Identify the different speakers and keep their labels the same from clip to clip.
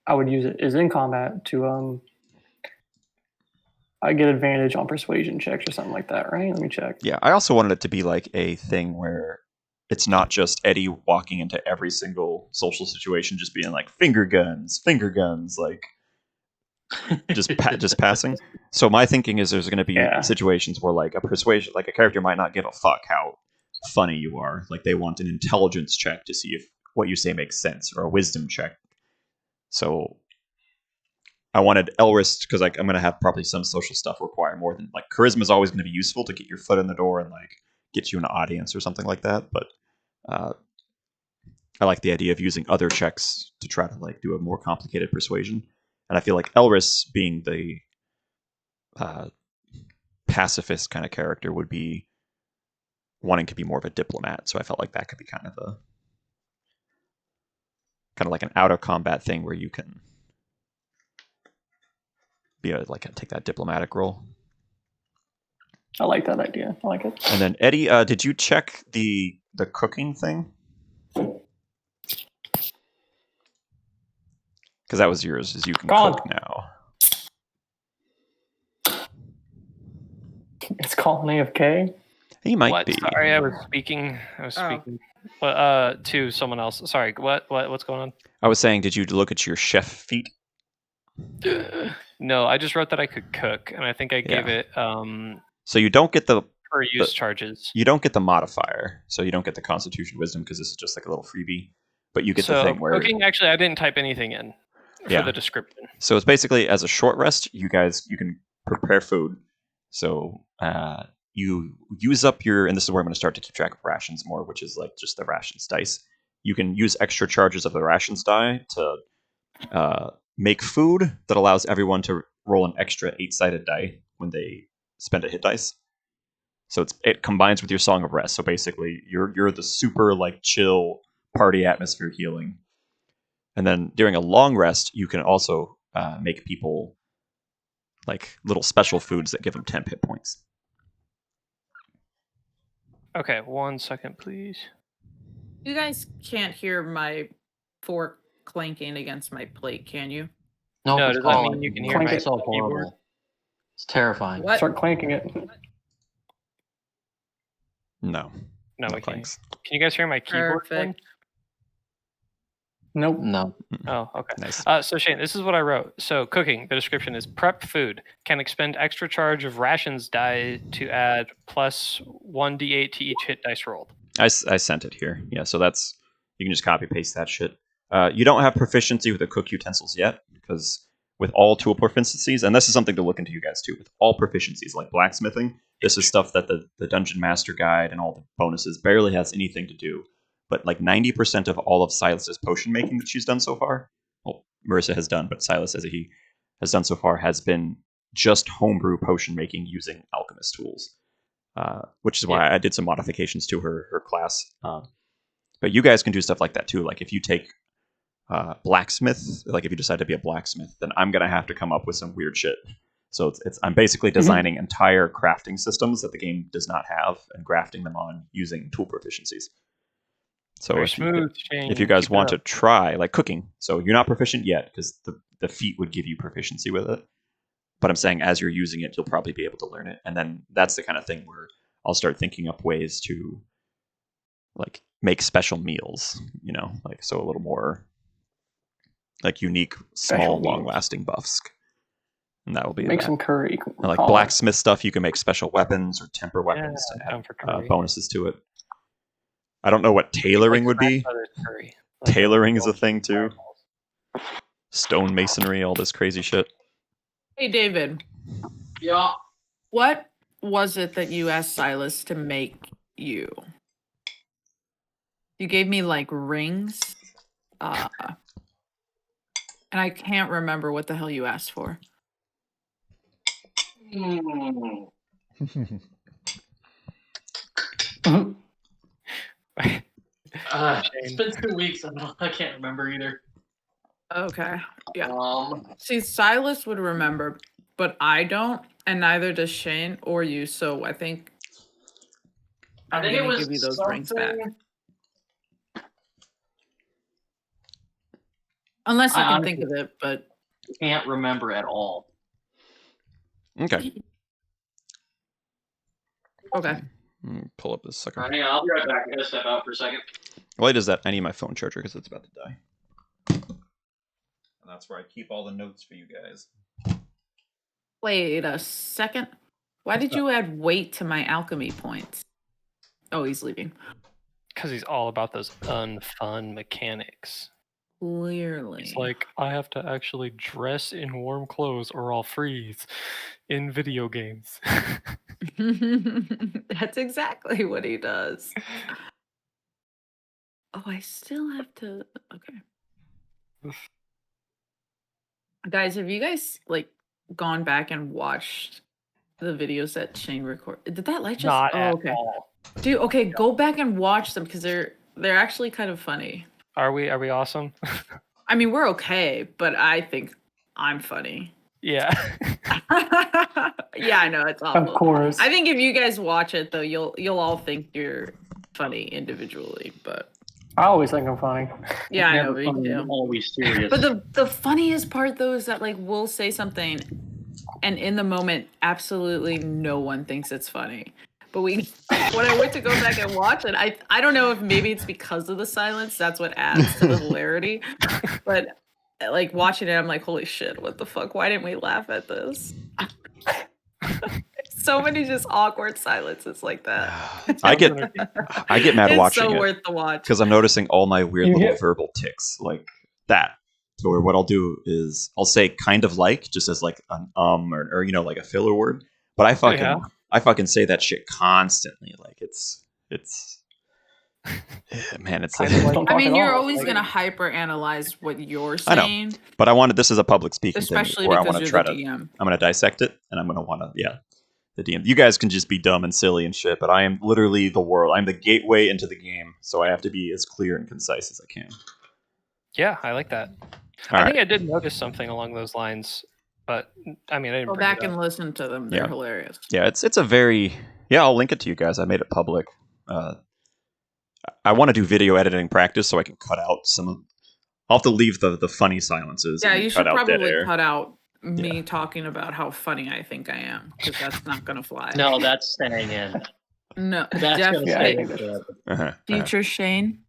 Speaker 1: I would use it is in combat to I get advantage on persuasion checks or something like that, right? Let me check.
Speaker 2: Yeah, I also wanted it to be like a thing where it's not just Eddie walking into every single social situation just being like finger guns, like just passing. So my thinking is there's going to be situations where like a persuasion, like a character might not give a fuck how funny you are. Like they want an intelligence check to see if what you say makes sense, or a wisdom check. So I wanted Elris because like I'm going to have probably some social stuff require more than like charisma is always going to be useful to get your foot in the door and like get you an audience or something like that. But I like the idea of using other checks to try to like do a more complicated persuasion. And I feel like Elris being the pacifist kind of character would be wanting to be more of a diplomat. So I felt like that could be kind of like an out of combat thing where you can be take that diplomatic role.
Speaker 1: I like that idea. I like it.
Speaker 2: And then Eddie, did you check the cooking thing? Because that was yours. Is you can cook now.
Speaker 1: It's calling AFK.
Speaker 2: He might be.
Speaker 3: Sorry, I was speaking. To someone else. Sorry. What's going on?
Speaker 2: I was saying, did you look at your chef feat?
Speaker 3: No, I just wrote that I could cook, and I think I gave it.
Speaker 2: So you don't get the
Speaker 3: per use charges.
Speaker 2: You don't get the modifier, so you don't get the Constitution Wisdom because this is just like a little freebie. But you get the thing where
Speaker 3: cooking. Actually, I didn't type anything in for the description.
Speaker 2: So it's basically as a short rest, you can prepare food. So you use up and this is where I'm going to start to keep track of rations more, which is like just the rations dice. You can use extra charges of the rations die to make food that allows everyone to roll an extra 8-sided die when they spend a hit dice. So it combines with your Song of Rest. So basically, you're the super like chill party atmosphere healing. And then during a long rest, you can also make people like little special foods that give them 10 hit points.
Speaker 3: Okay, 1 second, please.
Speaker 4: You guys can't hear my fork clanking against my plate, can you?
Speaker 3: No, does that mean you can hear my keyboard?
Speaker 5: It's terrifying.
Speaker 4: What?
Speaker 1: Start clanking it.
Speaker 2: No,
Speaker 3: we can't. Can you guys hear my keyboard?
Speaker 4: Perfect.
Speaker 1: Nope.
Speaker 5: No.
Speaker 3: Oh, okay.
Speaker 2: Nice.
Speaker 3: So Shane, this is what I wrote. So cooking, the description is prep food. Can expend extra charge of rations die to add plus 1d8 to each hit dice rolled.
Speaker 2: I sent it here. Yeah, so that's you can just copy paste that shit. You don't have proficiency with the cook utensils yet because with all tool proficiencies, and this is something to look into you guys too. With all proficiencies like blacksmithing, this is stuff that the Dungeon Master Guide and all the bonuses barely has anything to do. But like 90% of all of Silas's potion making that she's done so far, well, Marissa has done, but Silas as he has done so far has been just homebrew potion making using alchemist tools, which is why I did some modifications to her class. But you guys can do stuff like that too. Like if you take blacksmith, like if you decide to be a blacksmith, then I'm gonna have to come up with some weird shit. So I'm basically designing entire crafting systems that the game does not have and grafting them on using tool proficiencies. So if you guys want to try like cooking, so you're not proficient yet because the feat would give you proficiency with it. But I'm saying as you're using it, you'll probably be able to learn it. And then that's the kind of thing where I'll start thinking up ways to like make special meals, like so a little more like unique, small, long-lasting buffs. And that will be
Speaker 1: make some curry.
Speaker 2: And like blacksmith stuff, you can make special weapons or temper weapons to add bonuses to it. I don't know what tailoring would be. Tailoring is a thing too. Stone masonry, all this crazy shit.
Speaker 4: Hey, David.
Speaker 5: Yeah.
Speaker 4: What was it that you asked Silas to make you? You gave me like rings. And I can't remember what the hell you asked for.
Speaker 5: It's been 2 weeks. I can't remember either.
Speaker 4: Okay. Yeah. See, Silas would remember, but I don't, and neither does Shane or you. So I think I'm gonna give you those rings back. Unless you
Speaker 5: I
Speaker 4: can think of it, but
Speaker 5: can't remember at all.
Speaker 2: Okay.
Speaker 4: okay.
Speaker 2: Pull up this sucker.
Speaker 5: Hang on, I'll be right back. I gotta step out for a second.
Speaker 2: Why does that? I need my phone charger because it's about to die. And that's where I keep all the notes for you guys.
Speaker 4: Wait a second. Why did you add weight to my alchemy points? Oh, he's leaving.
Speaker 3: Because he's all about those unfun mechanics.
Speaker 4: Clearly.
Speaker 3: It's like, I have to actually dress in warm clothes or I'll freeze in video games.
Speaker 4: That's exactly what he does. Oh, I still have to. Okay. Guys, have you guys like gone back and watched the videos that Shane recorded? Did that light just?
Speaker 3: Not
Speaker 4: oh,
Speaker 3: at
Speaker 4: okay.
Speaker 3: all.
Speaker 4: Dude, okay, go back and watch them because they're actually kind of funny.
Speaker 3: Are we awesome?
Speaker 4: I mean, we're okay, but I think I'm funny.
Speaker 3: Yeah.
Speaker 4: Yeah, I know it's awful.
Speaker 1: Of course.
Speaker 4: I think if you guys watch it though, you'll all think you're funny individually, but
Speaker 1: I always think I'm funny.
Speaker 4: yeah, I know
Speaker 5: Never
Speaker 4: we
Speaker 5: funny,
Speaker 4: do.
Speaker 5: always serious.
Speaker 4: But the funniest part though is that like we'll say something and in the moment absolutely no one thinks it's funny. But when I went to go back and watch it, I don't know if maybe it's because of the silence, that's what adds to the hilarity. But like watching it, I'm like, holy shit, what the fuck? Why didn't we laugh at this? So many just awkward silences like that.
Speaker 2: I get mad
Speaker 4: It's
Speaker 2: watching
Speaker 4: so
Speaker 2: it
Speaker 4: worth the watch.
Speaker 2: because I'm noticing all my weird
Speaker 1: You
Speaker 2: little
Speaker 1: hit-
Speaker 2: verbal tics like that. So where what I'll do is I'll say kind of like just as like an or you know like a filler word, but I fucking say that shit constantly. Like it's man, it's like,
Speaker 1: Kind of like- Don't
Speaker 4: I
Speaker 1: talk
Speaker 4: mean,
Speaker 1: at
Speaker 4: you're
Speaker 1: all.
Speaker 4: always
Speaker 1: Like-
Speaker 4: gonna hyper analyze what you're
Speaker 2: I know.
Speaker 4: saying,
Speaker 2: but I wanted this as a public speaking
Speaker 4: especially
Speaker 2: thing where I
Speaker 4: because
Speaker 2: want to
Speaker 4: you're
Speaker 2: try
Speaker 4: the
Speaker 2: to
Speaker 4: DM.
Speaker 2: I'm gonna dissect it and I'm gonna want to the DM. You guys can just be dumb and silly and shit, but I am literally the world. I'm the gateway into the game, so I have to be as clear and concise as I can.
Speaker 3: Yeah, I like that.
Speaker 2: All
Speaker 3: I
Speaker 2: right.
Speaker 3: think I did notice something along those lines, but I mean, I didn't
Speaker 4: Go
Speaker 3: bring
Speaker 4: back
Speaker 3: it up.
Speaker 4: and listen to them. They're
Speaker 2: Yeah.
Speaker 4: hilarious.
Speaker 2: Yeah, it's a very I'll link it to you guys. I made it public. I want to do video editing practice so I can cut out some of. I'll have to leave the funny silences.
Speaker 4: Yeah,
Speaker 2: and
Speaker 4: you
Speaker 2: cut
Speaker 4: should
Speaker 2: out dead
Speaker 4: probably
Speaker 2: air.
Speaker 4: cut out me talking about how funny I think I am because that's not gonna fly.
Speaker 5: No, that's staying in.
Speaker 4: No,
Speaker 5: That's gonna
Speaker 1: Yeah,
Speaker 5: stay
Speaker 1: I
Speaker 5: in
Speaker 1: think
Speaker 5: forever.
Speaker 2: Uh-huh.
Speaker 4: future Shane,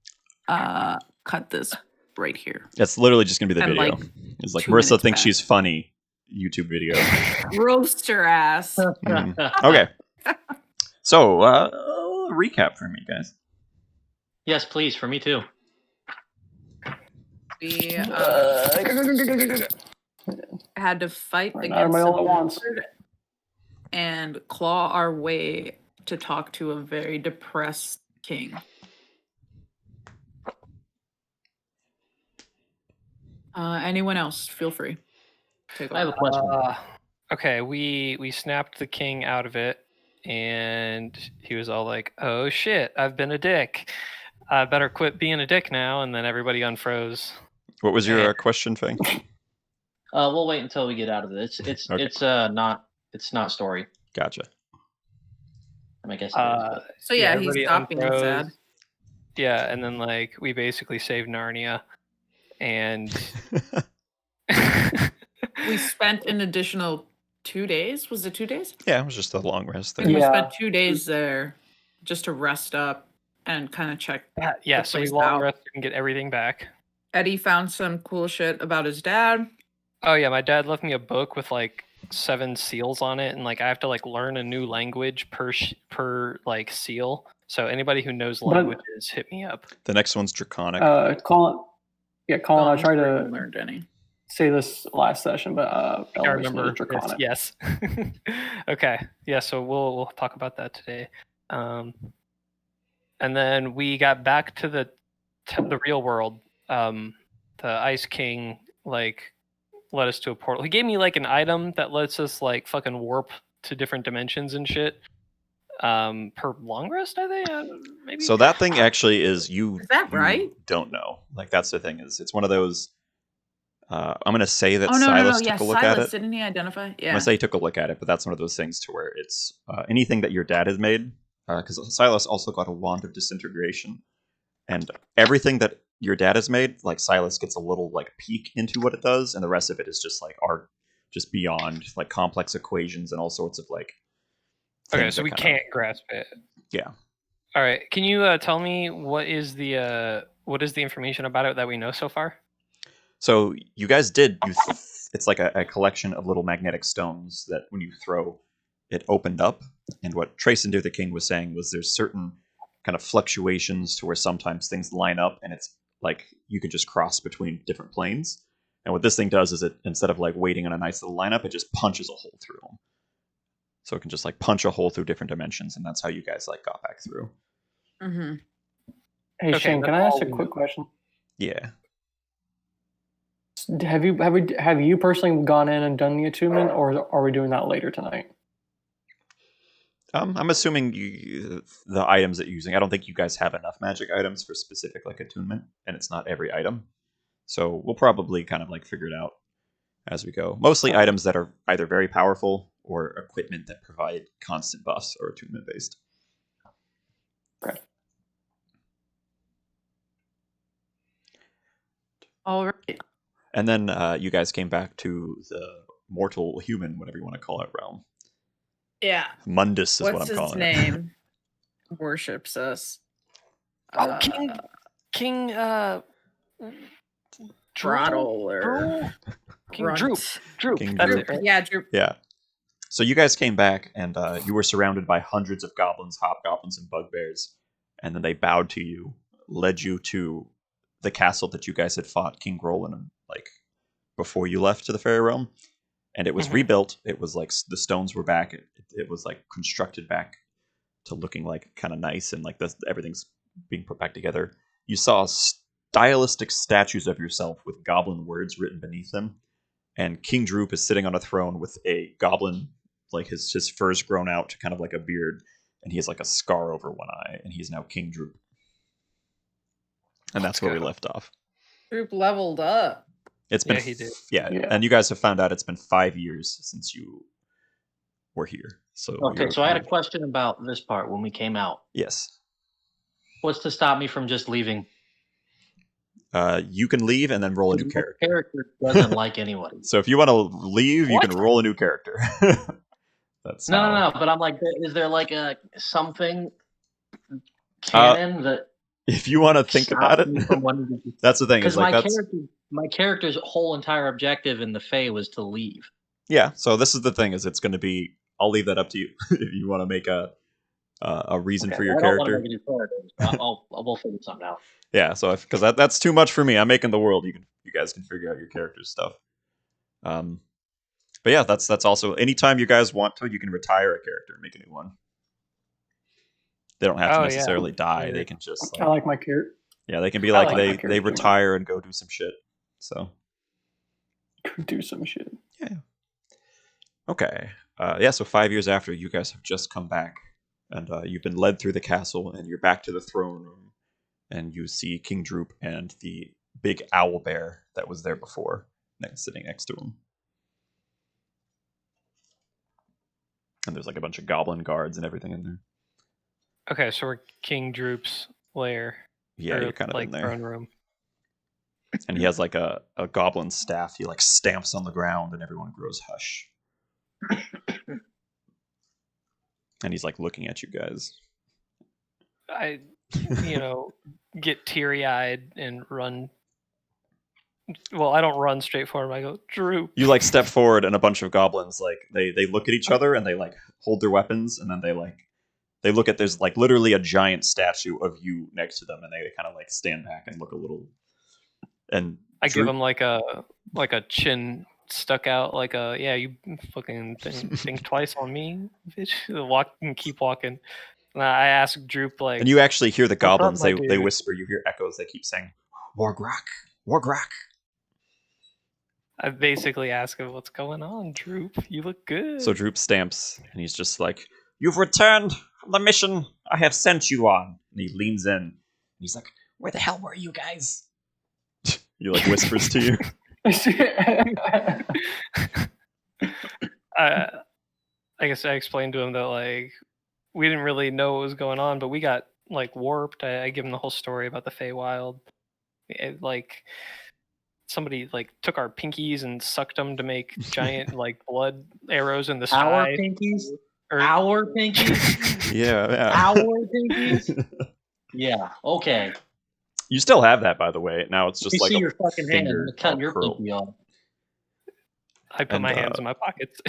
Speaker 4: cut this right here.
Speaker 2: It's literally just gonna be the
Speaker 4: And,
Speaker 2: video.
Speaker 4: like,
Speaker 2: It's like
Speaker 4: 2
Speaker 2: Marissa
Speaker 4: minutes
Speaker 2: thinks
Speaker 4: back.
Speaker 2: she's funny. YouTube video.
Speaker 4: Roast your ass.
Speaker 2: Mhm. Okay. So recap for me, guys.
Speaker 5: Yes, please, for me too.
Speaker 4: We had to fight
Speaker 1: Not
Speaker 4: against
Speaker 1: everybody all at
Speaker 4: the
Speaker 1: once.
Speaker 4: wizard and claw our way to talk to a very depressed king. Anyone else? Feel free. Take
Speaker 5: I have a
Speaker 4: over.
Speaker 5: question.
Speaker 3: Okay, we snapped the king out of it, and he was all like, "Oh shit, I've been a dick. I better quit being a dick now." And then everybody unfroze.
Speaker 2: What was your question, Fang?
Speaker 5: We'll wait until we get out of this.
Speaker 2: Okay.
Speaker 5: It's not story.
Speaker 2: Gotcha.
Speaker 5: I guess it is,
Speaker 4: So yeah, he
Speaker 3: everybody
Speaker 4: stopped being
Speaker 3: unfroze.
Speaker 4: sad.
Speaker 3: Yeah, and then like we basically saved Narnia, and
Speaker 4: We spent an additional 2 days. Was it 2 days?
Speaker 2: Yeah, it was just a long rest
Speaker 4: I
Speaker 2: thing.
Speaker 4: think we
Speaker 1: Yeah.
Speaker 4: spent 2 days there just to rest up and kind of check.
Speaker 3: yeah,
Speaker 4: the
Speaker 3: so we
Speaker 4: place
Speaker 3: long
Speaker 4: out.
Speaker 3: rested and get everything back.
Speaker 4: Eddie found some cool shit about his dad.
Speaker 3: Oh yeah, my dad left me a book with like 7 seals on it, and like I have to like learn a new language per like seal. So anybody who knows
Speaker 1: But-
Speaker 3: languages, hit me up.
Speaker 2: The next one's draconic.
Speaker 1: Colin, I tried
Speaker 4: I haven't
Speaker 1: to
Speaker 4: learned any.
Speaker 1: say this last session, but
Speaker 3: I
Speaker 1: Elevation
Speaker 3: remember.
Speaker 1: is draconic.
Speaker 3: Yes. Okay. Yeah. So we'll talk about that today. And then we got back to the real world. The Ice King like led us to a portal. He gave me like an item that lets us like fucking warp to different dimensions and shit. Per long rest, I think. Maybe.
Speaker 2: So that thing actually is you.
Speaker 4: Is that
Speaker 2: you
Speaker 4: right?
Speaker 2: Don't know. Like that's the thing is it's one of those. I'm gonna say that
Speaker 4: Oh no,
Speaker 2: Silas
Speaker 4: yeah,
Speaker 2: took a look at
Speaker 4: Silas,
Speaker 2: it.
Speaker 4: didn't he identify?
Speaker 2: I'm
Speaker 4: Yeah.
Speaker 2: gonna say he took a look at it, but that's one of those things to where it's anything that your dad has made. Because Silas also got a wand of disintegration, and everything that your dad has made, like Silas gets a little like peek into what it does, and the rest of it is just like art, just beyond like complex equations and all sorts of like.
Speaker 3: Okay,
Speaker 2: things
Speaker 3: so
Speaker 2: that
Speaker 3: we
Speaker 2: kinda-
Speaker 3: can't grasp it.
Speaker 2: Yeah.
Speaker 3: All right, can you tell me what is the information about it that we know so far?
Speaker 2: So you guys it's like a collection of little magnetic stones that when you throw, it opened up. And what Trace and the King was saying was there's certain kind of fluctuations to where sometimes things line up, and it's like you can just cross between different planes. And what this thing does is it, instead of like waiting on a nice little lineup, it just punches a hole through them. So it can just like punch a hole through different dimensions, and that's how you guys like got back through.
Speaker 4: Mm-hmm.
Speaker 1: Hey
Speaker 3: Okay,
Speaker 1: Shane, can I
Speaker 3: that's
Speaker 1: ask
Speaker 3: all
Speaker 1: a
Speaker 3: we
Speaker 1: quick
Speaker 3: know.
Speaker 1: question?
Speaker 2: Yeah.
Speaker 1: Have you personally gone in and done the attunement, or are we doing that later tonight?
Speaker 2: I'm assuming the items that you're using. I don't think you guys have enough magic items for specific like attunement, and it's not every item. So we'll probably kind of like figure it out as we go. Mostly items that are either very powerful or equipment that provide constant buffs or attunement based.
Speaker 1: Okay.
Speaker 4: All right.
Speaker 2: And then you guys came back to the mortal human, whatever you want to call it, realm.
Speaker 4: Yeah.
Speaker 2: Mundus is
Speaker 4: What's
Speaker 2: what I'm
Speaker 4: his
Speaker 2: calling it.
Speaker 4: name? Worships us.
Speaker 3: Oh, King
Speaker 4: Throttle or
Speaker 3: Drool? King
Speaker 4: Grunt.
Speaker 3: Droop.
Speaker 2: King
Speaker 3: That's
Speaker 2: Droop.
Speaker 3: it, right?
Speaker 4: Yeah, Droop.
Speaker 2: Yeah. So you guys came back, and you were surrounded by hundreds of goblins, hobgoblins, and bugbears. And then they bowed to you, led you to the castle that you guys had fought King Roland like before you left to the fairy realm. And it was
Speaker 3: Mhm.
Speaker 2: rebuilt. It was like the stones were back. It was like constructed back to looking like kind of nice, and like everything's being put back together. You saw stylistic statues of yourself with goblin words written beneath them. And King Droop is sitting on a throne with a goblin, like his fur's grown out to kind of like a beard, and he has like a scar over one eye, and he's now King Droop. And that's where we left off.
Speaker 4: Droop leveled up.
Speaker 2: It's been
Speaker 3: Yeah, he did.
Speaker 2: Yeah,
Speaker 1: Yeah.
Speaker 2: and you guys have found out it's been 5 years since you were here. So
Speaker 5: Okay, so I had a question about this part when we came out.
Speaker 2: Yes.
Speaker 5: What's to stop me from just leaving?
Speaker 2: You can leave and then roll a new
Speaker 5: My
Speaker 2: character.
Speaker 5: character doesn't like anyone.
Speaker 2: So if you want to leave, you can roll a new character. That's
Speaker 5: No. But I'm like, is there like a something canon that
Speaker 2: If you want to think about it,
Speaker 5: stops me from wanting to?
Speaker 2: that's the thing.
Speaker 5: Because
Speaker 2: Is like
Speaker 5: my character's whole entire objective in the Fae was to leave.
Speaker 2: yeah. So this is the thing. Is it's going to be. I'll leave that up to you if you want to make a reason for your
Speaker 5: I don't want to
Speaker 2: character.
Speaker 5: make a new character. We'll figure something out.
Speaker 2: Yeah. So because that's too much for me. I'm making the world. You guys can figure out your character stuff. But yeah, that's also anytime you guys want to, you can retire a character and make a new one. They don't have to
Speaker 3: Oh, yeah.
Speaker 2: necessarily die. They can just
Speaker 1: I like my character.
Speaker 2: yeah, they can be
Speaker 1: I
Speaker 2: like
Speaker 1: like my
Speaker 2: they
Speaker 1: character.
Speaker 2: retire and go do some shit. So
Speaker 1: Do some shit.
Speaker 2: okay, yeah. So 5 years after, you guys have just come back, and you've been led through the castle, and you're back to the throne room, and you see King Droop and the big owl bear that was there before, sitting next to him. And there's like a bunch of goblin guards and everything in there.
Speaker 3: Okay, so we're King Droop's lair.
Speaker 2: Yeah,
Speaker 3: or,
Speaker 2: you're kind of
Speaker 3: like
Speaker 2: in there.
Speaker 3: throne room.
Speaker 2: And he has like a goblin staff. He like stamps on the ground, and everyone grows hush. And he's like looking at you guys.
Speaker 3: I, get teary eyed and run. Well, I don't run straight for him. I go, Droop.
Speaker 2: You like step forward, and a bunch of goblins like they look at each other, and they like hold their weapons, and then they look at there's like literally a giant statue of you next to them, and they kind of like stand back and look a little. And
Speaker 3: I give
Speaker 2: Droop-
Speaker 3: him like a chin stuck out, like you fucking think twice on me, bitch. Walk and keep walking. And I ask Droop like,
Speaker 2: and you actually hear the
Speaker 3: "What's up,
Speaker 2: goblins.
Speaker 3: my
Speaker 2: They
Speaker 3: dude?"
Speaker 2: whisper. You hear echoes. They keep saying, "Wargrak, Wargrak."
Speaker 3: I basically ask him, "What's going on, Droop? You look good."
Speaker 2: So Droop stamps, and he's just like, "You've returned from the mission I have sent you on." And he leans in, and he's like, "Where the hell were you guys?" He like whispers to you.
Speaker 3: I guess I explained to him that like we didn't really know what was going on, but we got like warped. I give him the whole story about the Feywild. like somebody like took our pinkies and sucked them to make giant like blood arrows in the
Speaker 5: Our
Speaker 3: sky.
Speaker 5: pinkies?
Speaker 3: Or,
Speaker 5: Our pinkies?
Speaker 2: Yeah.
Speaker 5: Our pinkies? Yeah, okay.
Speaker 2: You still have that, by the way. Now it's just
Speaker 5: You
Speaker 2: like
Speaker 5: see
Speaker 2: a
Speaker 5: your fucking hand,
Speaker 2: finger
Speaker 5: I'm cutting
Speaker 2: all
Speaker 5: your
Speaker 2: curled.
Speaker 5: pinky off.
Speaker 3: I put
Speaker 2: And,
Speaker 3: my hands in my pockets.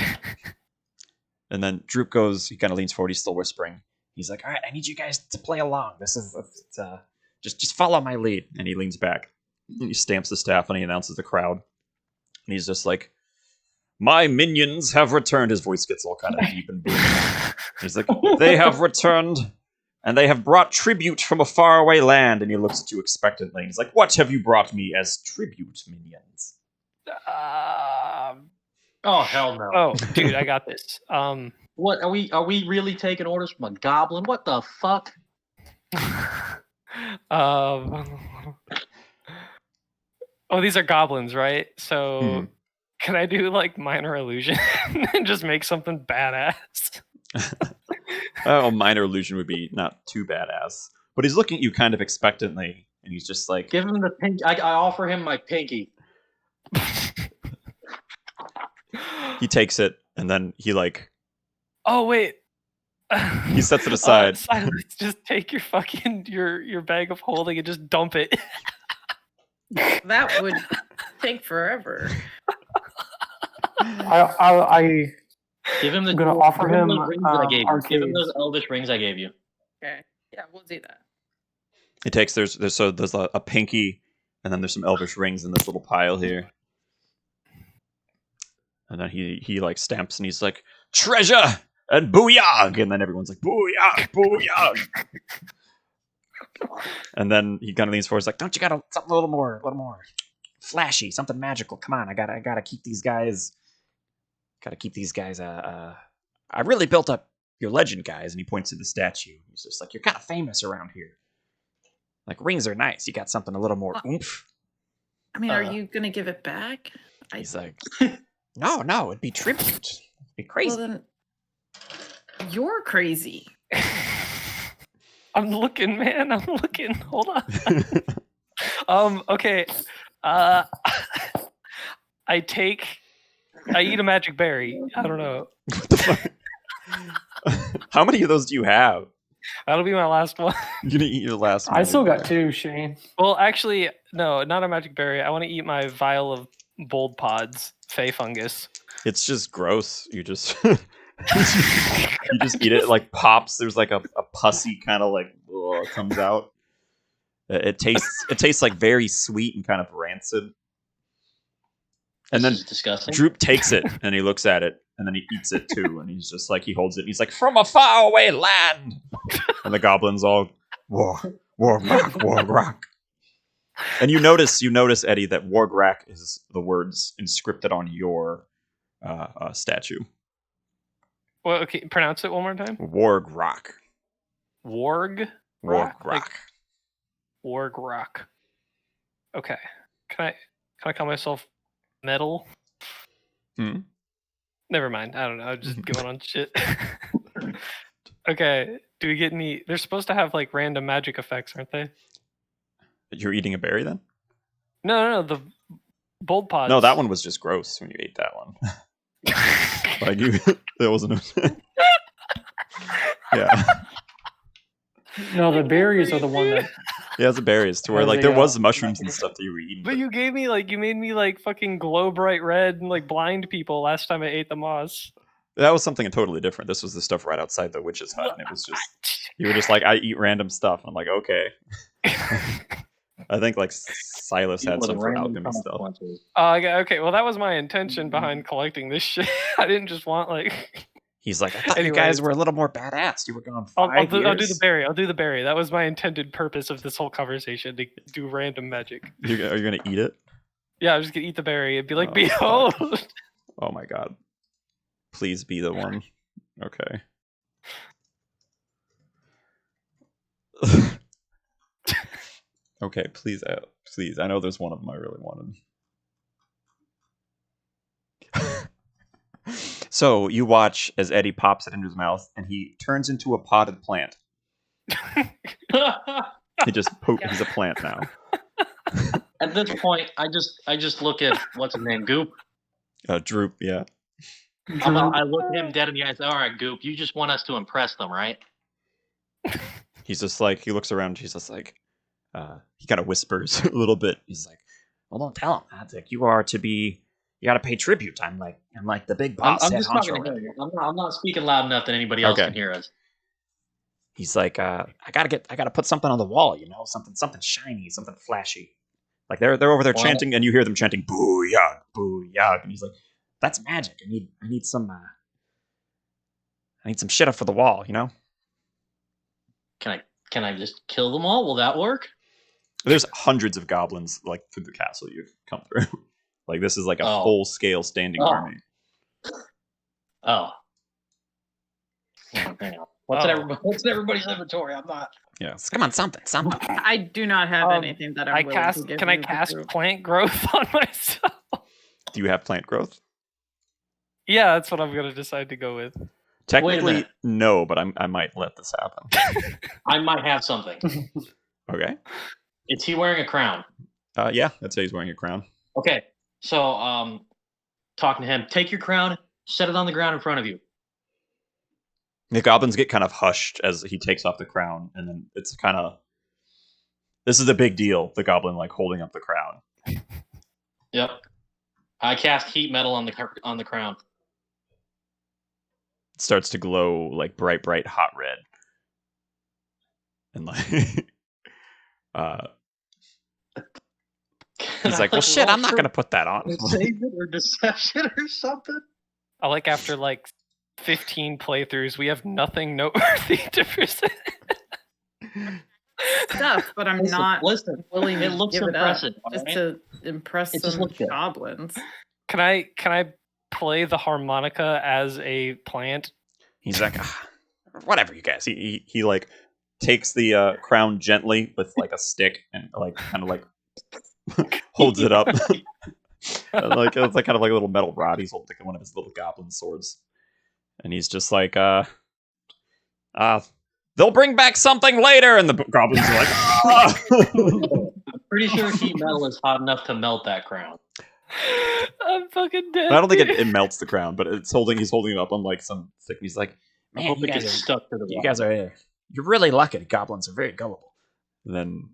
Speaker 2: And then Droop goes, he kind of leans forward, he's still whispering. He's like, all right, I need you guys to play along. This is, just follow my lead. And he leans back. And he stamps the staff and he announces the crowd. And he's just like, my minions have returned. His voice gets all kind of deep and booming. He's like, they have returned, and they have brought tribute from a faraway land. And he looks at you expectantly. He's like, what have you brought me as tribute, minions?
Speaker 5: Oh hell no!
Speaker 3: Oh, dude, I got this.
Speaker 5: What are we really taking orders from a goblin? What the fuck?
Speaker 3: Oh, these are goblins, right? So, can I do like minor illusion and just make something badass?
Speaker 2: Oh, minor illusion would be not too badass. But he's looking at you kind of expectantly, and he's just like,
Speaker 5: Give him the pinky. I offer him my pinky.
Speaker 2: he takes it, and then he like,
Speaker 3: Oh wait.
Speaker 2: he sets it aside.
Speaker 3: Silence, just take your fucking your bag of holding and just dump it.
Speaker 4: That would take forever.
Speaker 1: I
Speaker 5: Give him the.
Speaker 1: I'm gonna
Speaker 5: give
Speaker 1: offer him,
Speaker 5: those rings that I gave you. Give him
Speaker 1: arcades.
Speaker 5: those elvish rings I gave you.
Speaker 4: Okay. Yeah, we'll do that.
Speaker 2: He takes there's a pinky, and then there's some elvish rings in this little pile here. And then he like stamps and he's like, treasure and booyah! And then everyone's like, booyah, booyah! And then he kind of leans forward. He's like, don't you got something a little more flashy, something magical? Come on, I gotta keep these guys. Gotta keep these guys. I really built up your legend, guys. And he points to the statue. He's just like, you're kind of famous around here. Like, rings are nice. You got something a little more oomph.
Speaker 4: I mean, are you gonna give it back?
Speaker 2: He's like, no, it'd be tribute. It'd be crazy.
Speaker 4: Well, then you're crazy.
Speaker 3: I'm looking, man. I'm looking. Hold on. Okay. I eat a magic berry. I don't know.
Speaker 2: What the fuck? How many of those do you have?
Speaker 3: That'll be my last one.
Speaker 2: You're gonna eat your last one.
Speaker 1: I still got 2, Shane.
Speaker 3: Well, actually, no, not a magic berry. I want to eat my vial of bold pods, fey fungus.
Speaker 2: It's just gross. You just you just eat it. It like pops. There's like a pussy kind of like comes out. It tastes like very sweet and kind of rancid. And then
Speaker 5: This is disgusting.
Speaker 2: Droop takes it and he looks at it and then he eats it too. And he's just like, he holds it and he's like, from a faraway land. And the goblins all, Wargrak. And you notice, Eddie, that Wargrak is the words inscripted on your statue.
Speaker 3: Well, okay, pronounce it one more time.
Speaker 2: Wargrak.
Speaker 3: Warg.
Speaker 2: Wargrak.
Speaker 3: Wargrak. Okay. Can I call myself metal? Never mind. I don't know. I'm just going on shit. Okay. Do we get any? They're supposed to have like random magic effects, aren't they?
Speaker 2: You're eating a berry then?
Speaker 3: No. The bold pods.
Speaker 2: No, that one was just gross when you ate that one. Like you, there wasn't. Yeah.
Speaker 1: No, the berries are the one that.
Speaker 2: Yeah, it's the berries to where like there was mushrooms and stuff that you were eating.
Speaker 3: But you gave me you made me like fucking glow bright red and like blind people last time I ate the moss.
Speaker 2: That was something totally different. This was the stuff right outside the witch's hut, and it was just you were just like, I eat random stuff. I'm like, okay. I think like Silas had some for alchemy stuff.
Speaker 3: Okay. Well, that was my intention behind collecting this shit. I didn't just want like.
Speaker 2: He's like, I thought you guys were a little more badass. You were gone 5 years.
Speaker 3: I'll do the berry. I'll do the berry. That was my intended purpose of this whole conversation, to do random magic.
Speaker 2: Are you gonna eat it?
Speaker 3: Yeah, I'm just gonna eat the berry and be like,
Speaker 2: Oh,
Speaker 3: behold.
Speaker 2: fuck. Oh my god. Please be the one. Okay. Okay, please. I know there's one of them I really wanted. So you watch as Eddie pops it into his mouth, and he turns into a potted plant. He's a plant now.
Speaker 5: At this point, I just look at what's his name, Goop.
Speaker 2: Droop, yeah.
Speaker 5: I look at him dead in the eyes. All right, Goop, you just want us to impress them, right?
Speaker 2: He's just like, he looks around, he's just like, he kind of whispers a little bit. He's like, well, don't tell him that. Like, you gotta pay tribute. I'm like the big boss.
Speaker 5: I'm
Speaker 2: head
Speaker 5: just talking
Speaker 2: honcho.
Speaker 5: to him. I'm not speaking loud enough that anybody else
Speaker 2: Okay.
Speaker 5: can hear us.
Speaker 2: He's like, I gotta put something on the wall, something shiny, something flashy. Like they're over there
Speaker 5: Well-
Speaker 2: chanting, and you hear them chanting "boo yag, boo yag," and he's like, "That's magic. I need some shit up for the wall,
Speaker 5: Can I just kill them all? Will that work?
Speaker 2: There's hundreds of goblins like through the castle you've come through. Like this is like a
Speaker 5: Oh.
Speaker 2: full scale standing
Speaker 5: Oh.
Speaker 2: army.
Speaker 5: Oh. Hang on. What's in everybody's inventory? I'm not.
Speaker 2: Yeah, come on, something.
Speaker 4: I do not have
Speaker 3: Um,
Speaker 4: anything that I'm willing to give
Speaker 3: Can I
Speaker 4: you to
Speaker 3: cast
Speaker 4: prove.
Speaker 3: plant growth on myself?
Speaker 2: Do you have plant growth?
Speaker 3: Yeah, that's what I'm gonna decide to go with.
Speaker 2: Technically,
Speaker 5: minute.
Speaker 2: no, but I might let this happen.
Speaker 5: I might have something.
Speaker 2: Okay.
Speaker 5: Is he wearing a crown?
Speaker 2: Yeah, I'd say he's wearing a crown.
Speaker 5: Okay. So, talking to him, take your crown, set it on the ground in front of you.
Speaker 2: The goblins get kind of hushed as he takes off the crown, and then it's kind of, this is a big deal. The goblin like holding up the crown.
Speaker 5: Yep. I cast heat metal on the crown.
Speaker 2: It starts to glow like bright hot red, and like, he's like, well, shit, I'm not gonna put that on.
Speaker 5: Persuasion or deception or something.
Speaker 3: I like after like 15 playthroughs, we have nothing noteworthy to present.
Speaker 4: Stuff, but I'm not
Speaker 5: Listen.
Speaker 4: willing to
Speaker 5: It looks
Speaker 4: give
Speaker 5: impressive.
Speaker 4: it up just
Speaker 5: alright?
Speaker 4: to impress
Speaker 5: It just
Speaker 4: some
Speaker 5: looks good.
Speaker 4: goblins.
Speaker 3: Can I play the harmonica as a plant?
Speaker 2: He's like, whatever, you guys. He like takes the crown gently with like a stick and like kind of like holds it up. And, like it's like kind of like a little metal rod. He's holding like one of his little goblin swords, and he's just like, they'll bring back something later. And the goblins are like, "Ah!"
Speaker 5: I'm pretty sure heat metal is hot enough to melt that crown.
Speaker 3: I'm fucking dead.
Speaker 2: I don't think it melts the crown, but he's holding it up on like some stick. He's like,
Speaker 5: I
Speaker 2: man,
Speaker 5: hope
Speaker 2: you
Speaker 5: it
Speaker 2: guys
Speaker 5: gets
Speaker 2: are
Speaker 5: stuck to the
Speaker 2: you
Speaker 5: wall.
Speaker 2: guys are you're really lucky. Goblins are very gullible. And then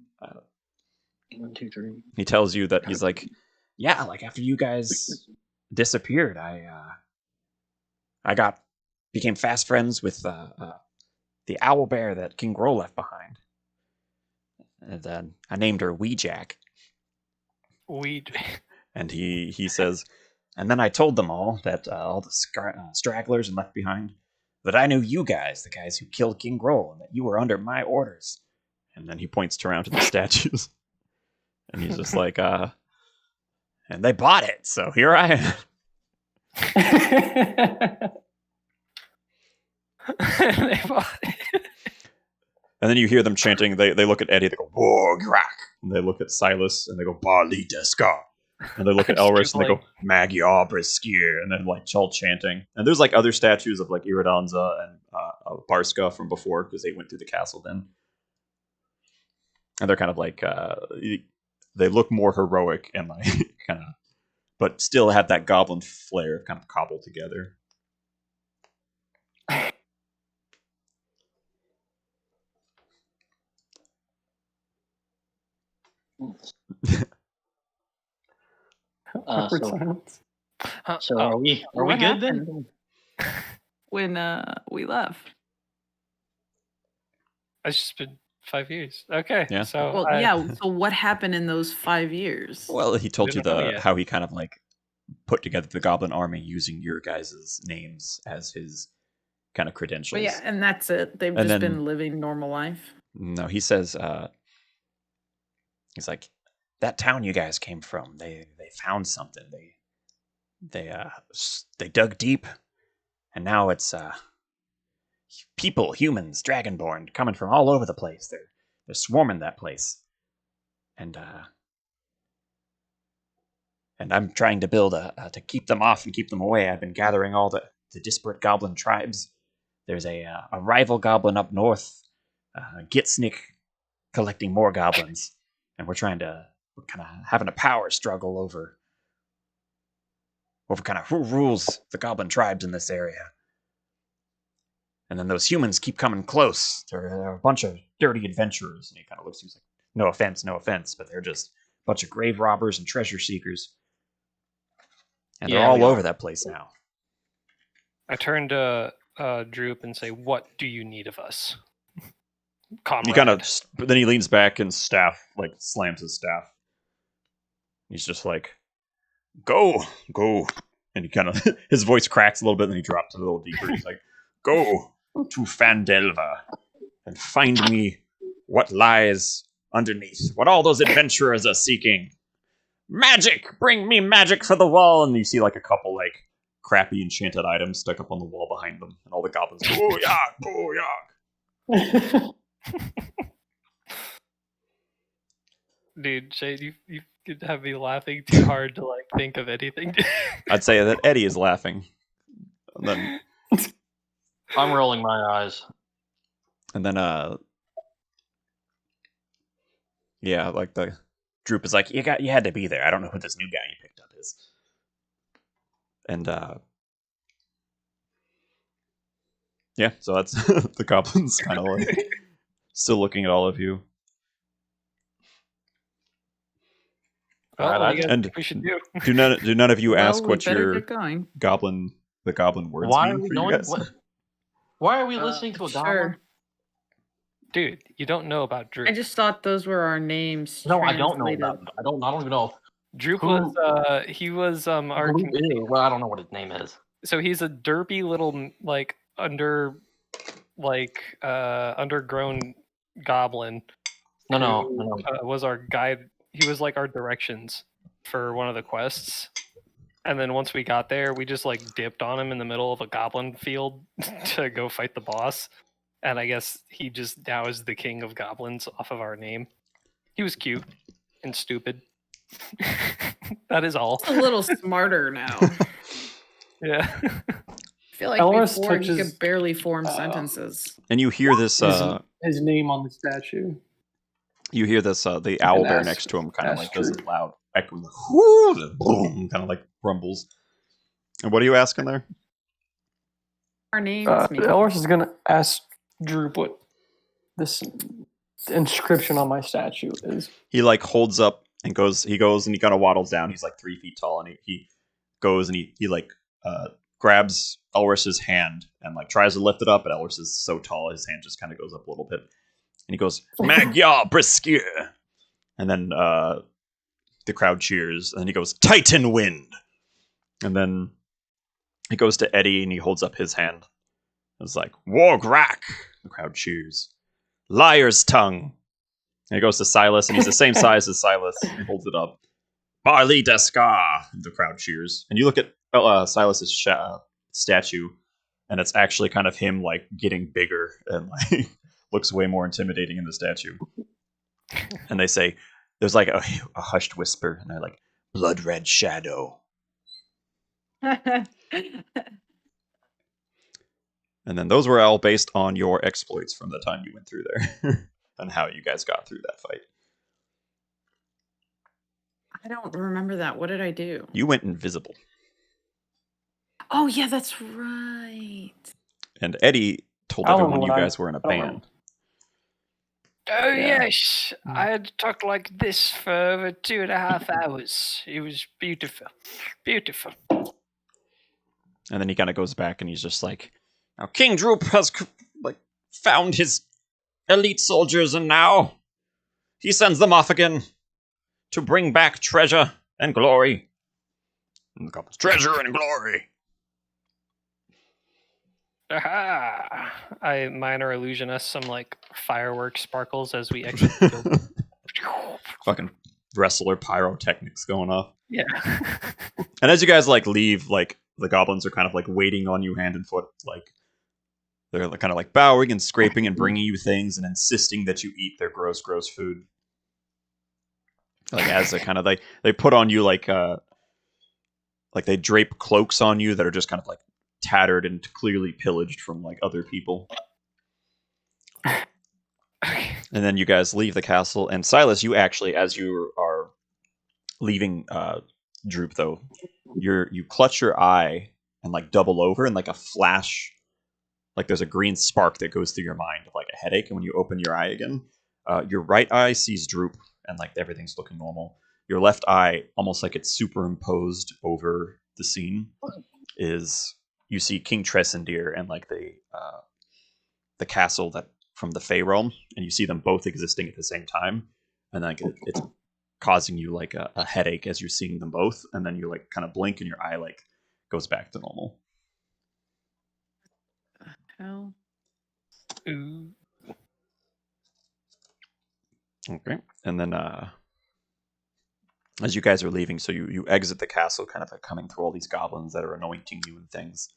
Speaker 5: 1, 2, 3.
Speaker 2: he tells you that he's like, yeah, like after you guys disappeared, I became fast friends with the owl bear that King Grohl left behind, and then I named her Wee Jack. And he says, and then I told them all that all the stragglers and left behind, that I knew you guys, the guys who killed King Grohl, and that you were under my orders. And then he points around to the statues, and he's just like, and they bought it, so here I am.
Speaker 3: They bought it.
Speaker 2: And then you hear them chanting. They look at Eddie. They go, "Whoa, Grak!" And they look at Silas, and they go, "Bali Deska." And they look at
Speaker 3: Just
Speaker 2: Elris, and they go,
Speaker 3: like-
Speaker 2: "Magyar Briskier." And then like all chanting. And there's like other statues of like Iridanza and Barska from before because they went through the castle then. And they're kind of like they look more heroic and like kind of, but still have that goblin flair kind of cobbled together.
Speaker 1: Awkward
Speaker 5: so-
Speaker 1: silence.
Speaker 5: So
Speaker 3: Oh,
Speaker 5: are we
Speaker 4: What
Speaker 5: good then?
Speaker 4: happened when we left?
Speaker 3: it's just been 5 years. Okay.
Speaker 2: Yeah.
Speaker 3: So
Speaker 4: Well,
Speaker 3: I-
Speaker 4: yeah. So what happened in those 5 years?
Speaker 2: Well, he told
Speaker 3: We
Speaker 2: you
Speaker 3: don't know yet.
Speaker 2: how he kind of like put together the goblin army using your guys' names as his kind of credentials.
Speaker 4: But yeah, and that's it. They've
Speaker 2: And
Speaker 4: just
Speaker 2: then-
Speaker 4: been living normal life.
Speaker 2: No, he says, he's like, that town you guys came from, they found something. They dug deep, and now it's people, humans, dragonborn, coming from all over the place. They're swarming that place, and I'm trying to build to keep them off and keep them away. I've been gathering all the disparate goblin tribes. There's a rival goblin up north, Gitsnik, collecting more goblins, and we're trying to we're kind of having a power struggle over kind of who rules the goblin tribes in this area. And then those humans keep coming close. They're a bunch of dirty adventurers. And he kind of looks at you like, no offense, but they're just a bunch of grave robbers and treasure seekers. And they're all over that place now.
Speaker 3: I turn to Droop and say, "What do you need of us, comrade?"
Speaker 2: He kind of, then he leans back and slams his staff. He's just like, go. And he kind of, his voice cracks a little bit, and then he drops a little deeper. He's like, go to Fandelva and find me what lies underneath, what all those adventurers are seeking. Magic! Bring me magic for the wall! And you see like a couple like crappy enchanted items stuck up on the wall behind them, and all the goblins go, booyah!
Speaker 3: Dude, Shane, you could have me laughing too hard to like think of anything.
Speaker 2: I'd say that Eddie is laughing. And then
Speaker 5: I'm rolling my eyes.
Speaker 2: Yeah, like the Droop is like, you had to be there. I don't know who this new guy you picked up is. And yeah, so that's the goblins kind of like still looking at all of you.
Speaker 3: Well, what do you guys
Speaker 2: And
Speaker 3: think we should do?
Speaker 2: Do none of you ask
Speaker 4: we
Speaker 2: what
Speaker 4: better
Speaker 2: your
Speaker 4: get going.
Speaker 2: goblin words
Speaker 5: Why
Speaker 2: mean
Speaker 5: are we
Speaker 2: for you
Speaker 5: going?
Speaker 2: guys?
Speaker 5: Why are we listening to a goblin?
Speaker 4: Sure.
Speaker 3: Dude, you don't know about Droop.
Speaker 4: I just thought those were our names.
Speaker 5: No, I don't know
Speaker 4: translated.
Speaker 5: about. I don't even know.
Speaker 3: Droop
Speaker 5: Who-
Speaker 3: was he was our
Speaker 5: Who is? Well, I don't know what his name is.
Speaker 3: so he's a derpy little like undergrown goblin.
Speaker 5: No.
Speaker 3: who, was our guide. He was like our directions for one of the quests. And then once we got there, we just like dipped on him in the middle of a goblin field to go fight the boss. And I guess he just now is the king of goblins off of our name. He was cute and stupid. That is all.
Speaker 4: A little smarter now.
Speaker 3: Yeah.
Speaker 4: I feel like
Speaker 1: Elris
Speaker 4: before he
Speaker 1: touches-
Speaker 4: could barely form sentences.
Speaker 2: And you hear this
Speaker 1: his name on the statue.
Speaker 2: the owl bear
Speaker 1: ask-
Speaker 2: next to him kind of
Speaker 1: ask
Speaker 2: like does
Speaker 1: Droop.
Speaker 2: a loud echoing whoo, boom, kind of like rumbles. And what are you asking there?
Speaker 4: Our names. maybe.
Speaker 1: Elris is gonna ask Droop what this inscription on my statue is.
Speaker 2: He like holds up and goes and he kind of waddles down. He's like 3 feet tall, and he goes and he like grabs Elris's hand and like tries to lift it up, but Elris is so tall his hand just kind of goes up a little bit. And he goes, Magyar Briskeer. And then the crowd cheers. And then he goes, Titan Wind. And then he goes to Eddie and he holds up his hand. It's like, Wargrak. The crowd cheers. Liar's Tongue. And he goes to Silas, and he's the same size as Silas. And he holds it up. Barley Deskar. The crowd cheers. And you look at Silas's statue, and it's actually kind of him like getting bigger and like looks way more intimidating in the statue. And they say, there's like a hushed whisper, and they're like, Blood Red Shadow. And then those were all based on your exploits from the time you went through there and how you guys got through that fight.
Speaker 4: I don't remember that. What did I do?
Speaker 2: You went invisible.
Speaker 4: Oh yeah, that's right.
Speaker 2: And Eddie told
Speaker 1: I don't
Speaker 2: everyone
Speaker 1: know
Speaker 2: you
Speaker 1: what I-
Speaker 2: guys were in a
Speaker 1: I don't know.
Speaker 2: band.
Speaker 3: Oh
Speaker 1: Yeah.
Speaker 3: yes, I had talked like this for over 2.5 hours. It was beautiful, beautiful.
Speaker 2: And then he kind of goes back and he's just like, now King Droop has found his elite soldiers, and now he sends them off again to bring back treasure and glory. And the goblins, treasure and glory.
Speaker 3: Aha! I minor illusion us some like fireworks sparkles as we exit the building.
Speaker 2: Fucking wrestler pyrotechnics going off.
Speaker 3: Yeah.
Speaker 2: And as you guys like leave, like the goblins are kind of like waiting on you hand and foot, like they're kind of like bowing and scraping and bringing you things and insisting that you eat their gross food. Like as a kind of they put on you like they drape cloaks on you that are just kind of like tattered and clearly pillaged from like other people. And then you guys leave the castle, and Silas, you actually, as you are leaving Droop though, you clutch your eye and like double over, and like a flash, like there's a green spark that goes through your mind of like a headache. And when you open your eye again, your right eye sees Droop and like everything's looking normal. Your left eye, almost like it's superimposed over the scene, is you see King Tressendir and like the castle that from the Fey realm, and you see them both existing at the same time, and like it's causing you like a headache as you're seeing them both, and then you like kind of blink and your eye like goes back to normal.
Speaker 4: Hell.
Speaker 3: Ooh.
Speaker 2: Okay, and then as you guys are leaving, so you exit the castle, kind of like coming through all these goblins that are anointing you and things,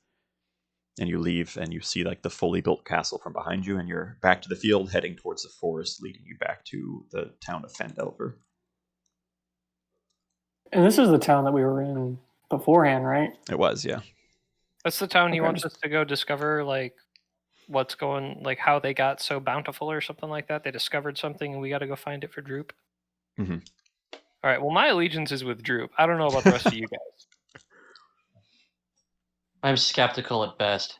Speaker 2: and you leave and you see like the fully built castle from behind you, and you're back to the field heading towards the forest, leading you back to the town of Phandelver.
Speaker 1: And this is the town that we were in beforehand, right?
Speaker 2: It was, yeah.
Speaker 3: That's the town he
Speaker 1: Okay.
Speaker 3: wants us to go discover, like what's going, like how they got so bountiful or something like that. They discovered something and we got to go find it for Droop.
Speaker 2: Mhm.
Speaker 3: All right. Well, my allegiance is with Droop. I don't know about the rest of you guys.
Speaker 5: I'm skeptical at best.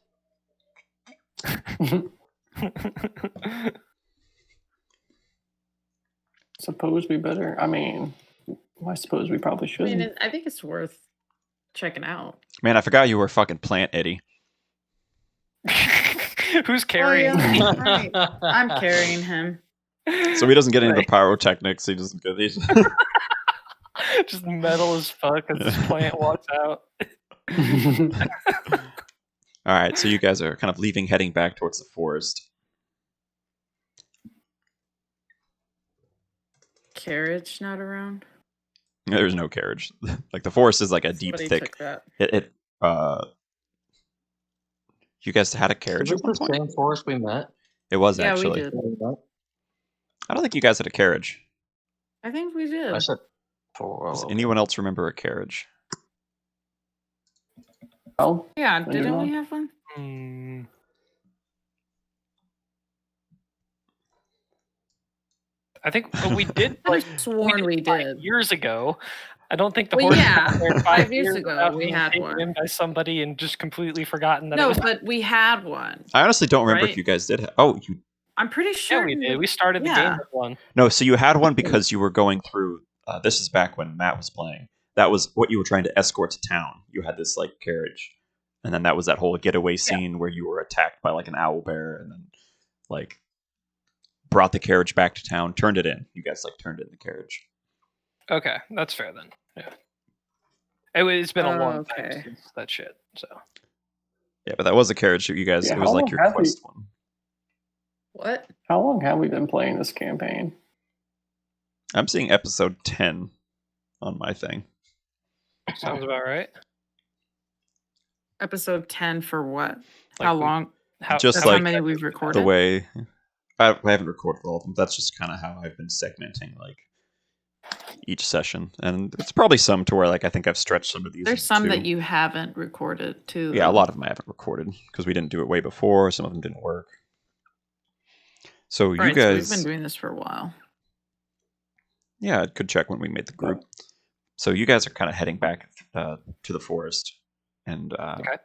Speaker 1: Suppose we better. I mean, I suppose we probably
Speaker 4: I
Speaker 1: shouldn't.
Speaker 4: mean, I think it's worth checking out.
Speaker 2: Man, I forgot you were fucking Plant Eddie.
Speaker 3: Who's carrying?
Speaker 4: Oh,
Speaker 3: me?
Speaker 4: yeah. Right. I'm carrying him.
Speaker 2: So he doesn't get any of the
Speaker 3: Right.
Speaker 2: pyrotechnics. He doesn't get these.
Speaker 3: Just metal as fuck as this plant walks out.
Speaker 2: All right, so you guys are kind of leaving, heading back towards the forest.
Speaker 4: Carriage not around.
Speaker 2: There's no carriage. Like the forest is like a deep,
Speaker 4: Somebody
Speaker 2: thick.
Speaker 4: took that.
Speaker 2: You guys had a
Speaker 5: Is
Speaker 2: carriage
Speaker 5: this
Speaker 2: at one
Speaker 5: the
Speaker 2: point?
Speaker 5: same forest we met?
Speaker 2: It was
Speaker 4: Yeah, we
Speaker 2: actually.
Speaker 4: did.
Speaker 2: I don't think you guys had a carriage.
Speaker 4: I think we did.
Speaker 5: I said four.
Speaker 2: Does
Speaker 5: Oh,
Speaker 2: anyone else remember a carriage?
Speaker 1: Oh,
Speaker 4: Yeah,
Speaker 1: I do
Speaker 4: didn't we
Speaker 1: not.
Speaker 4: have one?
Speaker 3: Hmm. I think we did
Speaker 4: I
Speaker 3: like
Speaker 4: sworn we
Speaker 3: 5
Speaker 4: did.
Speaker 3: years ago. I don't think the
Speaker 4: Well,
Speaker 3: horse
Speaker 4: yeah,
Speaker 3: was there
Speaker 4: 5 years
Speaker 3: years
Speaker 4: ago,
Speaker 3: without
Speaker 4: we
Speaker 3: being
Speaker 4: had
Speaker 3: taken
Speaker 4: one.
Speaker 3: in by somebody and just completely forgotten that. it
Speaker 4: No,
Speaker 3: was,
Speaker 4: but we had one.
Speaker 2: I honestly don't remember if
Speaker 4: Right?
Speaker 2: you guys did. Oh, you
Speaker 4: I'm pretty
Speaker 3: yeah,
Speaker 4: sure
Speaker 3: we did. We started the game
Speaker 4: yeah.
Speaker 3: with one.
Speaker 2: no. So you had one because you were going through. This is back when Matt was playing. That was what you were trying to escort to town. You had this like carriage, and then that was that whole getaway scene where you were attacked by like an owl bear, and then like brought the carriage back to town, turned it in. You guys like turned in the carriage.
Speaker 3: Okay, that's fair then. Yeah. It's been a long time
Speaker 4: Okay.
Speaker 3: since that shit. So
Speaker 2: Yeah, but that was a carriage that you guys.
Speaker 1: Yeah,
Speaker 2: it was
Speaker 1: how
Speaker 2: like
Speaker 1: long
Speaker 2: your
Speaker 1: have we-
Speaker 2: quest one.
Speaker 4: What?
Speaker 1: How long have we been playing this campaign?
Speaker 2: I'm seeing episode 10 on my thing.
Speaker 3: sounds about right.
Speaker 4: Episode 10 for what?
Speaker 3: Like
Speaker 4: How
Speaker 3: we-
Speaker 4: long?
Speaker 2: Just
Speaker 4: That's
Speaker 2: like
Speaker 4: how many we've recorded.
Speaker 2: The way I haven't recorded all of them. That's just kind of how I've been segmenting like each session, and it's probably some to where like I think I've stretched some of these.
Speaker 4: There's
Speaker 2: into
Speaker 4: some
Speaker 2: two.
Speaker 4: that you haven't recorded too.
Speaker 2: Yeah, a
Speaker 4: though.
Speaker 2: lot of them I haven't recorded because we didn't do it way before. Some of them didn't work. So you
Speaker 4: Right,
Speaker 2: guys,
Speaker 4: so we've been doing this for a while.
Speaker 2: yeah, I could check when we made the group. So you guys are kind of heading back to the forest, and
Speaker 3: Okay.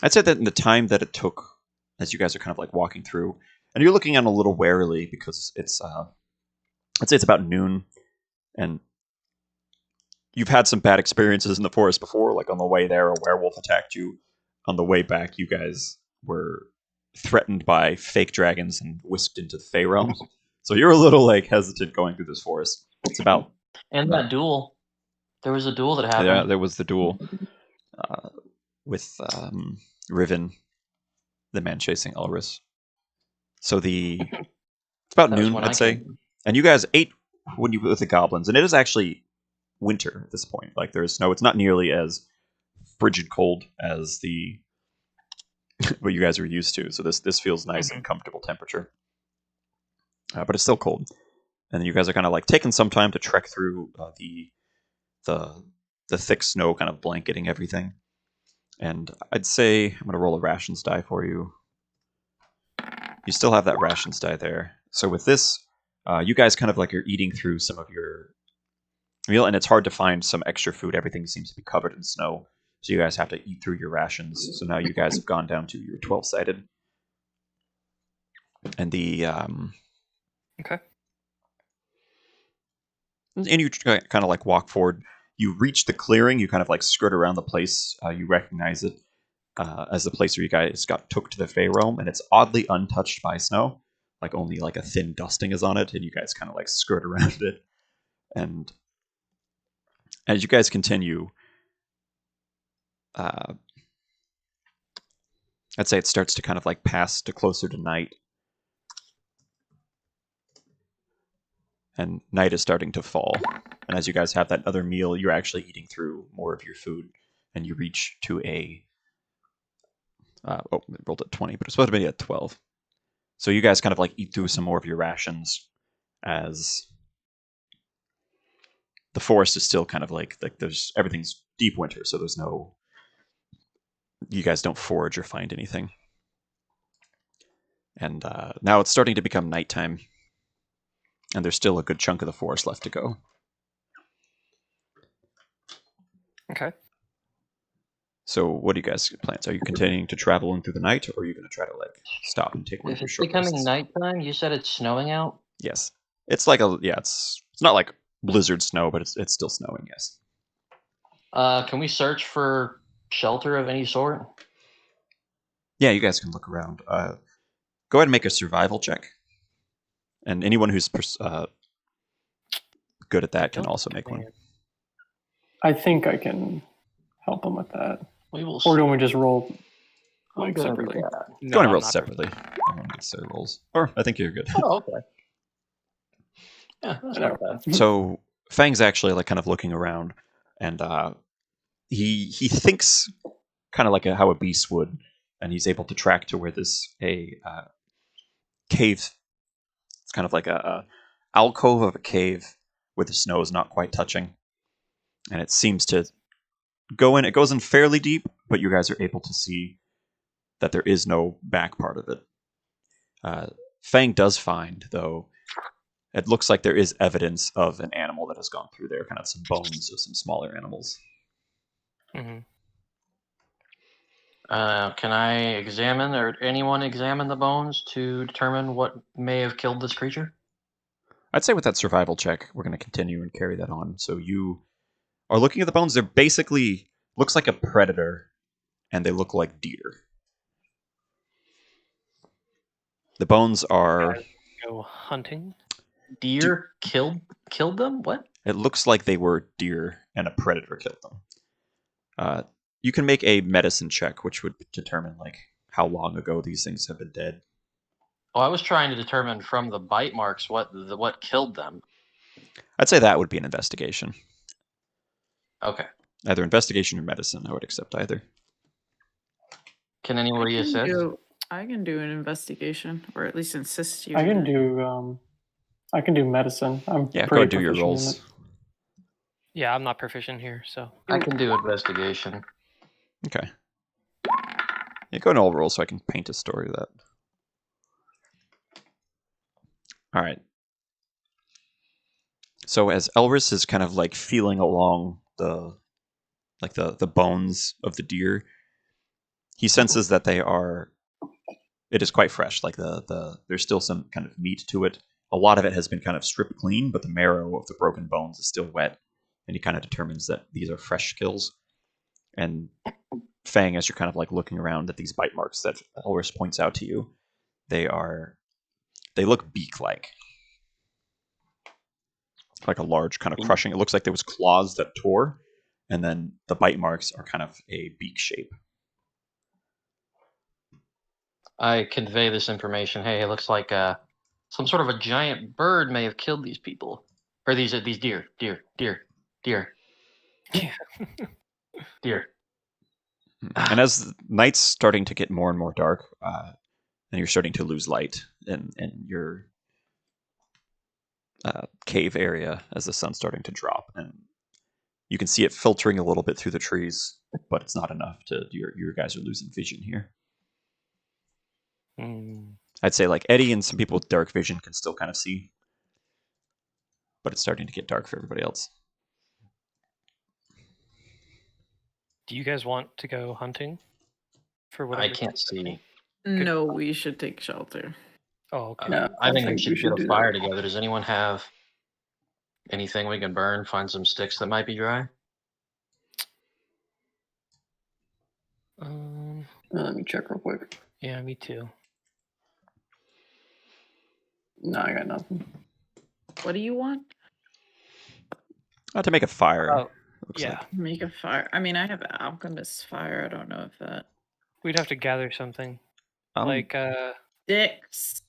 Speaker 2: I'd say that in the time that it took, as you guys are kind of like walking through, and you're looking at it a little warily because it's, I'd say it's about noon, and you've had some bad experiences in the forest before. Like on the way there, a werewolf attacked you. On the way back, you guys were threatened by fake dragons and whisked into the Fey realms. So you're a little like hesitant going through this forest. It's about
Speaker 5: and that duel. There was a duel that happened.
Speaker 2: yeah, there was the duel with Riven, the man chasing Elris. So it's about
Speaker 5: That was
Speaker 2: noon,
Speaker 5: when
Speaker 2: I'd
Speaker 5: I
Speaker 2: say.
Speaker 5: came.
Speaker 2: And you guys ate when you were with the goblins, and it is actually winter at this point. Like there's snow. It's not nearly as frigid cold as the what you guys are used to. So this feels nice and comfortable temperature, but it's still cold. And you guys are kind of like taking some time to trek through the thick snow, kind of blanketing everything. And I'd say I'm gonna roll a rations die for you. You still have that rations die there. So with this, you guys kind of like are eating through some of your meal, and it's hard to find some extra food. Everything seems to be covered in snow, so you guys have to eat through your rations. So now you guys have gone down to your 12-sided. And the
Speaker 3: Okay.
Speaker 2: and you kind of like walk forward. You reach the clearing. You kind of like skirt around the place. You recognize it as the place where you guys took to the Fey Realm, and it's oddly untouched by snow. Like only like a thin dusting is on it, and you guys kind of like skirt around it. And as you guys continue, I'd say it starts to kind of like pass to closer to night. And night is starting to fall. And as you guys have that other meal, you're actually eating through more of your food. And you reach to a... it rolled at 20, but it's supposed to be at 12. So you guys kind of like eat through some more of your rations as the forest is still kind of like there's everything's deep winter, so there's no... You guys don't forage or find anything. And now it's starting to become nighttime. And there's still a good chunk of the forest left to go.
Speaker 3: Okay.
Speaker 2: So what do you guys plans? Are you continuing to travel in through the night, or are you going to try to like stop and take one of
Speaker 5: If
Speaker 2: your
Speaker 5: it's
Speaker 2: short
Speaker 5: becoming
Speaker 2: rests?
Speaker 5: nighttime, you said it's snowing out.
Speaker 2: Yes, it's like it's not like blizzard snow, but it's still snowing. Yes.
Speaker 5: Can we search for shelter of any sort?
Speaker 2: Yeah, you guys can look around. Go ahead and make a survival check, and anyone who's good at that can also make one.
Speaker 1: I think I can help him with that.
Speaker 5: We will.
Speaker 1: Or don't we just roll
Speaker 5: I'm
Speaker 1: like
Speaker 5: gonna do
Speaker 1: separately?
Speaker 5: that.
Speaker 3: No,
Speaker 2: Go ahead and
Speaker 3: I'm
Speaker 2: roll
Speaker 3: not
Speaker 2: separately. Everyone gets their rolls. Or I think you're good.
Speaker 5: Oh, okay. Yeah, that's not bad.
Speaker 2: So Fang's actually like kind of looking around, and he thinks kind of like how a beast would, and he's able to track to where this cave. It's kind of like a alcove of a cave where the snow is not quite touching, and it seems to go in. It goes in fairly deep, but you guys are able to see that there is no back part of it. Fang does find, though, it looks like there is evidence of an animal that has gone through there, kind of some bones of some smaller animals.
Speaker 3: Mm-hmm.
Speaker 5: Can I examine, or anyone examine the bones to determine what may have killed this creature?
Speaker 2: I'd say with that survival check, we're going to continue and carry that on. So you are looking at the bones. They're basically, looks like a predator, and they look like deer. The bones are...
Speaker 3: Go hunting.
Speaker 5: Deer killed them? What?
Speaker 2: It looks like they were deer, and a predator killed them. You can make a medicine check, which would determine like how long ago these things have been dead.
Speaker 5: Oh, I was trying to determine from the bite marks what killed them.
Speaker 2: I'd say that would be an investigation.
Speaker 5: Okay.
Speaker 2: Either investigation or medicine. I would accept either.
Speaker 5: Can anybody assist?
Speaker 4: I can do an investigation, or at least insist you.
Speaker 1: I can do medicine. I'm
Speaker 2: Yeah, go
Speaker 1: pretty
Speaker 2: and do your
Speaker 1: proficient in
Speaker 2: rolls.
Speaker 1: it.
Speaker 3: Yeah, I'm not proficient here, so
Speaker 5: I can do investigation.
Speaker 2: Okay. Yeah, go and all roll so I can paint a story of that. All right. So as Elris is kind of like feeling along the bones of the deer, he senses that it is quite fresh. Like there's still some kind of meat to it. A lot of it has been kind of stripped clean, but the marrow of the broken bones is still wet, and he kind of determines that these are fresh kills. And Fang, as you're kind of like looking around at these bite marks that Elris points out to you, they look beak-like. Like a large kind of crushing. It looks like there was claws that tore, and then the bite marks are kind of a beak shape.
Speaker 5: I convey this information. Hey, it looks like some sort of a giant bird may have killed these people, or these deer.
Speaker 3: Yeah.
Speaker 5: Deer.
Speaker 2: And as night's starting to get more and more dark, and you're starting to lose light in your cave area as the sun's starting to drop, and you can see it filtering a little bit through the trees, but it's not enough to. Your guys are losing vision here. I'd say like Eddie and some people with dark vision can still kind of see, but it's starting to get dark for everybody else.
Speaker 3: Do you guys want to go hunting? For whatever.
Speaker 5: I can't see.
Speaker 4: No, we should take shelter.
Speaker 3: Oh, okay.
Speaker 1: Yeah,
Speaker 5: I think we
Speaker 1: we
Speaker 5: should
Speaker 1: should
Speaker 5: get
Speaker 1: do
Speaker 5: a
Speaker 1: that.
Speaker 5: fire together. Does anyone have anything we can burn? Find some sticks that might be dry.
Speaker 1: Let me check real quick.
Speaker 3: Yeah, me too.
Speaker 1: No, I got nothing.
Speaker 4: What do you want?
Speaker 2: To make a fire.
Speaker 3: Oh,
Speaker 2: looks
Speaker 3: yeah.
Speaker 2: like.
Speaker 4: Make a fire. I mean, I have alchemist fire. I don't know if that
Speaker 3: We'd have to gather something. Like,
Speaker 4: sticks.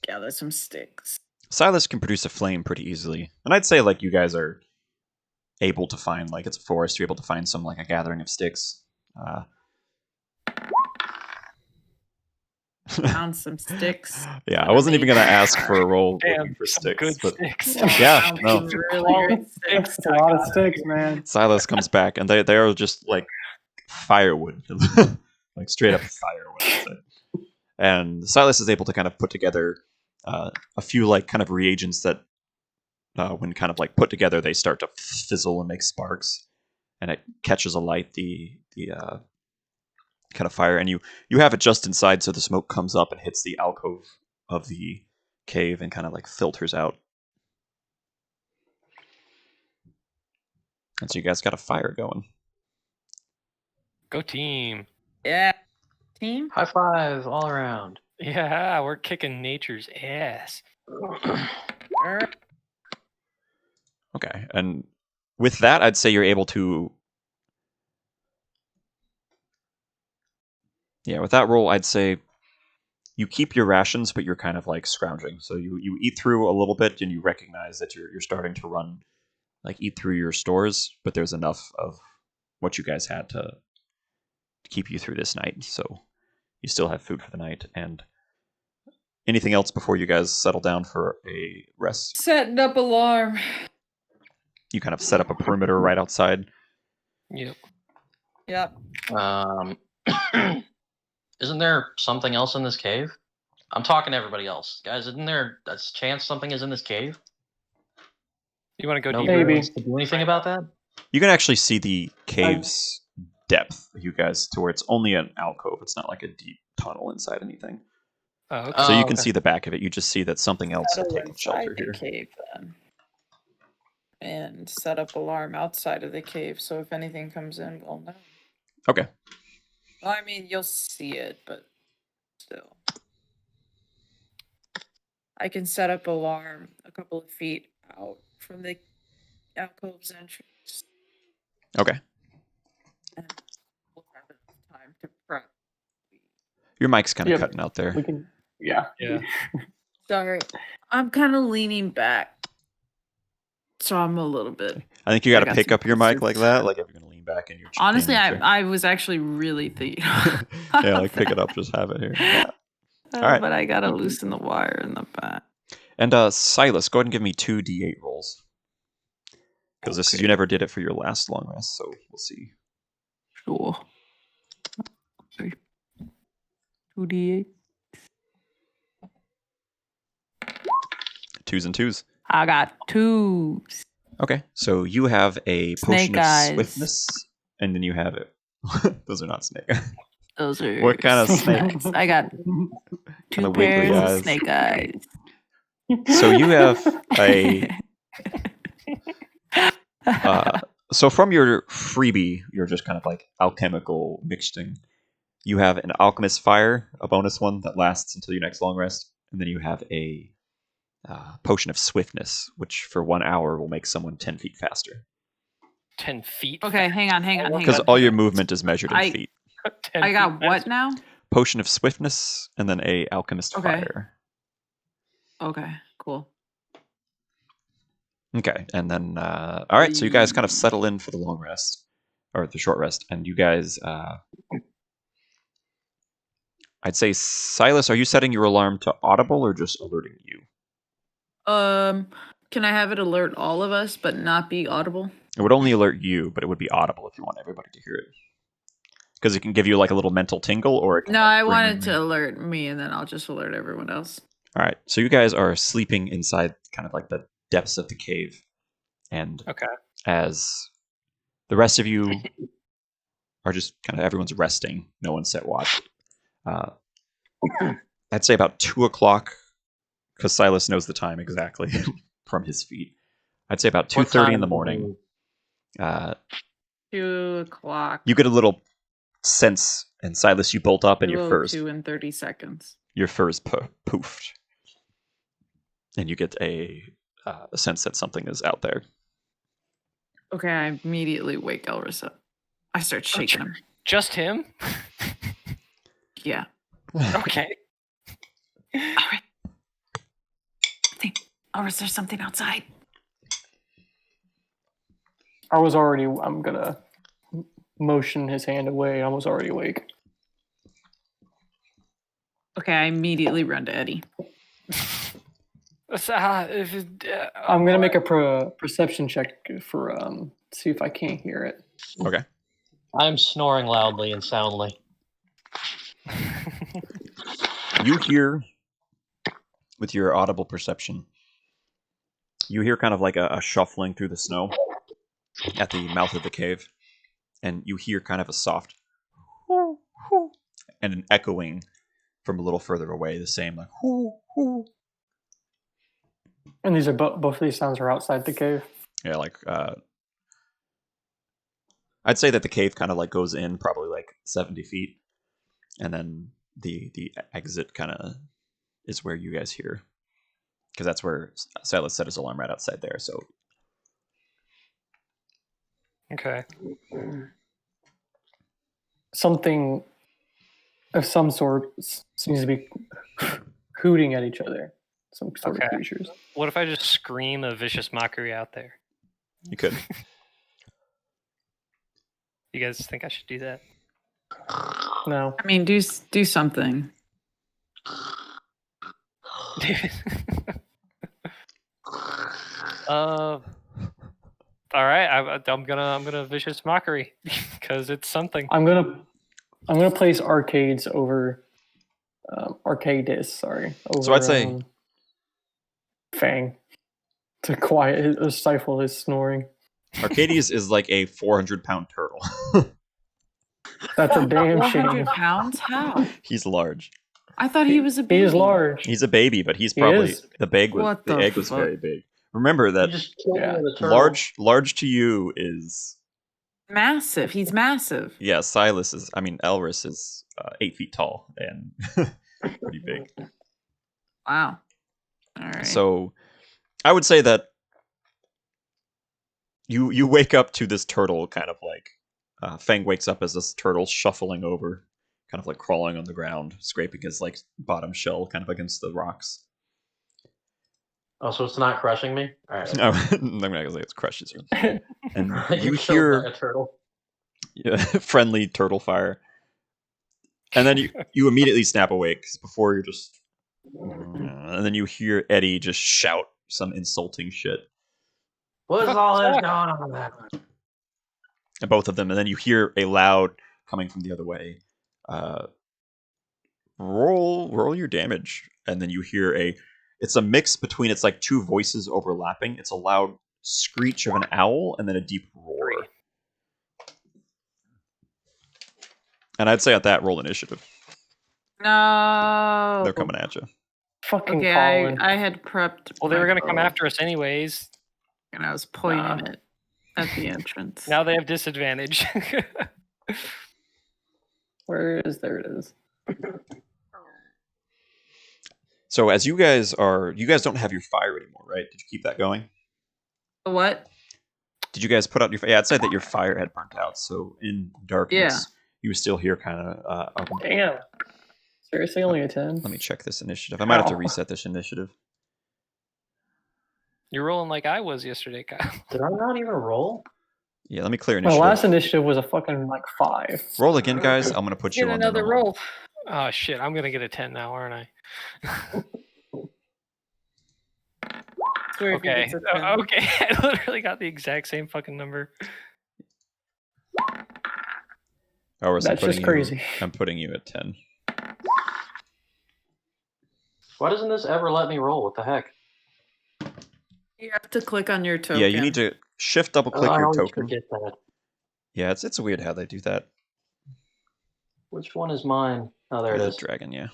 Speaker 4: Gather some sticks.
Speaker 2: Silas can produce a flame pretty easily, and I'd say like you guys are able to find, like, it's a forest. You're able to find some, like, a gathering of sticks.
Speaker 4: Found some sticks.
Speaker 2: Yeah, I wasn't even gonna ask for a roll
Speaker 3: Damn,
Speaker 2: looking for
Speaker 3: some
Speaker 2: sticks,
Speaker 3: good
Speaker 2: but
Speaker 3: sticks.
Speaker 2: yeah,
Speaker 4: Found
Speaker 2: no.
Speaker 4: some really great sticks.
Speaker 1: That's a lot of sticks, man.
Speaker 2: Silas comes back, and they are just like firewood, like straight up firewood. I'd say. And Silas is able to kind of put together a few like kind of reagents that, when kind of like put together, they start to fizzle and make sparks, and it catches alight the kind of fire, and you have it just inside, so the smoke comes up and hits the alcove of the cave and kind of like filters out. And so you guys got a fire going.
Speaker 3: Go team.
Speaker 4: Yeah. Team?
Speaker 5: High five all around.
Speaker 3: Yeah, we're kicking nature's ass.
Speaker 2: Okay, and with that, I'd say you're able to. Yeah, with that roll, I'd say you keep your rations, but you're kind of like scrounging. So you eat through a little bit, and you recognize that you're starting to run, like eat through your stores, but there's enough of what you guys had to keep you through this night. So you still have food for the night. And anything else before you guys settle down for a rest?
Speaker 4: Setting up alarm.
Speaker 2: You kind of set up a perimeter right outside.
Speaker 3: Yep.
Speaker 4: Yep.
Speaker 5: Isn't there something else in this cave? I'm talking to everybody else. Guys, isn't there a chance something is in this cave?
Speaker 3: You want to go
Speaker 5: Nobody
Speaker 3: deeper?
Speaker 1: Maybe.
Speaker 5: wants to do anything about that?
Speaker 2: You can actually see the cave's depth, you guys, to where it's only an alcove. It's not like a deep tunnel inside anything.
Speaker 3: Oh, okay.
Speaker 2: So you can
Speaker 3: okay.
Speaker 2: see the back of it. You just see that something else had
Speaker 4: Settle
Speaker 2: taken shelter
Speaker 4: inside the
Speaker 2: here.
Speaker 4: cave then. And set up alarm outside of the cave, so if anything comes in, we'll know.
Speaker 2: Okay.
Speaker 4: Well, I mean, you'll see it, but still. I can set up alarm a couple of feet out from the alcove's entrance.
Speaker 2: Okay.
Speaker 4: And we'll have enough time to prep.
Speaker 2: Your mic's kind of
Speaker 1: Yeah,
Speaker 2: cutting out there.
Speaker 1: We can. Yeah.
Speaker 3: Yeah.
Speaker 4: Sorry. I'm kind of leaning back. So I'm a little bit.
Speaker 2: I think you got
Speaker 4: I
Speaker 2: to
Speaker 4: got
Speaker 2: pick
Speaker 4: some
Speaker 2: up your mic
Speaker 4: pieces.
Speaker 2: like that. Like if you're going to lean back in your chair.
Speaker 4: Honestly, I was actually really thinking.
Speaker 2: Yeah, like pick it up. Just have it here. Yeah. All right.
Speaker 4: But I gotta loosen the wire in the back.
Speaker 2: And Silas, go ahead and give me 2 d8 rolls. Because this is, you never did it for your last long rest, so we'll see.
Speaker 4: Sure. 2d8.
Speaker 2: 2s and 2s.
Speaker 4: I got 2s.
Speaker 2: Okay, so you have a
Speaker 4: Snake
Speaker 2: potion of
Speaker 4: eyes.
Speaker 2: swiftness, and then you have it. Those are not snake eyes.
Speaker 4: Those are
Speaker 2: What kind of
Speaker 4: snake eyes. I got 2
Speaker 2: Kinda wiggly
Speaker 4: pairs
Speaker 2: eyes.
Speaker 4: of snake eyes.
Speaker 2: So you have a. So from your freebie, you're just kind of like alchemical mixing. You have an alchemist fire, a bonus one that lasts until your next long rest, and then you have a potion of swiftness, which for 1 hour will make someone 10 feet faster.
Speaker 3: 10 feet.
Speaker 4: Okay, hang on.
Speaker 2: Because all your movement is measured in
Speaker 4: I-
Speaker 2: feet.
Speaker 3: 10
Speaker 4: I got
Speaker 3: feet
Speaker 4: what
Speaker 3: faster.
Speaker 4: now?
Speaker 2: Potion of swiftness, and then a alchemist
Speaker 4: Okay.
Speaker 2: fire.
Speaker 4: Okay, cool.
Speaker 2: Okay, and then all right, so you guys kind of settle in for the long rest or the short rest, and you guys, I'd say Silas, are you setting your alarm to audible or just alerting you?
Speaker 4: Can I have it alert all of us, but not be audible?
Speaker 2: It would only alert you, but it would be audible if you want everybody to hear it, because it can give you like a little mental tingle, or it can,
Speaker 4: No,
Speaker 2: like,
Speaker 4: I
Speaker 2: bring
Speaker 4: wanted
Speaker 2: you-
Speaker 4: to alert me, and then I'll just alert everyone else.
Speaker 2: All right, so you guys are sleeping inside kind of like the depths of the cave, and
Speaker 3: Okay.
Speaker 2: as the rest of you are just kind of everyone's resting. No one's set watch. I'd say about 2 o'clock, because Silas knows the time exactly from his feet. I'd say about 2:30 in the morning.
Speaker 4: 2 o'clock.
Speaker 2: You get a little sense, and Silas, you bolt up, and your fur's
Speaker 4: 2 and 30 seconds.
Speaker 2: poofed, and you get a sense that something is out there.
Speaker 4: Okay, I immediately wake Elris up. I start shaking him.
Speaker 3: Just him?
Speaker 4: Yeah.
Speaker 3: Okay.
Speaker 4: Alright. Elris, there's something outside.
Speaker 1: I'm gonna motion his hand away. I was already awake.
Speaker 4: Okay, I immediately run to Eddie.
Speaker 1: I'm gonna make a perception check for see if I can't hear it.
Speaker 2: Okay.
Speaker 5: I'm snoring loudly and soundly.
Speaker 2: You hear, with your audible perception, you hear kind of like a shuffling through the snow at the mouth of the cave, and you hear kind of a soft and an echoing from a little further away, the same like
Speaker 1: And these are both of these sounds are outside the cave.
Speaker 2: yeah, like I'd say that the cave kind of like goes in probably like 70 feet, and then the exit kind of is where you guys hear, because that's where Silas set his alarm right outside there. So
Speaker 3: Okay.
Speaker 1: Something of some sort seems to be hooting at each other. Some sort of
Speaker 3: Okay.
Speaker 1: creatures.
Speaker 3: What if I just scream a vicious mockery out there?
Speaker 2: you could.
Speaker 3: You guys think I should do that?
Speaker 1: No.
Speaker 4: I mean, do something.
Speaker 3: All right. I'm gonna vicious mockery because it's something.
Speaker 1: I'm gonna place arcades over Arcadis, sorry. Over,
Speaker 2: So I'd say-
Speaker 1: Fang. To quiet stifle his snoring.
Speaker 2: Arcadius is like a 400-pound turtle.
Speaker 1: That's a damn
Speaker 4: 400
Speaker 1: shame.
Speaker 4: pounds? How?
Speaker 2: He's large.
Speaker 4: I thought he was a
Speaker 1: He
Speaker 4: baby.
Speaker 1: is large.
Speaker 2: He's a baby, but he's
Speaker 1: He
Speaker 2: probably
Speaker 1: is.
Speaker 2: the egg was
Speaker 4: What
Speaker 2: the
Speaker 4: the
Speaker 2: egg was
Speaker 4: fuck?
Speaker 2: very big. Remember
Speaker 5: You
Speaker 2: that
Speaker 5: just killed
Speaker 1: yeah,
Speaker 5: me with a turtle.
Speaker 2: large to you is
Speaker 4: Massive. He's massive.
Speaker 2: yeah. Silas is. I mean, Elris is 8 feet tall and pretty big.
Speaker 4: Wow. All right.
Speaker 2: So, I would say that you wake up to this turtle, kind of like Fang wakes up as this turtle shuffling over, kind of like crawling on the ground, scraping his like bottom shell kind of against the rocks.
Speaker 5: Oh, so it's not crushing me? All right.
Speaker 2: No, I'm not gonna say it crushes you. And you
Speaker 5: killed
Speaker 2: hear
Speaker 5: by a turtle.
Speaker 2: friendly turtle fire, and then you immediately snap awake, 'cause before you're just, and then you hear Eddie just shout some insulting shit.
Speaker 5: What is all this going on there?
Speaker 2: And both of them, and then you hear a loud coming from the other way. Roll your damage, and then you hear it's a mix between, it's like two voices overlapping. It's a loud screech of an owl and then a deep roar. And I'd say at that, roll initiative.
Speaker 4: No.
Speaker 2: They're coming at you.
Speaker 1: Fucking
Speaker 4: Okay,
Speaker 1: Colin.
Speaker 4: I had prepped.
Speaker 3: Well, they were
Speaker 4: my
Speaker 3: gonna come
Speaker 4: bow,
Speaker 3: after us anyways.
Speaker 4: and I was pointing
Speaker 3: Nah.
Speaker 4: it at the entrance.
Speaker 3: Now they have disadvantage.
Speaker 1: Where is there it is.
Speaker 2: So as you guys don't have your fire anymore, right? Did you keep that going?
Speaker 4: What?
Speaker 2: Did you guys put out your fire? Yeah, I'd say that your fire had burnt out. So in darkness, you still hear kind of.
Speaker 1: Damn. Seriously, only a 10?
Speaker 2: Let me check this initiative. I might have to
Speaker 1: Ow.
Speaker 2: reset this initiative.
Speaker 3: You're rolling like I was yesterday, Kyle.
Speaker 5: Did I not even roll?
Speaker 2: Yeah, let me clear
Speaker 1: My
Speaker 2: initiative.
Speaker 1: last initiative was a fucking like 5.
Speaker 2: Roll again, guys. I'm gonna put you
Speaker 3: Get
Speaker 2: on
Speaker 3: another
Speaker 2: number one.
Speaker 3: roll. Oh shit! I'm gonna get a 10 now, aren't I?
Speaker 4: Swear if he
Speaker 3: Okay.
Speaker 4: gets a 10.
Speaker 3: Okay. I literally got the exact same fucking number.
Speaker 2: Oh,
Speaker 1: That's just crazy.
Speaker 2: I'm putting you at 10.
Speaker 5: Why doesn't this ever let me roll? What the heck?
Speaker 4: You have to click on your token.
Speaker 2: Yeah, you need to shift double click
Speaker 5: I
Speaker 2: your
Speaker 5: always
Speaker 2: token.
Speaker 5: forget that.
Speaker 2: Yeah, it's weird how they do that.
Speaker 5: Which one is mine? Oh, there it
Speaker 2: The
Speaker 5: is.
Speaker 2: dragon, yeah.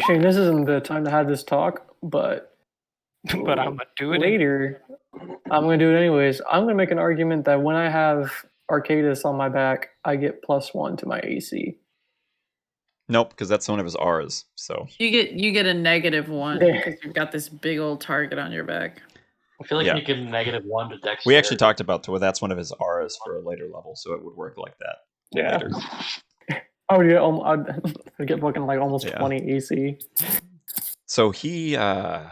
Speaker 1: Shane, this isn't the time to have this talk, but
Speaker 3: But I'm not doing it.
Speaker 1: later, I'm going to do it anyways. I'm going to make an argument that when I have Arcadis on my back, I get +1 to my AC.
Speaker 2: Nope, because that's one of his R's. So
Speaker 4: You get a -1
Speaker 1: Yeah.
Speaker 4: because you've got this big old target on your back.
Speaker 5: I feel like
Speaker 2: Yeah.
Speaker 5: you get -1 to dexterity.
Speaker 2: we actually talked about that's one of his R's for a later level, so it would work like that.
Speaker 1: Yeah.
Speaker 2: Later.
Speaker 1: I would get, I'd get fucking like almost
Speaker 2: Yeah.
Speaker 1: 20 AC.
Speaker 2: So he, so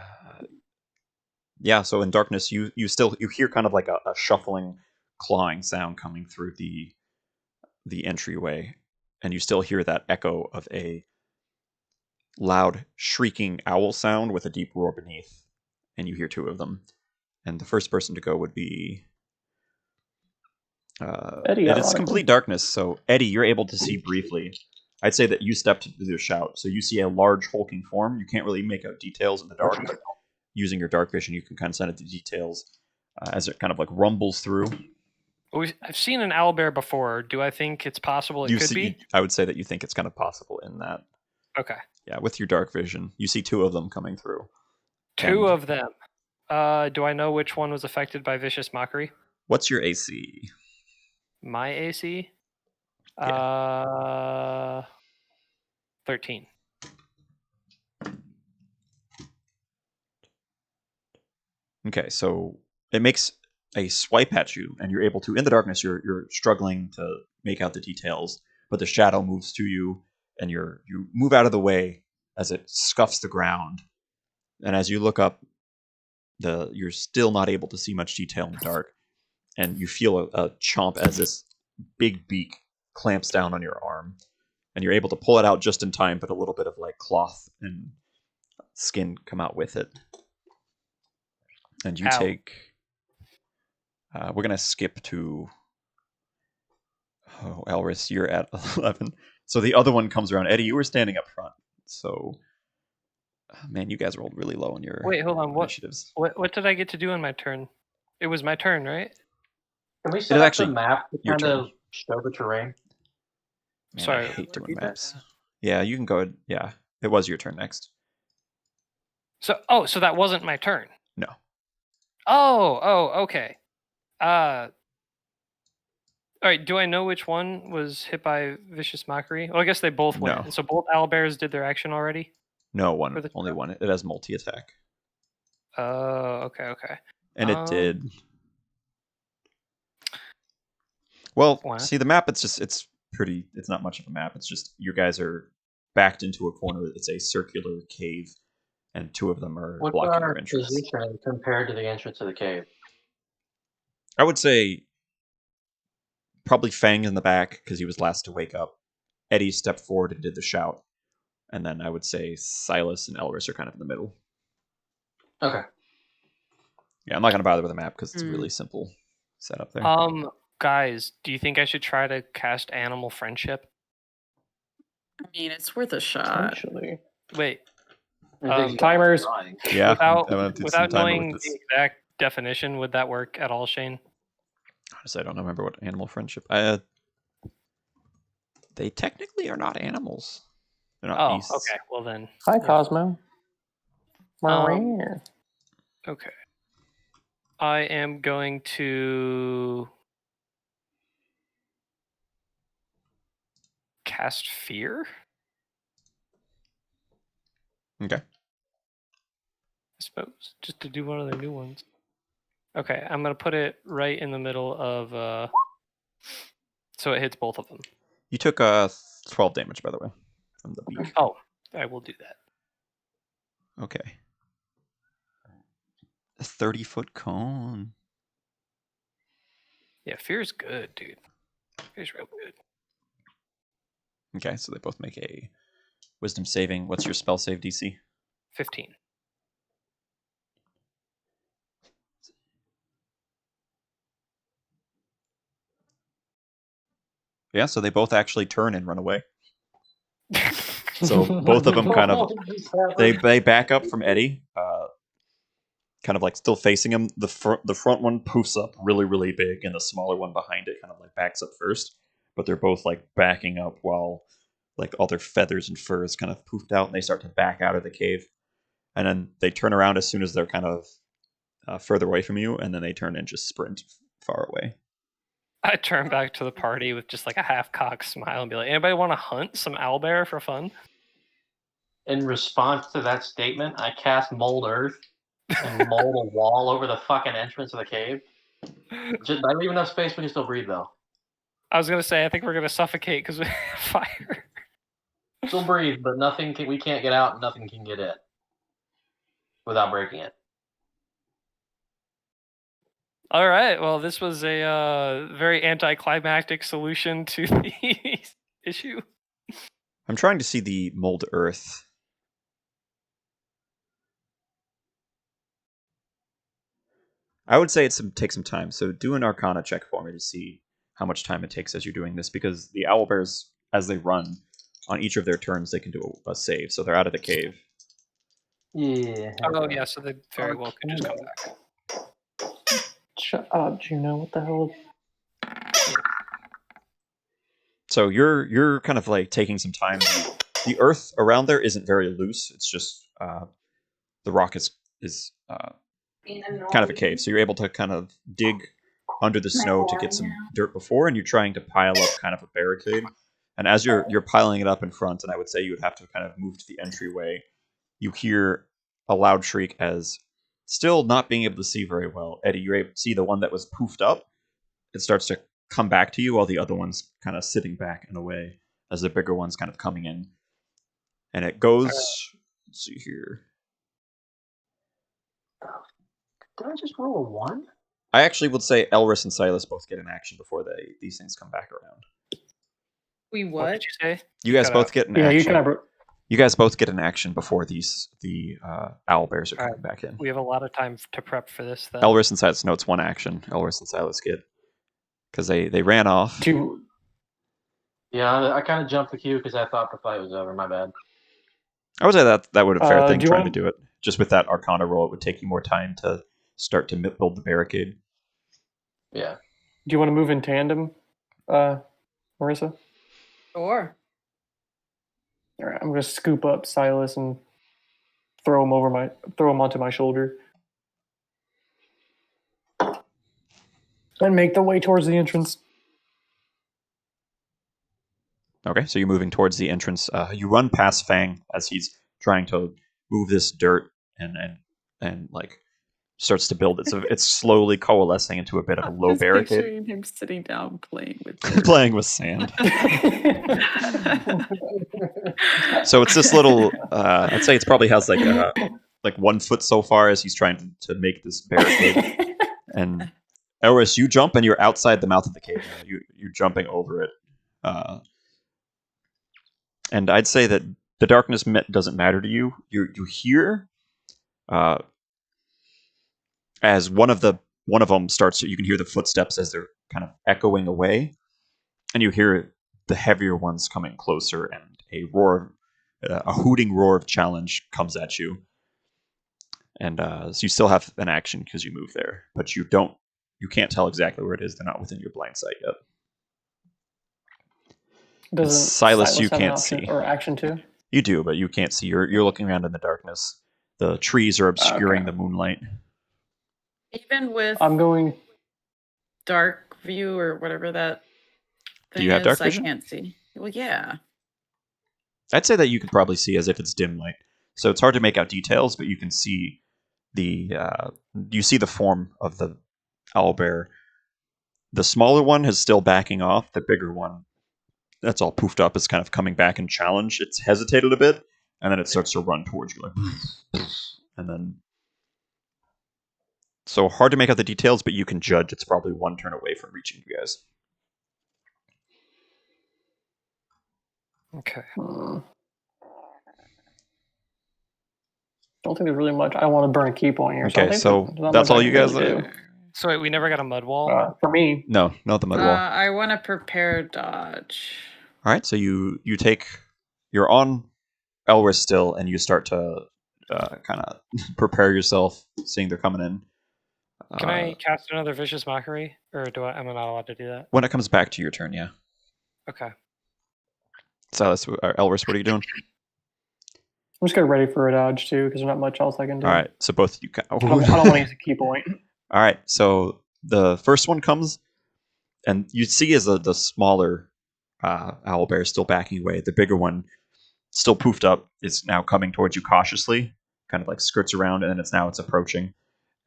Speaker 2: in darkness, you hear kind of like a shuffling, clawing sound coming through the entryway, and you still hear that echo of a loud, shrieking owl sound with a deep roar beneath, and you hear two of them. And the first person to go would be
Speaker 1: Eddie,
Speaker 2: it is
Speaker 1: ironically.
Speaker 2: complete darkness, so Eddie, you're able to see briefly. I'd say that you stepped to the shout, so you see a large hulking form. You can't really make out details in the dark, but using your dark vision, you can kind of send it to details as it kind of like rumbles through.
Speaker 3: I've seen an owlbear before. Do I think it's possible it could be?
Speaker 2: I would say that you think it's kind of possible in that.
Speaker 3: Okay.
Speaker 2: Yeah, with your dark vision, you see two of them coming through.
Speaker 3: Two
Speaker 2: And
Speaker 3: of them. Do I know which one was affected by vicious mockery?
Speaker 2: What's your AC?
Speaker 3: My AC? 13.
Speaker 2: Okay, so it makes a swipe at you, and you're able to, in the darkness, you're struggling to make out the details, but the shadow moves to you, and you move out of the way as it scuffs the ground. And as you look up, you're still not able to see much detail in the dark, and you feel a chomp as this big beak clamps down on your arm, and you're able to pull it out just in time, but a little bit of like cloth and skin come out with it. And you
Speaker 3: Ow.
Speaker 2: take. We're gonna skip to. Oh, Elris, you're at 11. So the other one comes around. Eddie, you were standing up front. So, man, you guys rolled really low in your
Speaker 3: Wait, hold on.
Speaker 2: initiatives.
Speaker 3: What did I get to do on my turn? It was my turn, right?
Speaker 5: Can we
Speaker 2: It
Speaker 5: set
Speaker 2: is
Speaker 5: up
Speaker 2: actually
Speaker 5: the map to
Speaker 2: your
Speaker 5: kind
Speaker 2: turn.
Speaker 5: of show the terrain?
Speaker 2: Man,
Speaker 3: Sorry,
Speaker 2: I hate doing
Speaker 3: repeat that.
Speaker 2: maps. Yeah, you can go ahead. Yeah, it was your turn next.
Speaker 3: So that wasn't my turn.
Speaker 2: No.
Speaker 3: Oh, okay. All right. Do I know which one was hit by vicious mockery? Well, I guess they both went.
Speaker 2: No.
Speaker 3: So both owlbears did their action already.
Speaker 2: No,
Speaker 3: For the
Speaker 2: only one. It has multi-attack.
Speaker 3: Oh, okay.
Speaker 2: And it
Speaker 3: Um,
Speaker 2: did. Well,
Speaker 3: Wow.
Speaker 2: see, the map, it's not much of a map. It's just you guys are backed into a corner. It's a circular cave, and two of them are
Speaker 5: What's
Speaker 2: blocking
Speaker 5: our
Speaker 2: your entrance.
Speaker 5: position compared to the entrance of the cave?
Speaker 2: I would say probably Fang in the back because he was last to wake up. Eddie stepped forward and did the shout. And then I would say Silas and Elris are kind of in the middle.
Speaker 5: Okay.
Speaker 2: Yeah, I'm not going to bother with a map because it's a
Speaker 4: Mm.
Speaker 2: really simple setup there.
Speaker 3: Guys, do you think I should try to cast Animal Friendship?
Speaker 4: I mean, it's worth a shot.
Speaker 1: Potentially.
Speaker 3: Wait,
Speaker 1: Timers.
Speaker 2: Yeah,
Speaker 3: without
Speaker 2: I'm gonna do some timer
Speaker 3: knowing
Speaker 2: with
Speaker 3: the
Speaker 2: this.
Speaker 3: exact definition, would that work at all, Shane?
Speaker 2: Honestly, I don't remember what animal friendship. They technically are not animals. They're not
Speaker 3: Oh,
Speaker 2: beasts.
Speaker 3: okay. Well then,
Speaker 1: Hi,
Speaker 3: yeah.
Speaker 1: Cosmo.
Speaker 3: Um,
Speaker 1: Meow.
Speaker 3: Okay. I am going to cast Fear,
Speaker 2: Okay.
Speaker 3: I suppose, just to do one of the new ones. Okay, I'm going to put it right in the middle of, so it hits both of them.
Speaker 2: You took 12 damage, by the way, from the beak.
Speaker 3: Oh, I will do that.
Speaker 2: Okay. A 30-foot cone.
Speaker 3: Yeah, Fear's good, dude. Fear's real good.
Speaker 2: Okay, so they both make a wisdom saving. What's your spell save DC?
Speaker 3: 15.
Speaker 2: Yeah, so they both actually turn and run away. So both of them kind of they back up from Eddie, kind of like still facing him. The front one poofs up really really big, and the smaller one behind it kind of like backs up first. But they're both like backing up while like all their feathers and furs kind of poofed out, and they start to back out of the cave. And then they turn around as soon as they're kind of further away from you, and then they turn and just sprint far away.
Speaker 3: I turn back to the party with just like a half-cocked smile and be like, anybody want to hunt some owlbear for fun?
Speaker 5: In response to that statement, I cast Mold Earth and mold a wall over the fucking entrance of the cave. Just, I leave enough space we can still breathe, though.
Speaker 3: I was going to say, I think we're going to suffocate because we have fire.
Speaker 5: Still breathe, but nothing can, we can't get out and nothing can get in without breaking it.
Speaker 3: All right. Well, this was a very anticlimactic solution to the issue.
Speaker 2: I'm trying to see the mold earth. I would say it takes some time, so do an Arcana check for me to see how much time it takes as you're doing this, because the owlbears, as they run, on each of their turns, they can do a save, so they're out of the cave.
Speaker 5: Yeah.
Speaker 3: Oh, yeah. So they very well could just come back.
Speaker 1: Shut up, Juno. What the hell?
Speaker 2: So you're kind of like taking some time. The earth around there isn't very loose. It's just the rock is kind of a cave. So you're able to kind of dig under the snow to get some dirt before, and you're trying to pile up kind of a barricade. And as you're piling it up in front, and I would say you would have to kind of move to the entryway, you hear a loud shriek as, still not being able to see very well, Eddie, you're able to see the one that was poofed up. It starts to come back to you while the other one's kind of sitting back and away as the bigger one's kind of coming in. And it goes, let's see here.
Speaker 5: Did I just roll a 1?
Speaker 2: I actually would say Elris and Silas both get an action before these things come back around.
Speaker 4: We
Speaker 3: What
Speaker 4: what?
Speaker 3: did you say?
Speaker 2: You guys
Speaker 3: Cut
Speaker 2: both
Speaker 3: out.
Speaker 2: get an
Speaker 1: Yeah,
Speaker 2: action.
Speaker 1: you can have.
Speaker 2: You guys both get an action before the owlbears are coming
Speaker 3: Alright.
Speaker 2: back in.
Speaker 3: We have a lot of time to prep for this, then.
Speaker 2: Elris and Silas, no, it's one action. Elris and Silas get, because they ran off.
Speaker 1: Do
Speaker 5: Yeah, I kind of jumped the queue because I thought the fight was over. My bad.
Speaker 2: I would say that would be a fair thing
Speaker 1: do you
Speaker 2: trying
Speaker 1: want-
Speaker 2: to do it. Just with that Arcana roll, it would take you more time to start to build the barricade.
Speaker 5: Yeah.
Speaker 1: do you want to move in tandem, Marissa?
Speaker 4: Sure.
Speaker 1: All right, I'm gonna scoop up Silas and throw him onto my shoulder, and make the way towards the entrance.
Speaker 2: Okay, so you're moving towards the entrance. You run past Fang as he's trying to move this dirt and like starts to build it. So it's slowly coalescing into a bit of a low
Speaker 4: Just
Speaker 2: barricade.
Speaker 4: picturing him sitting down playing with
Speaker 2: Playing with sand. So it's this little. I'd say it probably has like 1 foot so far as he's trying to make this barricade. And Elris, you jump and you're outside the mouth of the cave. You're jumping over it. And I'd say that the darkness doesn't matter to you. You hear as one of them starts. You can hear the footsteps as they're kind of echoing away, and you hear the heavier ones coming closer, and a hooting roar of challenge comes at you. And so you still have an action because you move there, but you can't tell exactly where it is. They're not within your blind sight yet.
Speaker 1: Doesn't
Speaker 2: Silas, you
Speaker 1: have an
Speaker 2: can't
Speaker 1: option
Speaker 2: see.
Speaker 1: or action too?
Speaker 2: You do, but you can't see. You're looking around in the darkness. The trees are obscuring
Speaker 1: Okay.
Speaker 2: the moonlight.
Speaker 4: Even with
Speaker 1: I'm going.
Speaker 4: dark view or whatever that
Speaker 2: Do
Speaker 4: thing
Speaker 2: you have
Speaker 4: is,
Speaker 2: dark
Speaker 4: I
Speaker 2: vision?
Speaker 4: can't see. Well, yeah.
Speaker 2: I'd say that you could probably see as if it's dim light. So it's hard to make out details, but you can see you see the form of the owlbear. The smaller one is still backing off. The bigger one, that's all poofed up, is kind of coming back and challenge. It's hesitated a bit, and then it starts to run towards you, like, and then. So hard to make out the details, but you can judge it's probably 1 turn away from reaching you guys.
Speaker 3: Okay.
Speaker 1: Don't think there's really much. I want to burn a key point here.
Speaker 2: Okay,
Speaker 1: I think
Speaker 2: so
Speaker 1: there's not
Speaker 2: that's
Speaker 1: much
Speaker 2: all
Speaker 1: I
Speaker 2: you
Speaker 1: can
Speaker 2: guys
Speaker 1: really do.
Speaker 3: So wait, we never got a mud wall?
Speaker 1: For me,
Speaker 2: No, not the mud wall.
Speaker 4: I want to prepare dodge.
Speaker 2: All right, so you're on Elris still, and you start to kind of prepare yourself, seeing they're coming in.
Speaker 3: Can I cast another Vicious Mockery, or am I not allowed to do that?
Speaker 2: When it comes back to your turn, yeah.
Speaker 3: Okay.
Speaker 2: Silas, Elris, what are you doing?
Speaker 1: I'm just getting ready for a dodge too, because there's not much else I can do.
Speaker 2: All right, so both of you.
Speaker 1: I don't want to use a key point.
Speaker 2: All right, so the first one comes, and you see as the smaller owlbear is still backing away. The bigger one, still poofed up, is now coming towards you cautiously, kind of like skirts around, and then it's approaching,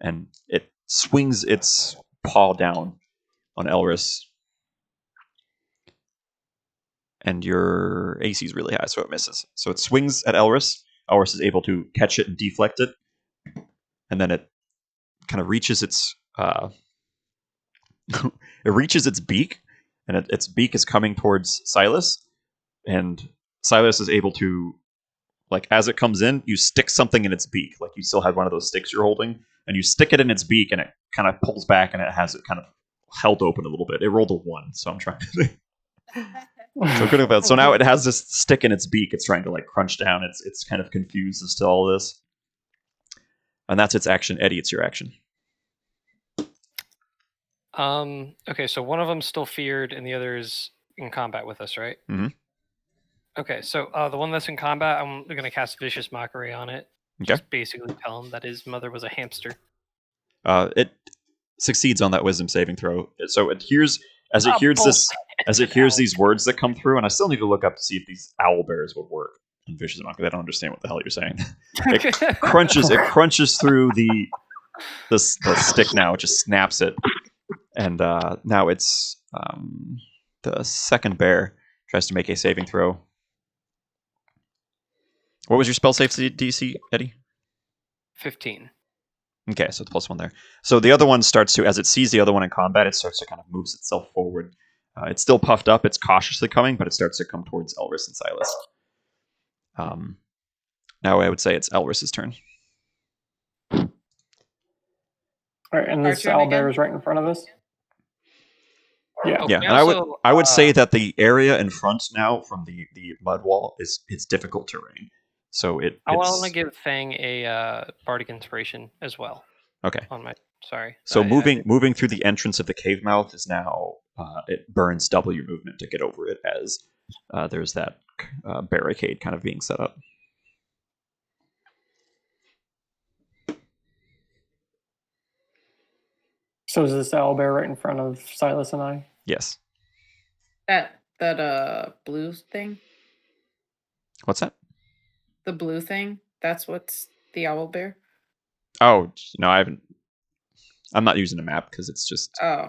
Speaker 2: and it swings its paw down on Elris. And your AC is really high, so it misses. So it swings at Elris. Elris is able to catch it and deflect it, and then it kind of reaches its it reaches its beak, and its beak is coming towards Silas, and Silas is able to, like, as it comes in, you stick something in its beak, like you still have one of those sticks you're holding, and you stick it in its beak, and it kind of pulls back, and it has it kind of held open a little bit. It rolled a 1, so I'm trying to. So good about it. So now it has this stick in its beak. It's trying to like crunch down. It's kind of confused as to all this, and that's its action. Eddie, it's your action.
Speaker 3: Okay, so one of them's still feared, and the other is in combat with us, right?
Speaker 2: Mhm.
Speaker 3: Okay, so the one that's in combat, I'm gonna cast Vicious Mockery on it.
Speaker 2: Okay.
Speaker 3: Just basically tell him that his mother was a hamster.
Speaker 2: It succeeds on that wisdom saving throw. So it hears as it hears
Speaker 3: bullshit.
Speaker 2: this as it hears these words that come through, and I still need to look up to see if these owl bears would work in Vicious Mockery. I don't understand what the hell you're saying. It crunches through the stick now. It just snaps it, and now it's the second bear tries to make a saving throw. What was your spell save DC, Eddie?
Speaker 3: 15.
Speaker 2: Okay, so it's +1 there. So the other one starts to, as it sees the other one in combat, it starts to kind of moves itself forward. It's still puffed up. It's cautiously coming, but it starts to come towards Elris and Silas. Now I would say it's Elris's turn.
Speaker 1: All right, and this
Speaker 4: Our turn
Speaker 1: owlbear
Speaker 4: again?
Speaker 1: is right in front of us. Yeah.
Speaker 3: Oh,
Speaker 2: Yeah,
Speaker 3: we
Speaker 2: and
Speaker 3: also,
Speaker 2: I would say that the area in front now from the mud wall is difficult terrain. So
Speaker 3: I want to give Fang a bardic inspiration as well.
Speaker 2: Okay.
Speaker 3: On my sorry.
Speaker 2: So
Speaker 3: I-
Speaker 2: moving through the entrance of the cave mouth is now it burns double your movement to get over it, as there's that barricade kind of being set up.
Speaker 1: So is this owlbear right in front of Silas and I?
Speaker 2: Yes.
Speaker 4: That blue thing,
Speaker 2: What's that?
Speaker 4: the blue thing. That's what's the owl bear.
Speaker 2: Oh no, I haven't. I'm not using a map because it's just.
Speaker 4: Oh,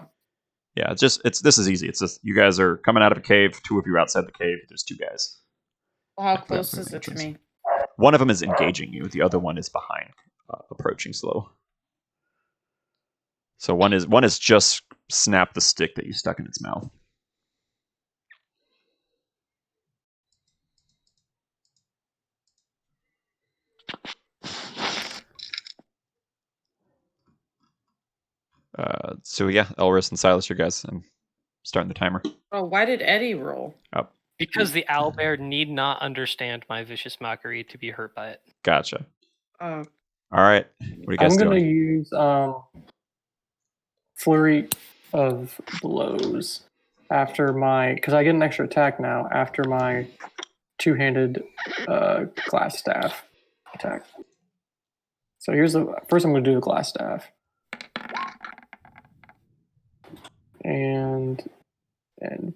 Speaker 2: Yeah, this is easy. It's just you guys are coming out of a cave. 2 of you are outside the cave. There's 2 guys.
Speaker 4: well, how
Speaker 2: Yeah,
Speaker 4: close
Speaker 2: from
Speaker 4: is
Speaker 2: the
Speaker 4: it to
Speaker 2: entrance.
Speaker 4: me?
Speaker 2: One of them is engaging you. The other one is behind, approaching slow. So one is just snapped the stick that you stuck in its mouth. So yeah, Elris and Silas, you guys. I'm starting the timer.
Speaker 4: Oh, why did Eddie roll?
Speaker 3: because the owlbear need not understand my Vicious Mockery to be hurt by it.
Speaker 2: Gotcha.
Speaker 4: Oh,
Speaker 2: All right. What are you guys
Speaker 1: I'm gonna
Speaker 2: doing?
Speaker 1: use flurry of blows after my, because I get an extra attack now after my two-handed glass staff attack. So here's the first. I'm gonna do the glass staff, and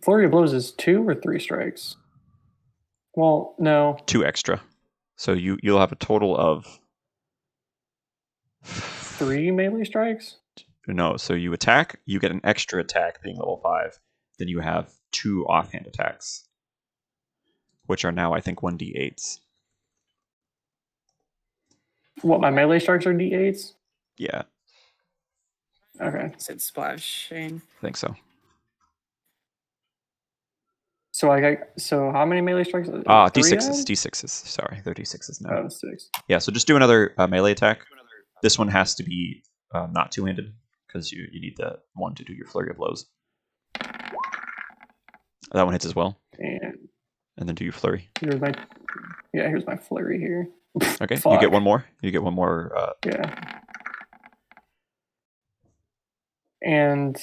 Speaker 1: flurry of blows is 2 or 3 strikes. Well, no,
Speaker 2: 2 extra. So you'll have a total of
Speaker 1: 3 melee strikes.
Speaker 2: No, so you attack, you get an extra attack being level 5. Then you have 2 offhand attacks, which are now, I think, 1d8s.
Speaker 1: What, my melee strikes are d8s?
Speaker 2: Yeah,
Speaker 1: Okay.
Speaker 4: said splashing.
Speaker 2: I think so.
Speaker 1: So so how many melee strikes? 3
Speaker 2: d6s.
Speaker 1: then?
Speaker 2: D6s. Sorry, they're d6s now.
Speaker 1: Oh, 6.
Speaker 2: Yeah, so just do another melee attack. This one has to be not two-handed, because you need the one to do your flurry of blows. That one hits as well.
Speaker 1: And
Speaker 2: and then do your flurry.
Speaker 1: Here's my flurry here.
Speaker 2: Okay, you
Speaker 1: Fuck.
Speaker 2: get one more. You get one more.
Speaker 1: Yeah. And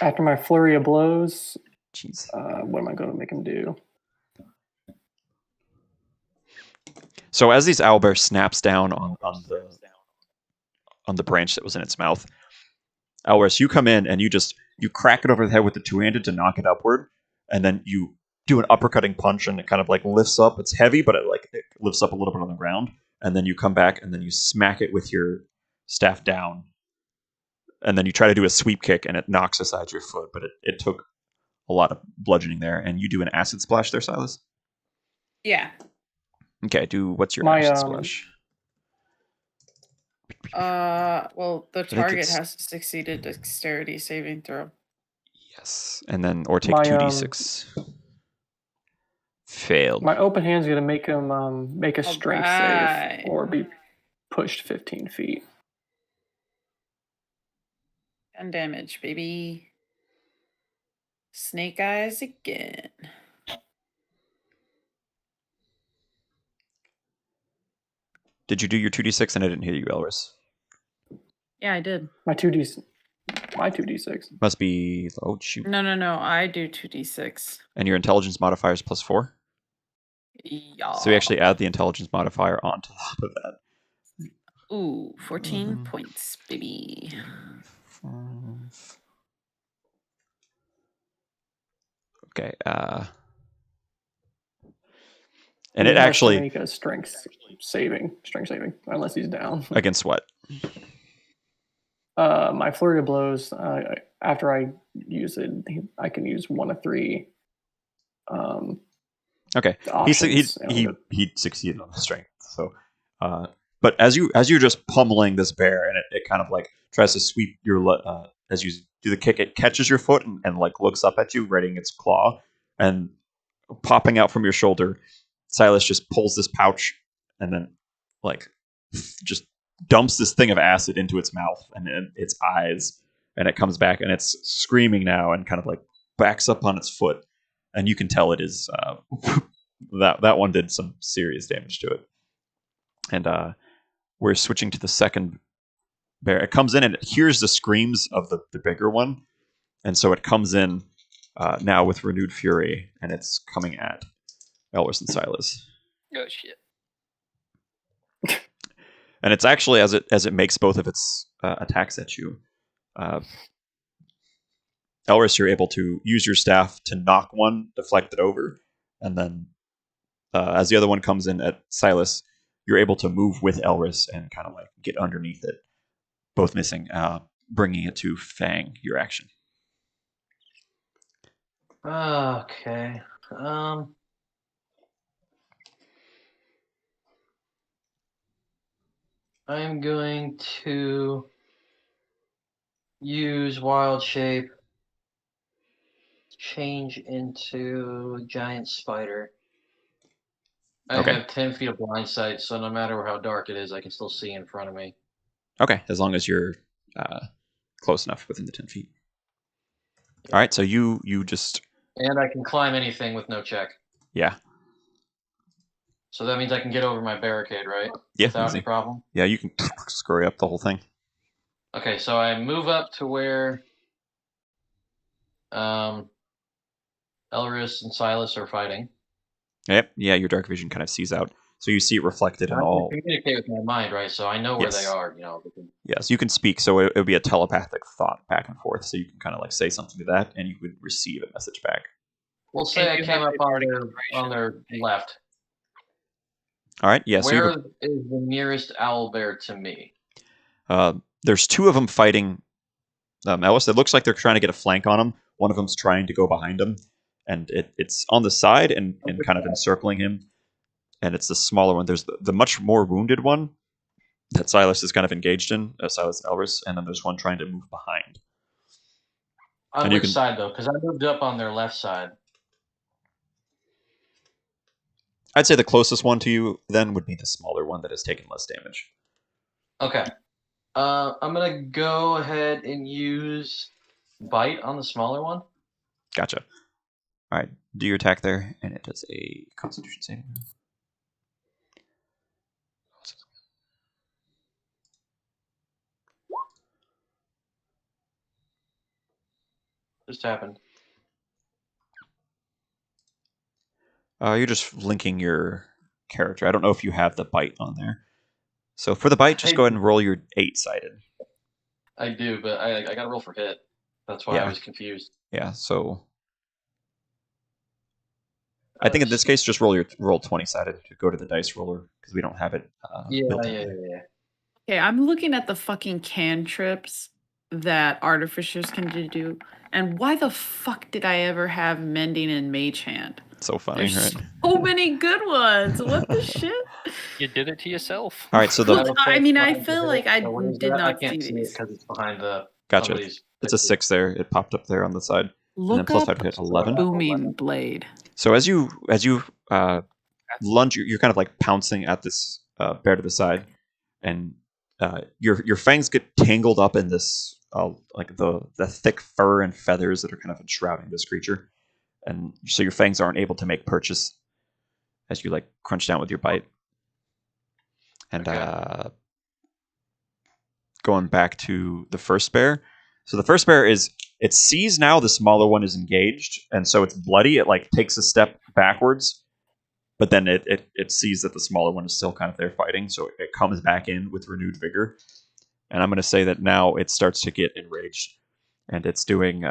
Speaker 1: after my flurry of blows,
Speaker 2: Jeez.
Speaker 1: what am I going to make him do?
Speaker 2: So as these owlbear snaps down on the branch that was in its mouth, Elris, you come in and you crack it over the head with the two-handed to knock it upward, and then you do an uppercutting punch, and it kind of like lifts up. It's heavy, but it lifts up a little bit on the ground, and then you come back and then you smack it with your staff down, and then you try to do a sweep kick, and it knocks aside your foot, but it took a lot of bludgeoning there, and you do an acid splash there, Silas.
Speaker 4: Yeah.
Speaker 2: Okay, what's your
Speaker 1: My,
Speaker 2: acid splash?
Speaker 4: Well, the
Speaker 2: think
Speaker 4: target
Speaker 2: it's-
Speaker 4: has to succeed a dexterity saving throw.
Speaker 2: Yes, and then or take
Speaker 1: My,
Speaker 2: 2d6. Failed.
Speaker 1: My open hand's going to make him make a strength
Speaker 4: Alright.
Speaker 1: save or be pushed 15 feet.
Speaker 4: 10 damage, baby. Snake eyes again.
Speaker 2: Did you do your 2d6? And I didn't hear you, Elris.
Speaker 4: Yeah, I did.
Speaker 1: My 2d6.
Speaker 2: Must be shoot.
Speaker 4: No. I do 2d6.
Speaker 2: And your intelligence modifier is +4.
Speaker 4: Yeah.
Speaker 2: So we actually add the intelligence modifier on top of that.
Speaker 4: Ooh, 14 points, baby.
Speaker 2: 5. Okay. And
Speaker 1: He
Speaker 2: it
Speaker 1: has to
Speaker 2: actually
Speaker 1: make a strength saving, unless he's down.
Speaker 2: against what?
Speaker 1: My flurry of blows. After I use it, I can use one of 3.
Speaker 2: Okay.
Speaker 1: Options.
Speaker 2: He succeeded on the strength. So, but as you're just pummeling this bear, and it kind of like tries to sweep your as you do the kick, it catches your foot and like looks up at you, readying its claw, and popping out from your shoulder, Silas just pulls this pouch and then like just dumps this thing of acid into its mouth and its eyes, and it comes back and it's screaming now and kind of like backs up on its foot, and you can tell it is that one did some serious damage to it. And we're switching to the second bear. It comes in and it hears the screams of the bigger one, and so it comes in now with renewed fury, and it's coming at Elris and Silas.
Speaker 3: Oh shit.
Speaker 2: And it's actually as it makes both of its attacks at you, Elris, you're able to use your staff to knock one, deflect it over, and then as the other one comes in at Silas, you're able to move with Elris and kind of like get underneath it, both missing, bringing it to Fang, your action.
Speaker 5: Okay. I'm going to use Wild Shape, change into a giant spider. I
Speaker 2: Okay.
Speaker 5: have 10 feet of blind sight, so no matter how dark it is, I can still see in front of me.
Speaker 2: Okay, as long as you're close enough within the 10 feet. All right, so you just...
Speaker 5: And I can climb anything with no check.
Speaker 2: Yeah.
Speaker 5: So that means I can get over my barricade, right?
Speaker 2: Yeah,
Speaker 5: Without
Speaker 2: easy.
Speaker 5: any problem?
Speaker 2: Yeah, you can scurry up the whole thing.
Speaker 5: Okay, so I move up to where Elris and Silas are fighting.
Speaker 2: Yep. Yeah, your dark vision kind of sees out, so you see it reflected in
Speaker 5: I
Speaker 2: all.
Speaker 5: can communicate with my mind, right? So I know where they
Speaker 2: Yes.
Speaker 5: are. You know.
Speaker 2: Yes, you can speak, so it would be a telepathic thought back and forth. So you can kind of like say something to that, and you would receive a message back.
Speaker 5: We'll say I
Speaker 3: you
Speaker 5: came
Speaker 3: have
Speaker 5: up
Speaker 3: a bardic
Speaker 5: on their left.
Speaker 2: All right. Yeah. So
Speaker 5: Where is the nearest owl bear to me?
Speaker 2: there's 2 of them fighting Ellis. It looks like they're trying to get a flank on him. One of them's trying to go behind him, and it's on the side and kind of encircling him. And it's the smaller one. There's the much more wounded one that Silas is kind of engaged in, Silas and Elris, and then there's one trying to move behind.
Speaker 5: On
Speaker 2: And you
Speaker 5: which
Speaker 2: can-
Speaker 5: side, though? Because I moved up on their left side.
Speaker 2: I'd say the closest one to you then would be the smaller one that has taken less damage.
Speaker 5: Okay. I'm going to go ahead and use Bite on the smaller one.
Speaker 2: Gotcha. All right, do your attack there, and it does a Constitution saving throw.
Speaker 5: Just happened.
Speaker 2: You're just linking your character. I don't know if you have the bite on there. So for the bite, just go ahead and roll your 8-sided.
Speaker 5: I do, but I got to roll for hit. That's why
Speaker 2: Yeah.
Speaker 5: I was confused.
Speaker 2: Yeah, so I think in this case, just roll 20-sided to go to the dice roller because we don't have it. Built in there.
Speaker 4: Okay, I'm looking at the fucking cantrips that artificers can do, and why the fuck did I ever have mending and mage hand?
Speaker 2: So funny,
Speaker 4: There's
Speaker 2: right?
Speaker 4: so many good ones. What the shit?
Speaker 3: You did it to yourself.
Speaker 2: All right, so the
Speaker 4: Look, I mean, I feel like I did not
Speaker 5: I can't
Speaker 4: see
Speaker 5: see it
Speaker 4: these.
Speaker 5: because it's behind the.
Speaker 2: gotcha.
Speaker 5: somebody's
Speaker 2: It's a 6 there. It popped up there on the side, and then
Speaker 4: Look
Speaker 2: plus
Speaker 4: up
Speaker 2: I'd hit 11.
Speaker 4: booming blade.
Speaker 2: So as you lunge, you're kind of like pouncing at this bear to the side, and your fangs get tangled up in this like the thick fur and feathers that are kind of enshrouding this creature, and so your fangs aren't able to make purchase as you like crunch down with your bite. And going back to the first bear, so the first bear it sees now the smaller one is engaged, and so it's bloody. It like takes a step backwards. But then it sees that the smaller one is still kind of there fighting, so it comes back in with renewed vigor. And I'm going to say that now it starts to get enraged, and it's doing.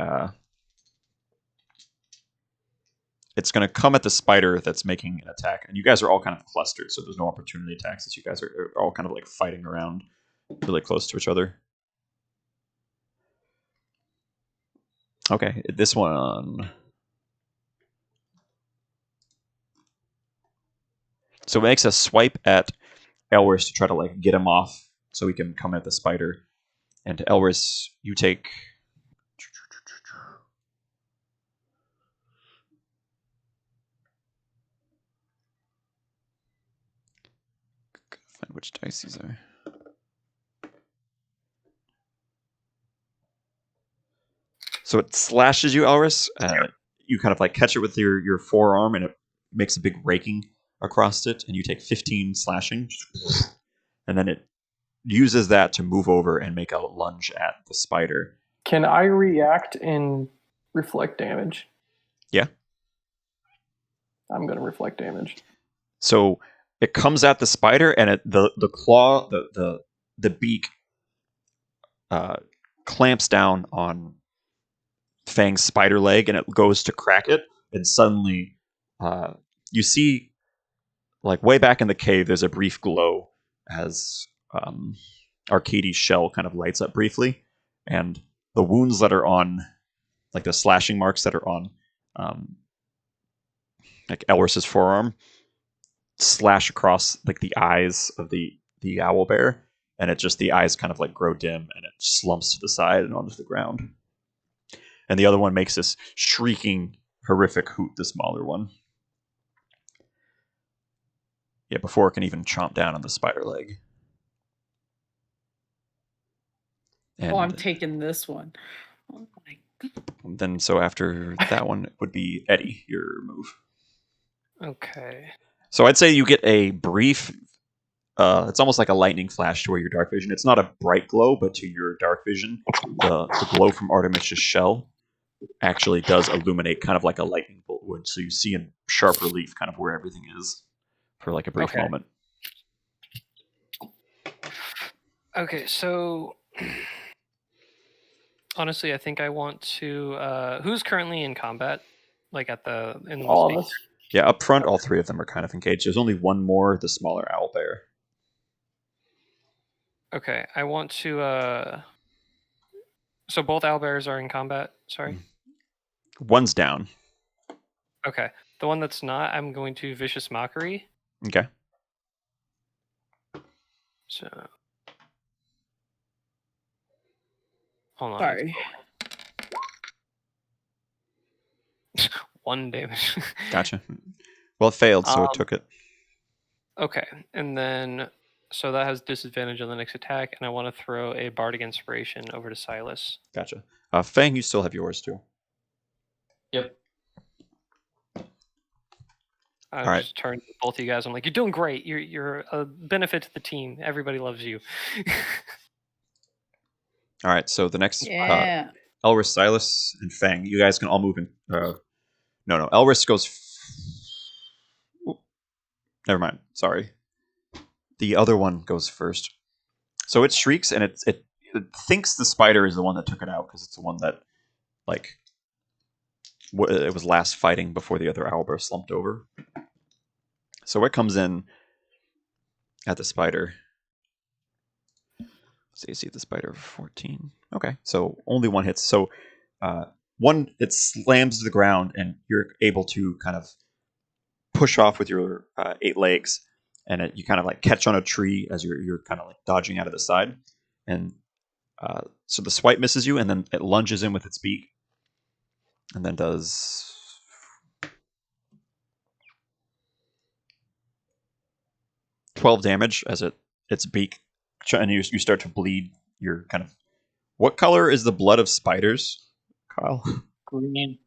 Speaker 2: It's going to come at the spider that's making an attack, and you guys are all kind of clustered, so there's no opportunity attacks. As you guys are all kind of like fighting around, really close to each other. Okay, this one. So it makes a swipe at Elwys to try to like get him off so he can come at the spider. And Elwys, you take find which dice these are. So it slashes you, Elwys. You kind of like catch it with your forearm, and it makes a big raking across it, and you take 15 slashing. And then it uses that to move over and make a lunge at the spider.
Speaker 1: Can I react and reflect damage?
Speaker 2: Yeah.
Speaker 1: I'm going to reflect damage.
Speaker 2: So it comes at the spider, and the claw, the beak, clamps down on Fang's spider leg, and it goes to crack it, and suddenly you see, like way back in the cave, there's a brief glow as Arcadie's shell kind of lights up briefly, and the wounds that are on, like the slashing marks that are on like Elwys's forearm, slash across like the eyes of the owl bear, and the eyes kind of like grow dim, and it slumps to the side and onto the ground. And the other one makes this shrieking, horrific hoot, the smaller one. Yeah, before it can even chomp down on the spider leg. And
Speaker 4: I'm taking this one. Oh my God.
Speaker 2: then, so after that one, it would be Eddie, your move.
Speaker 3: Okay.
Speaker 2: So I'd say you get a brief, it's almost like a lightning flash to where your dark vision. It's not a bright glow, but to your dark vision, the glow from Artemis's shell actually does illuminate kind of like a lightning bolt would. So you see in sharp relief kind of where everything is for like a brief moment.
Speaker 3: Okay, so honestly, I think I want to. Who's currently in combat? Like in the
Speaker 1: All of us.
Speaker 2: Yeah, up front, all three of them are kind of engaged. There's only one more, the smaller owl bear.
Speaker 3: Okay, I want to. So both owlbears are in combat. Sorry.
Speaker 2: One's down.
Speaker 3: Okay, the one that's not, I'm going to vicious mockery.
Speaker 2: Okay.
Speaker 3: So. Hold on.
Speaker 4: Sorry.
Speaker 3: 1 damage.
Speaker 2: Gotcha. Well, it failed, so it
Speaker 3: Um,
Speaker 2: took it.
Speaker 3: Okay, and then so that has disadvantage on the next attack, and I want to throw a bardic inspiration over to Silas.
Speaker 2: Gotcha. Fang, you still have yours too.
Speaker 5: Yep.
Speaker 3: I
Speaker 2: All right.
Speaker 3: just turn to both of you guys. I'm like, you're doing great. You're a benefit to the team. Everybody loves you.
Speaker 2: All right. So the next
Speaker 4: Yeah.
Speaker 2: Elris, Silas, and Fang. You guys can all move in. No. Elris goes. Never mind. Sorry. The other one goes first. So it shrieks and it thinks the spider is the one that took it out because it's the one that like it was last fighting before the other owlbear slumped over. So it comes in at the spider. So you see the spider 14. Okay, so only one hits. So one, it slams to the ground, and you're able to kind of push off with your 8 legs, and you kind of like catch on a tree as you're kind of like dodging out of the side, and so the swipe misses you, and then it lunges in with its beak, and then does 12 damage as its beak, and you start to bleed. You're kind of, what color is the blood of spiders, Kyle?
Speaker 5: Green.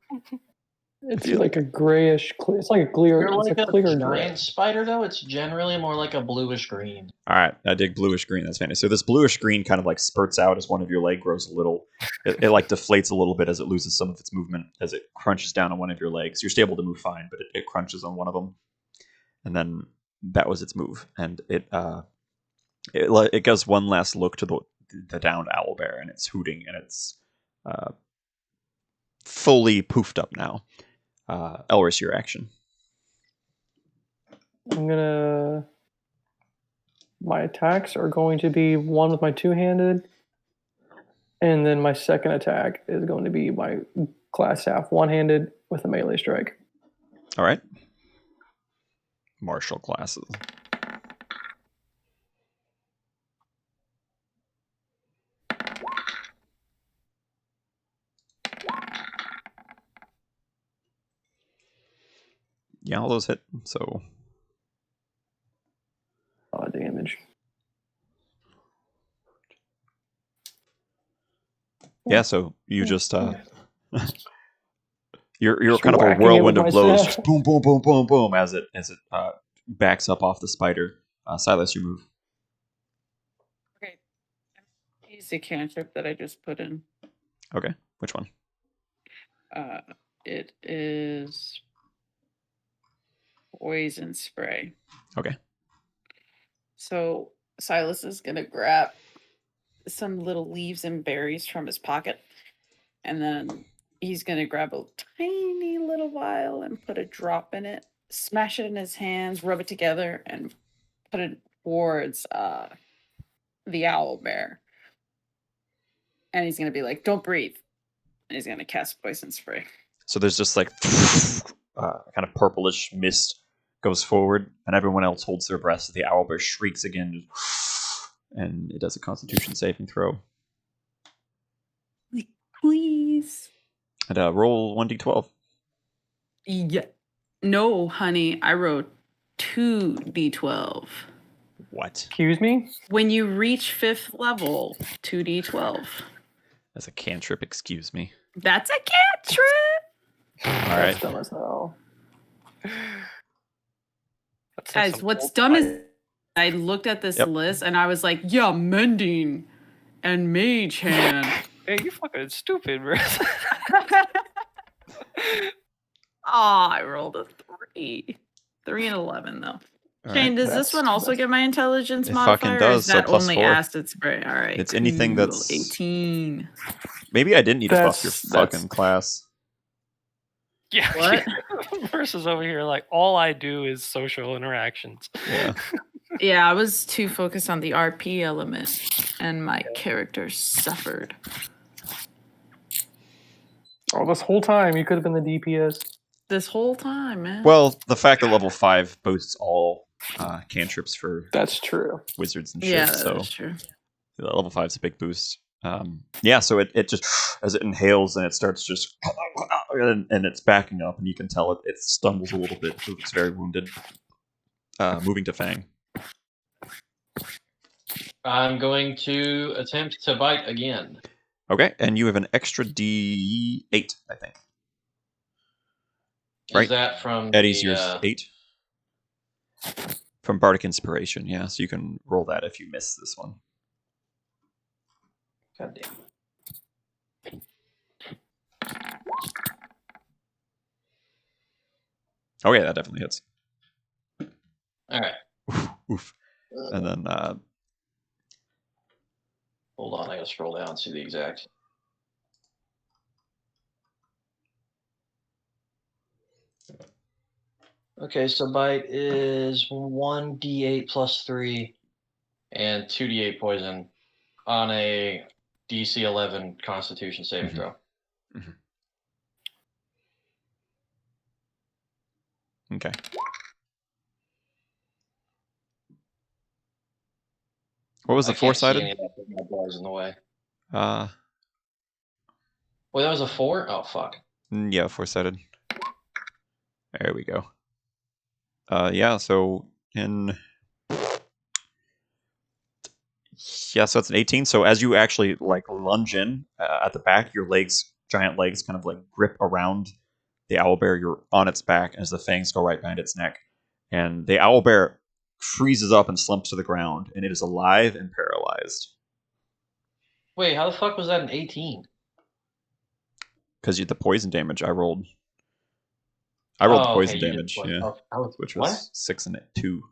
Speaker 1: It's like a grayish. It's like a clear.
Speaker 5: You're
Speaker 1: It's
Speaker 5: like
Speaker 1: a clear
Speaker 5: a
Speaker 1: gray.
Speaker 5: giant spider, though. It's generally more like a bluish green.
Speaker 2: All right, I dig bluish green. That's fantastic. So this bluish green kind of like spurts out as one of your leg grows a little. It like deflates a little bit as it loses some of its movement as it crunches down on one of your legs. You're still able to move fine, but it crunches on one of them, and then that was its move. And it goes one last look to the downed owlbear, and it's hooting, and it's fully poofed up now. Elris, your action.
Speaker 1: I'm gonna. My attacks are going to be one with my two-handed, and then my second attack is going to be my class staff one-handed with a melee strike.
Speaker 2: All right. Martial classes. Yeah, all those hit. So
Speaker 1: Damage.
Speaker 2: yeah, so you just you're
Speaker 1: Just
Speaker 2: kind of a
Speaker 1: whacking it
Speaker 2: whirlwind
Speaker 1: with
Speaker 2: of
Speaker 1: my
Speaker 2: blows,
Speaker 1: staff.
Speaker 2: just boom, boom, boom, boom, boom, as it backs up off the spider. Silas, you move.
Speaker 4: Okay. Use the cantrip that I just put in.
Speaker 2: Okay, which one?
Speaker 4: It is poison spray.
Speaker 2: Okay.
Speaker 4: So Silas is gonna grab some little leaves and berries from his pocket, and then he's gonna grab a tiny little vial and put a drop in it, smash it in his hands, rub it together, and put it towards the owl bear. And he's gonna be like, "Don't breathe," and he's gonna cast poison spray.
Speaker 2: So there's just like kind of purplish mist goes forward, and everyone else holds their breath. So the owlbear shrieks again, and it does a Constitution saving throw.
Speaker 4: Like, please.
Speaker 2: And roll 1d12.
Speaker 4: Yeah. No, honey, I wrote 2d12.
Speaker 2: What?
Speaker 1: Excuse me?
Speaker 4: When you reach 5th level, 2d12.
Speaker 2: That's a cantrip. Excuse me.
Speaker 4: That's a cantrip.
Speaker 2: All right.
Speaker 1: That's dumb as hell.
Speaker 3: That's like
Speaker 4: Guys,
Speaker 3: some
Speaker 4: what's
Speaker 3: old
Speaker 4: dumb
Speaker 3: fight.
Speaker 4: is I looked at this
Speaker 2: Yep.
Speaker 4: list and I was like, yeah, mending and mage hand.
Speaker 3: Hey, you fucking stupid, bro.
Speaker 4: I rolled a 3. 3 and 11 though.
Speaker 2: All
Speaker 4: Shane,
Speaker 2: right.
Speaker 4: does this one also get my intelligence
Speaker 2: It
Speaker 4: modifier?
Speaker 2: fucking
Speaker 4: Or
Speaker 2: does,
Speaker 4: is
Speaker 2: so
Speaker 4: that
Speaker 2: plus
Speaker 4: only
Speaker 2: 4.
Speaker 4: acid spray? All right.
Speaker 2: It's anything
Speaker 4: cool.
Speaker 2: that's-
Speaker 4: 18.
Speaker 2: Maybe I didn't need to buff your
Speaker 1: That's-
Speaker 2: fucking class.
Speaker 3: Yeah.
Speaker 4: What?
Speaker 3: Versus over here, like all I do is social interactions.
Speaker 2: Yeah.
Speaker 4: Yeah, I was too focused on the RP element, and my character suffered.
Speaker 1: Oh, this whole time you could have been the DPS.
Speaker 4: This whole time, man.
Speaker 2: Well, the fact that level 5 boosts all cantrips for
Speaker 1: That's true.
Speaker 2: wizards and shit,
Speaker 4: yeah,
Speaker 2: so
Speaker 4: that's true.
Speaker 2: level 5 is a big boost. Yeah, so it just, as it inhales and it starts just, and it's backing up, and you can tell it stumbles a little bit, so it's very wounded. Moving to Fang.
Speaker 5: I'm going to attempt to bite again.
Speaker 2: Okay, and you have an extra D8, I think. Right.
Speaker 5: Is that from
Speaker 2: Eddie's
Speaker 5: the,
Speaker 2: yours 8. From Bardic Inspiration, yeah. So you can roll that if you miss this one.
Speaker 5: God damn.
Speaker 2: Oh yeah, that definitely hits.
Speaker 5: All right.
Speaker 2: Oof. And then
Speaker 5: Hold on, I gotta scroll down and see the exact. Okay, so bite is 1d8 plus 3 and 2d8 poison on a DC 11 Constitution saving
Speaker 2: Mhm.
Speaker 5: throw.
Speaker 2: okay. What was the
Speaker 5: I can't see
Speaker 2: four-sided?
Speaker 5: any of that, but my bars in the way.
Speaker 2: Uh,
Speaker 5: Wait, that was a 4? Oh, fuck.
Speaker 2: yeah, four-sided. There we go. Yeah. So yeah, so it's an 18. So as you actually like lunge in at the back, your legs, giant legs, kind of like grip around the owlbear. You're on its back as the fangs go right behind its neck, and the owlbear freezes up and slumps to the ground, and it is alive and paralyzed
Speaker 5: Wait, how the fuck was that an 18?
Speaker 2: because the poison damage I rolled. I rolled the
Speaker 5: Oh,
Speaker 2: poison
Speaker 5: okay, you did
Speaker 2: damage,
Speaker 5: what?
Speaker 2: yeah,
Speaker 5: Oh, I was,
Speaker 2: which
Speaker 5: what?
Speaker 2: was 6 and 2.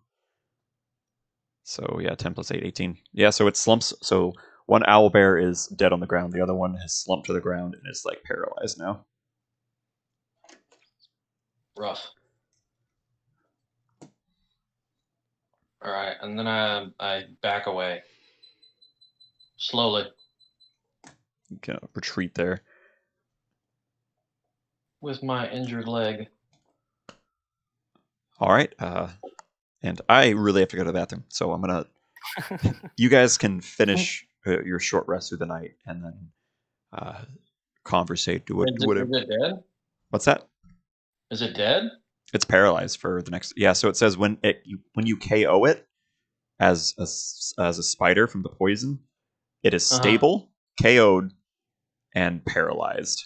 Speaker 2: So yeah, 10 plus 8, 18. Yeah, so it slumps. So one owlbear is dead on the ground. The other one has slumped to the ground and is like paralyzed now.
Speaker 5: Rough. All right, and then I back away slowly
Speaker 2: You can retreat there.
Speaker 5: with my injured leg.
Speaker 2: All right. And I really have to go to the bathroom, so I'm gonna. You guys can finish your short rest through the night, and then conversate. Do
Speaker 5: Is
Speaker 2: whatever.
Speaker 5: it dead?
Speaker 2: What's that?
Speaker 5: Is it dead?
Speaker 2: It's paralyzed for the next. Yeah. So it says when you KO it as a spider from the poison, it is stable, KO'd, and paralyzed.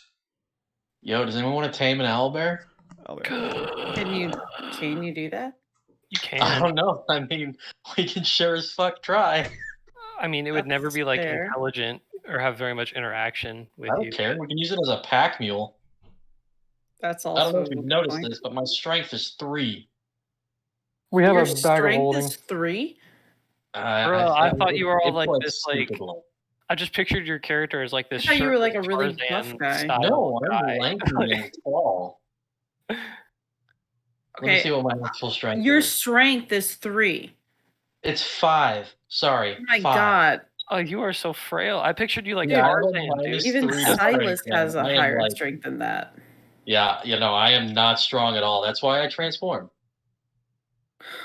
Speaker 5: Yo, does anyone want to tame an owlbear?
Speaker 4: Can you do that?
Speaker 3: You
Speaker 5: I
Speaker 3: can.
Speaker 5: don't know. I mean, we can sure as fuck try.
Speaker 3: I mean, it would never
Speaker 4: That's
Speaker 3: be like
Speaker 4: fair.
Speaker 3: intelligent or have very much interaction with
Speaker 5: I don't
Speaker 3: you.
Speaker 5: care. We can use it as a pack mule.
Speaker 4: That's
Speaker 5: I
Speaker 4: also.
Speaker 5: don't know if
Speaker 4: a
Speaker 5: you've
Speaker 4: good
Speaker 5: noticed
Speaker 4: point.
Speaker 5: this, but my strength is 3.
Speaker 1: We have
Speaker 4: Your
Speaker 1: a bag of
Speaker 4: strength
Speaker 1: holding.
Speaker 4: is 3.
Speaker 3: Bro, I thought you were all
Speaker 5: it's
Speaker 3: like this, like-
Speaker 5: stupid low.
Speaker 3: I just pictured your character as like this.
Speaker 4: I thought you were like a
Speaker 3: shirtless
Speaker 4: really buff
Speaker 3: Tarzan
Speaker 4: guy.
Speaker 3: style
Speaker 5: No, I'm
Speaker 3: guy.
Speaker 5: lanky and tall. Let me see
Speaker 4: Okay,
Speaker 5: what my actual strength
Speaker 4: your
Speaker 5: is.
Speaker 4: strength is 3.
Speaker 5: It's 5. Sorry.
Speaker 4: Oh my
Speaker 5: 5.
Speaker 4: god.
Speaker 3: Oh, you are so frail. I pictured you like
Speaker 5: Yeah, I have
Speaker 3: Tarzan, dude.
Speaker 5: minus
Speaker 4: Even
Speaker 5: 3 to
Speaker 4: Silas
Speaker 5: strength,
Speaker 4: has a
Speaker 5: man. I am
Speaker 4: higher
Speaker 5: like-
Speaker 4: strength than that.
Speaker 5: Yeah, I am not strong at all. That's why I transform.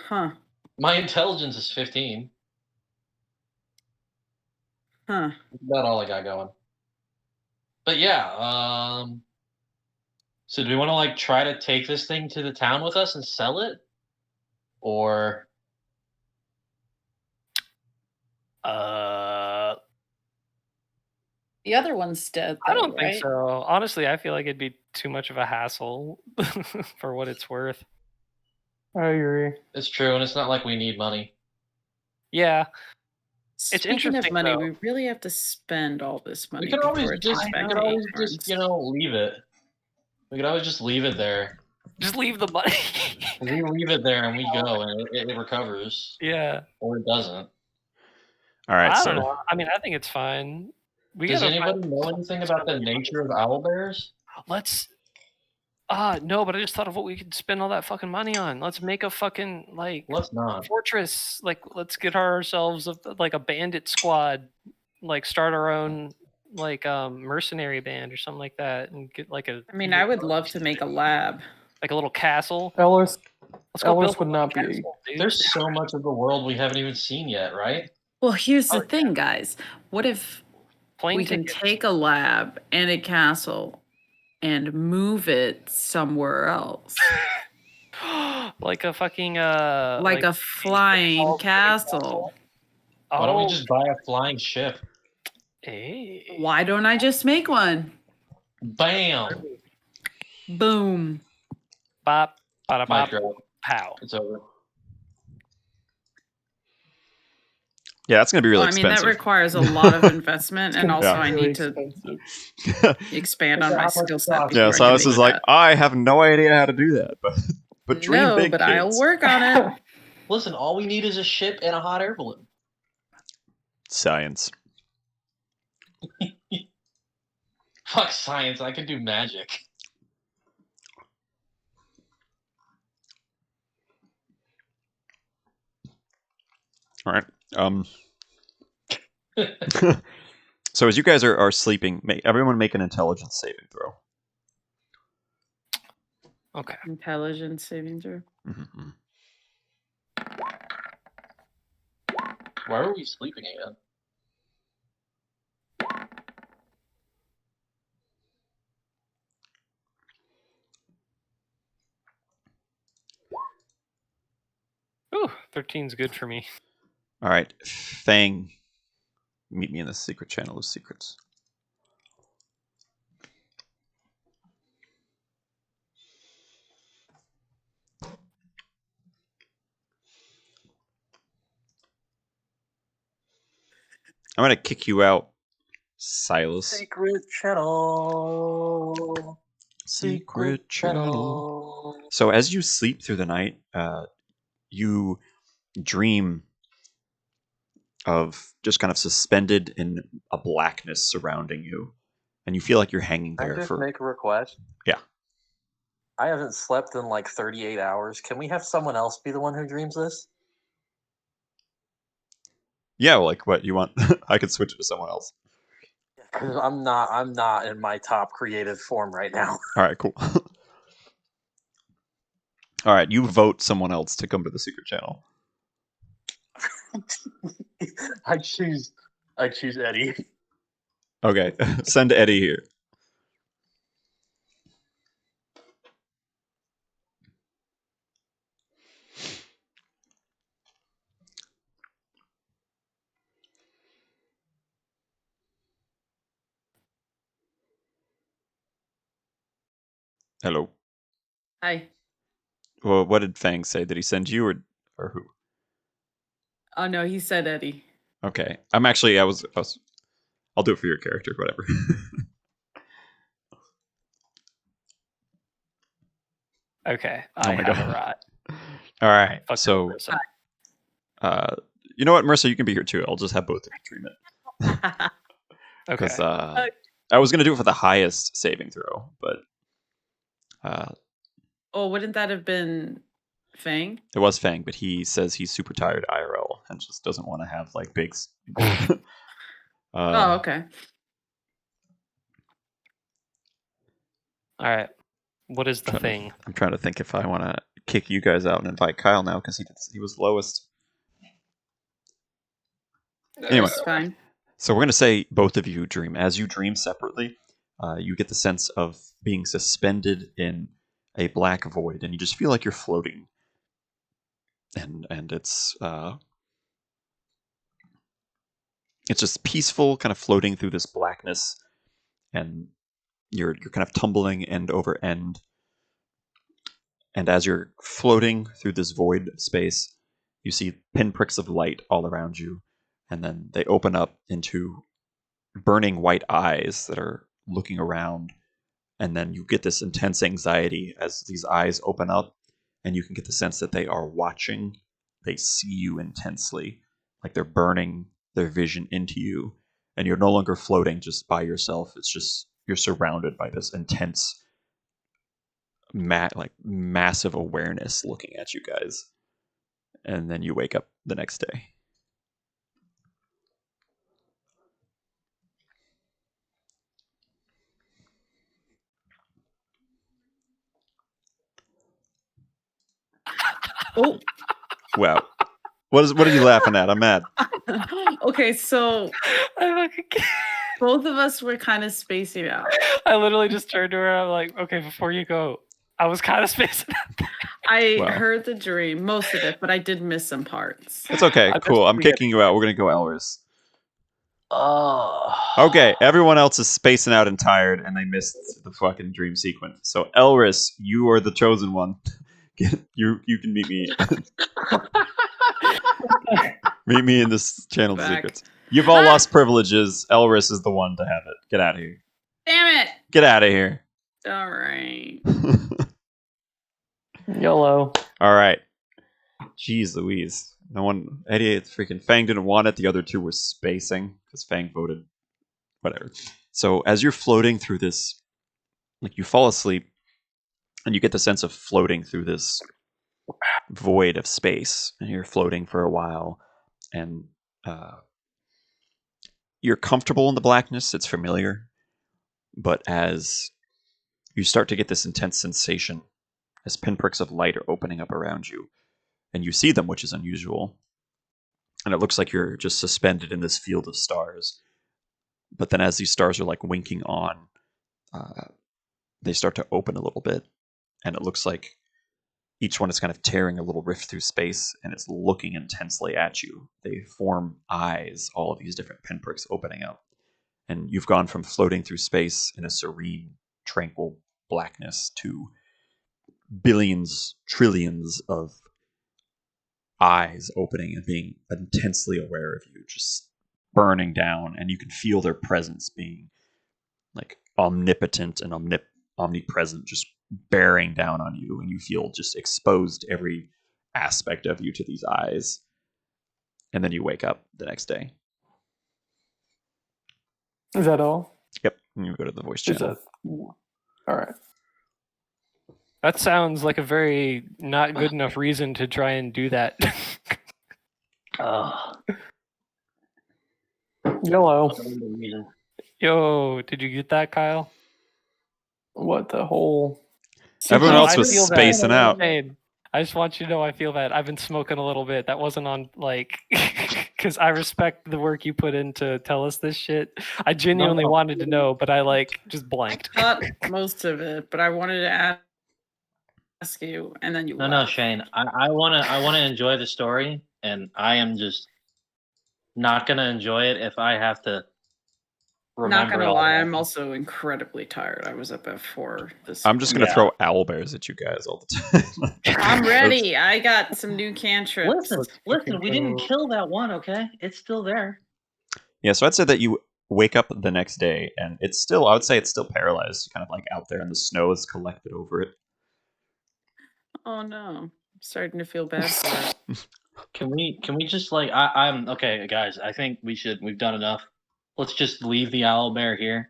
Speaker 4: Huh.
Speaker 5: My intelligence is 15.
Speaker 4: Huh.
Speaker 5: That's about all I got going. But yeah, so do we want to like try to take this thing to the town with us and sell it? Or
Speaker 4: The other one's dead.
Speaker 3: I
Speaker 4: though,
Speaker 3: don't think
Speaker 4: right?
Speaker 3: so. Honestly, I feel like it'd be too much of a hassle for what it's worth.
Speaker 1: I agree.
Speaker 5: it's true, and it's not like we need money.
Speaker 3: Yeah,
Speaker 4: Speaking
Speaker 3: interesting,
Speaker 4: of money,
Speaker 3: though.
Speaker 4: we really have to spend all this money.
Speaker 5: We could always
Speaker 4: before it's
Speaker 5: just,
Speaker 4: back to acorns.
Speaker 5: leave it. We could always just leave it there.
Speaker 3: just leave the money.
Speaker 5: We leave it there and we go, and it recovers,
Speaker 3: Yeah,
Speaker 5: or it doesn't.
Speaker 2: All right.
Speaker 3: I
Speaker 2: So
Speaker 3: don't know. I mean, I think it's fine. We
Speaker 5: Does
Speaker 3: gotta
Speaker 5: anybody know anything about the nature of owlbears?
Speaker 3: Let's. No, but I just thought of what we could spend all that fucking money on. Let's make a fucking like
Speaker 5: Let's not.
Speaker 3: fortress. Like, let's get ourselves like a bandit squad. Like, start our own like mercenary band or something like that, and get like a.
Speaker 4: I mean, I would love to make a lab.
Speaker 3: like a little castle.
Speaker 1: Ellis
Speaker 3: Let's go
Speaker 1: Ellis
Speaker 3: build
Speaker 1: would
Speaker 3: a
Speaker 1: not be-
Speaker 3: castle, dude.
Speaker 5: There's so much of the world we haven't even seen yet, right?
Speaker 4: Well, here's
Speaker 3: Oh,
Speaker 4: the thing, guys. What if
Speaker 3: plane
Speaker 4: we can
Speaker 3: tickets.
Speaker 4: take a lab and a castle and move it somewhere else?
Speaker 3: like a fucking
Speaker 4: Like a flying
Speaker 3: Falls
Speaker 4: castle.
Speaker 5: Why don't
Speaker 3: Oh,
Speaker 5: we just buy a flying ship?
Speaker 3: hey.
Speaker 4: Why don't I just make one?
Speaker 5: Bam!
Speaker 4: Boom.
Speaker 3: Bop, bada
Speaker 5: Mic
Speaker 3: bop,
Speaker 5: drop.
Speaker 3: pow.
Speaker 5: It's over.
Speaker 2: Yeah, that's gonna be really
Speaker 4: Well, I mean, that
Speaker 2: expensive.
Speaker 4: requires a lot of investment, and also
Speaker 2: Yeah.
Speaker 4: I
Speaker 1: Really
Speaker 4: need to
Speaker 1: expensive.
Speaker 4: expand on
Speaker 5: How
Speaker 4: my
Speaker 5: much
Speaker 4: skill set
Speaker 5: cost?
Speaker 4: before
Speaker 2: Yeah,
Speaker 4: I can
Speaker 2: Silas
Speaker 4: make
Speaker 2: is like,
Speaker 4: that.
Speaker 2: I have no idea how to do that, but dream
Speaker 4: No,
Speaker 2: big,
Speaker 4: but
Speaker 2: kids.
Speaker 4: I'll work on it.
Speaker 5: Listen, all we need is a ship and a hot air balloon.
Speaker 2: Science.
Speaker 5: Fuck science, I can do magic.
Speaker 2: All right. So as you guys are sleeping, everyone make an intelligence saving throw.
Speaker 3: Okay.
Speaker 4: Intelligence saving throw.
Speaker 2: Mhm.
Speaker 5: Why are we sleeping again?
Speaker 3: Ooh, 13's good for me.
Speaker 2: All right, Fang, meet me in the secret channel of secrets. I'm gonna kick you out, Silas.
Speaker 5: Secret channel.
Speaker 2: Secret channel. So as you sleep through the night, you dream of just kind of suspended in a blackness surrounding you, and you feel like you're hanging
Speaker 6: Can I
Speaker 2: there
Speaker 6: just
Speaker 2: for.
Speaker 6: make a request?
Speaker 2: Yeah.
Speaker 6: I haven't slept in like 38 hours. Can we have someone else be the one who dreams this?
Speaker 2: Yeah, like what you want? I could switch it to someone else.
Speaker 6: Because I'm not in my top creative form right now.
Speaker 2: All right, cool. All right, you vote someone else to come to the secret channel.
Speaker 6: I choose Eddie.
Speaker 2: Okay, send Eddie here. Hello.
Speaker 4: Hi.
Speaker 2: Well, what did Fang say? Did he send you or who?
Speaker 4: Oh no, he said Eddie.
Speaker 2: Okay, I'm actually I was I'll do it for your character, whatever.
Speaker 3: Okay.
Speaker 2: Oh
Speaker 3: I
Speaker 2: my
Speaker 3: have
Speaker 2: God.
Speaker 3: a rot.
Speaker 2: All right,
Speaker 3: Fuck
Speaker 2: so
Speaker 3: Marissa.
Speaker 2: you know what, Marissa, you can be here too. I'll just have both of you dream it
Speaker 3: Okay.
Speaker 2: because I was gonna do it for the highest saving throw, but
Speaker 4: Oh, wouldn't that have been Fang?
Speaker 2: it was Fang. But he says he's super tired IRL and just doesn't want to have like big.
Speaker 4: Oh, okay.
Speaker 3: All right. What is the thing?
Speaker 2: I'm trying to think if I want to kick you guys out and invite Kyle now because he was lowest. Anyway,
Speaker 4: That's fine.
Speaker 2: so we're going to say both of you dream. As you dream separately, you get the sense of being suspended in a black void, and you just feel like you're floating. And it's just peaceful, kind of floating through this blackness, and you're kind of tumbling end over end. And as you're floating through this void space, you see pinpricks of light all around you, and then they open up into burning white eyes that are looking around, and then you get this intense anxiety as these eyes open up, and you can get the sense that they are watching. They see you intensely, like they're burning their vision into you, and you're no longer floating just by yourself. It's just you're surrounded by this intense massive awareness looking at you guys, and then you wake up the next day.
Speaker 4: Oh.
Speaker 2: Wow. What are you laughing at? I'm mad.
Speaker 4: Okay, so
Speaker 3: I fucking can't.
Speaker 4: both of us were kind of spacing out.
Speaker 3: I literally just turned to her. I'm like, okay, before you go, I was kind of spacing out.
Speaker 4: I
Speaker 2: Wow.
Speaker 4: heard the dream, most of it, but I did miss some parts.
Speaker 2: It's okay.
Speaker 3: I
Speaker 2: Cool.
Speaker 3: just
Speaker 2: I'm
Speaker 3: forget.
Speaker 2: kicking you out. We're gonna go Elris.
Speaker 5: Oh.
Speaker 2: Okay. Everyone else is spacing out and tired, and they missed the fucking dream sequence. So Elris, you are the chosen one. You can meet me. Meet me in this channel of
Speaker 4: Back.
Speaker 2: secrets. You've all lost privileges. Elris is the one to have it. Get out of here.
Speaker 4: Damn it!
Speaker 2: Get out of here.
Speaker 4: All right.
Speaker 1: YOLO.
Speaker 2: All right. Jeez Louise. No one. Eddie, freaking Fang didn't want it. The other two were spacing because Fang voted. Whatever. So as you're floating through this, like you fall asleep, and you get the sense of floating through this void of space, and you're floating for a while, and you're comfortable in the blackness. It's familiar, but as you start to get this intense sensation, as pinpricks of light are opening up around you, and you see them, which is unusual, and it looks like you're just suspended in this field of stars. But then as these stars are like winking on, they start to open a little bit, and it looks like each one is kind of tearing a little rift through space, and it's looking intensely at you. They form eyes, all of these different pinpricks opening up. And you've gone from floating through space in a serene, tranquil blackness to billions, trillions of eyes opening and being intensely aware of you, just burning down, and you can feel their presence being like omnipotent and omnipresent, just bearing down on you, and you feel just exposed every aspect of you to these eyes. And then you wake up the next day.
Speaker 1: Is that all?
Speaker 2: Yep. And you go to the voice
Speaker 1: Is
Speaker 2: channel.
Speaker 1: that all right?
Speaker 3: That sounds like a very not good enough reason to try and do that.
Speaker 1: YOLO.
Speaker 3: Yo, did you get that, Kyle?
Speaker 1: What the whole?
Speaker 2: Everyone
Speaker 3: No,
Speaker 2: else
Speaker 3: I
Speaker 2: was
Speaker 3: feel that.
Speaker 2: spacing out.
Speaker 3: Hey, I just want you to know I feel that. I've been smoking a little bit. That wasn't on, like, because I respect the work you put in to tell us this shit. I genuinely wanted to know, but I, like, just blanked.
Speaker 4: Got most of it, but I wanted to ask you, and then you.
Speaker 5: No,
Speaker 4: left.
Speaker 5: Shane. I wanna enjoy the story, and I am just not gonna enjoy it if I have to remember.
Speaker 4: Not gonna
Speaker 5: all
Speaker 4: lie,
Speaker 5: that.
Speaker 4: I'm also incredibly tired. I was up at 4 this.
Speaker 2: I'm just going to
Speaker 5: Yeah.
Speaker 2: throw owlbears at you guys all the time.
Speaker 4: I'm ready. I got some new cantrips.
Speaker 5: Listen, we didn't kill that one, okay? It's still there.
Speaker 2: Yeah, so I'd say that you wake up the next day, and it's still, I would say it's still paralyzed, kind of like out there, and the snow is collected over it.
Speaker 4: Oh no, I'm starting to feel bad for it.
Speaker 5: Can we just like I'm okay, guys. I think we've done enough. Let's just leave the owlbear here.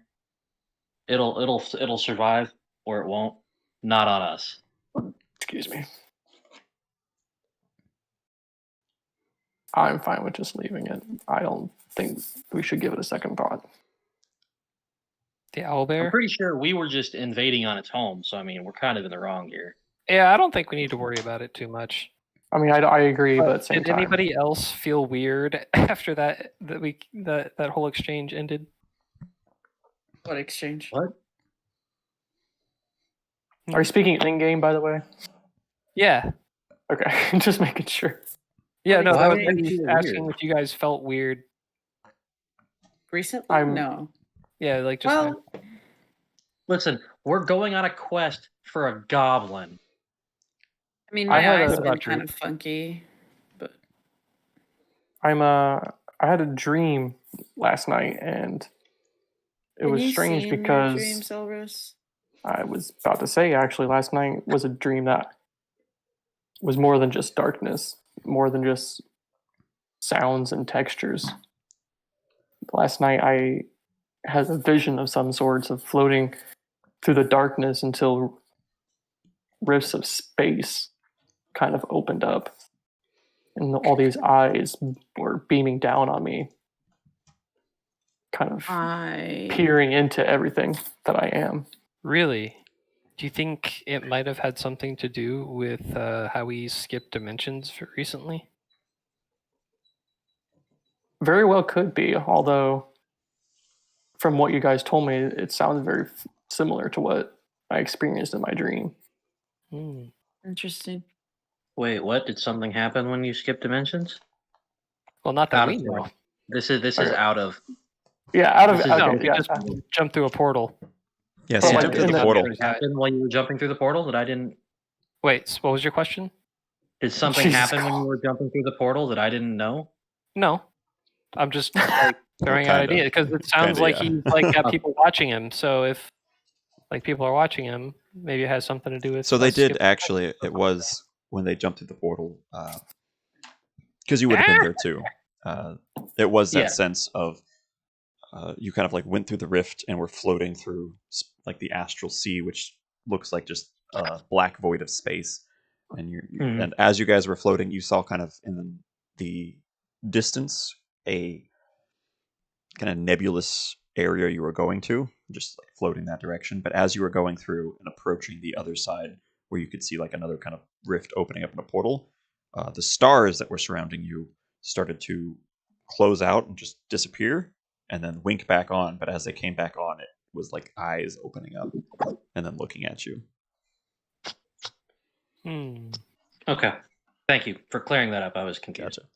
Speaker 5: It'll survive, or it won't. Not on us.
Speaker 1: Excuse me. I'm fine with just leaving it. I don't think we should give it a second thought.
Speaker 3: The
Speaker 5: I'm
Speaker 3: owlbear?
Speaker 5: pretty sure we were just invading on its home, so I mean we're kind of in the wrong here.
Speaker 3: Yeah, I don't think we need to worry about it too much.
Speaker 1: I mean, I agree, but at the same
Speaker 3: Did
Speaker 1: time,
Speaker 3: anybody else feel weird after that whole exchange ended?
Speaker 4: What exchange?
Speaker 5: What?
Speaker 1: are you speaking in game, by the way?
Speaker 3: Yeah.
Speaker 1: Okay, just making sure.
Speaker 3: Yeah, no,
Speaker 4: Why
Speaker 3: that was
Speaker 4: would it
Speaker 3: me
Speaker 5: feel
Speaker 3: asking
Speaker 5: weird?
Speaker 3: if you guys felt weird.
Speaker 4: Recently?
Speaker 1: I'm-
Speaker 4: No.
Speaker 3: Yeah, like just
Speaker 4: Well,
Speaker 5: Listen, we're going on a quest for a goblin.
Speaker 4: I mean,
Speaker 1: I
Speaker 4: my
Speaker 1: had
Speaker 4: eyes
Speaker 1: a-
Speaker 4: have been
Speaker 3: about
Speaker 4: kind of funky, but
Speaker 1: I had a dream last night, and it
Speaker 4: Can
Speaker 1: was
Speaker 4: you
Speaker 1: strange
Speaker 4: see in your
Speaker 1: because
Speaker 4: dreams, Elris?
Speaker 1: I was about to say, actually, last night was a dream that was more than just darkness, more than just sounds and textures. Last night, I had a vision of some sorts of floating through the darkness until rifts of space kind of opened up, and all these eyes were beaming down on me, kind of
Speaker 4: I
Speaker 1: peering into everything that I am.
Speaker 3: really. Do you think it might have had something to do with how we skipped dimensions recently?
Speaker 1: Very well could be, although from what you guys told me, it sounds very similar to what I experienced in my dream.
Speaker 3: Hmm.
Speaker 4: interesting.
Speaker 5: Wait, what? Did something happen when you skipped dimensions?
Speaker 3: Well, not that
Speaker 5: Out
Speaker 3: we
Speaker 5: of
Speaker 3: know.
Speaker 5: This is
Speaker 1: Okay.
Speaker 5: out of.
Speaker 1: Yeah, out of
Speaker 5: This is-
Speaker 1: okay,
Speaker 3: No,
Speaker 1: yeah,
Speaker 3: we just jumped through a portal.
Speaker 2: Yeah,
Speaker 1: But
Speaker 2: so you
Speaker 1: like
Speaker 2: jumped through
Speaker 1: in
Speaker 2: the
Speaker 1: the-
Speaker 2: portal.
Speaker 5: Something happened while you were jumping through the portal that I didn't.
Speaker 3: Wait, what was your question?
Speaker 5: Did something
Speaker 1: Jesus
Speaker 5: happen when
Speaker 1: God.
Speaker 5: you were jumping through the portal that I didn't know?
Speaker 3: No, I'm just like throwing out
Speaker 2: Kinda.
Speaker 3: ideas because it sounds
Speaker 2: Kinda,
Speaker 3: like
Speaker 2: yeah.
Speaker 3: he's like got people watching him. So if like people are watching him, maybe it has something to do with.
Speaker 2: So they
Speaker 3: us
Speaker 2: did
Speaker 3: skipping-
Speaker 2: actually. It was when they jumped through the portal, because you would have been there too. It was that
Speaker 5: Yeah.
Speaker 2: sense of you kind of like went through the rift and were floating through like the astral sea, which looks like just a black void of space. And
Speaker 5: Mhm.
Speaker 2: and as you guys were floating, you saw kind of in the distance a kind of nebulous area you were going to, just like floating that direction. But as you were going through and approaching the other side, where you could see like another kind of rift opening up in a portal, the stars that were surrounding you started to close out and just disappear, and then wink back on. But as they came back on, it was like eyes opening up and then looking at you.
Speaker 3: Hmm.
Speaker 5: Okay. Thank you for clearing that up. I was confused.
Speaker 2: Gotcha.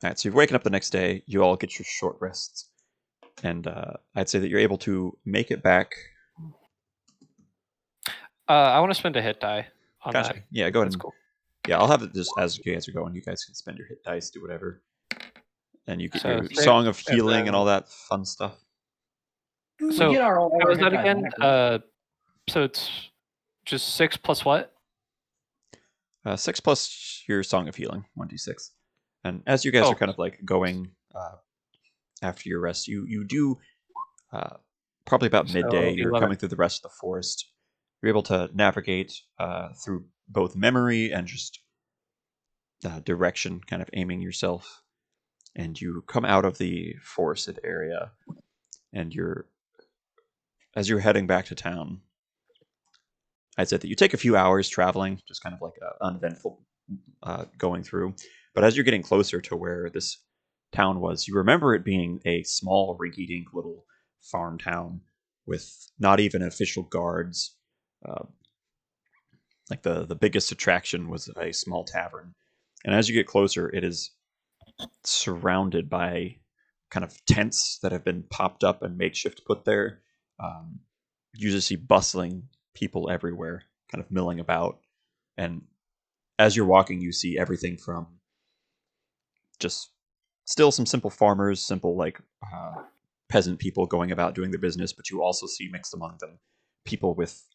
Speaker 2: All right, so you've waken up the next day. You all get your short rests, and I'd say that you're able to make it back.
Speaker 3: I want to spend a hit die on
Speaker 2: Gotcha.
Speaker 3: that.
Speaker 2: Yeah, go ahead.
Speaker 3: That's
Speaker 2: And,
Speaker 3: cool.
Speaker 2: Yeah, I'll have it just as you guys are going. You guys can spend your hit dice, do whatever, and you get
Speaker 3: So
Speaker 2: your
Speaker 3: save-
Speaker 2: song of
Speaker 3: and
Speaker 2: healing
Speaker 3: then-
Speaker 2: and all that fun stuff.
Speaker 3: So
Speaker 5: we get our
Speaker 3: how was
Speaker 5: hit
Speaker 3: that
Speaker 5: dice
Speaker 3: again?
Speaker 5: back.
Speaker 3: So it's just 6 plus what?
Speaker 2: 6 plus your song of healing, 1d6. And as you guys
Speaker 3: Oh.
Speaker 2: are kind of like going after your rest, you do probably about
Speaker 3: So
Speaker 2: midday. You're
Speaker 3: 11.
Speaker 2: coming through the rest of the forest. You're able to navigate through both memory and just direction, kind of aiming yourself. And you come out of the forested area, and as you're heading back to town, I'd say that you take a few hours traveling, just kind of like uneventful going through. But as you're getting closer to where this town was, you remember it being a small, rinky-dink little farm town with not even official guards. Like the biggest attraction was a small tavern. And as you get closer, it is surrounded by kind of tents that have been popped up and makeshift put there. You just see bustling people everywhere, kind of milling about. And as you're walking, you see everything from just still some simple farmers, simple like peasant people going about doing their business, but you also see mixed among them people with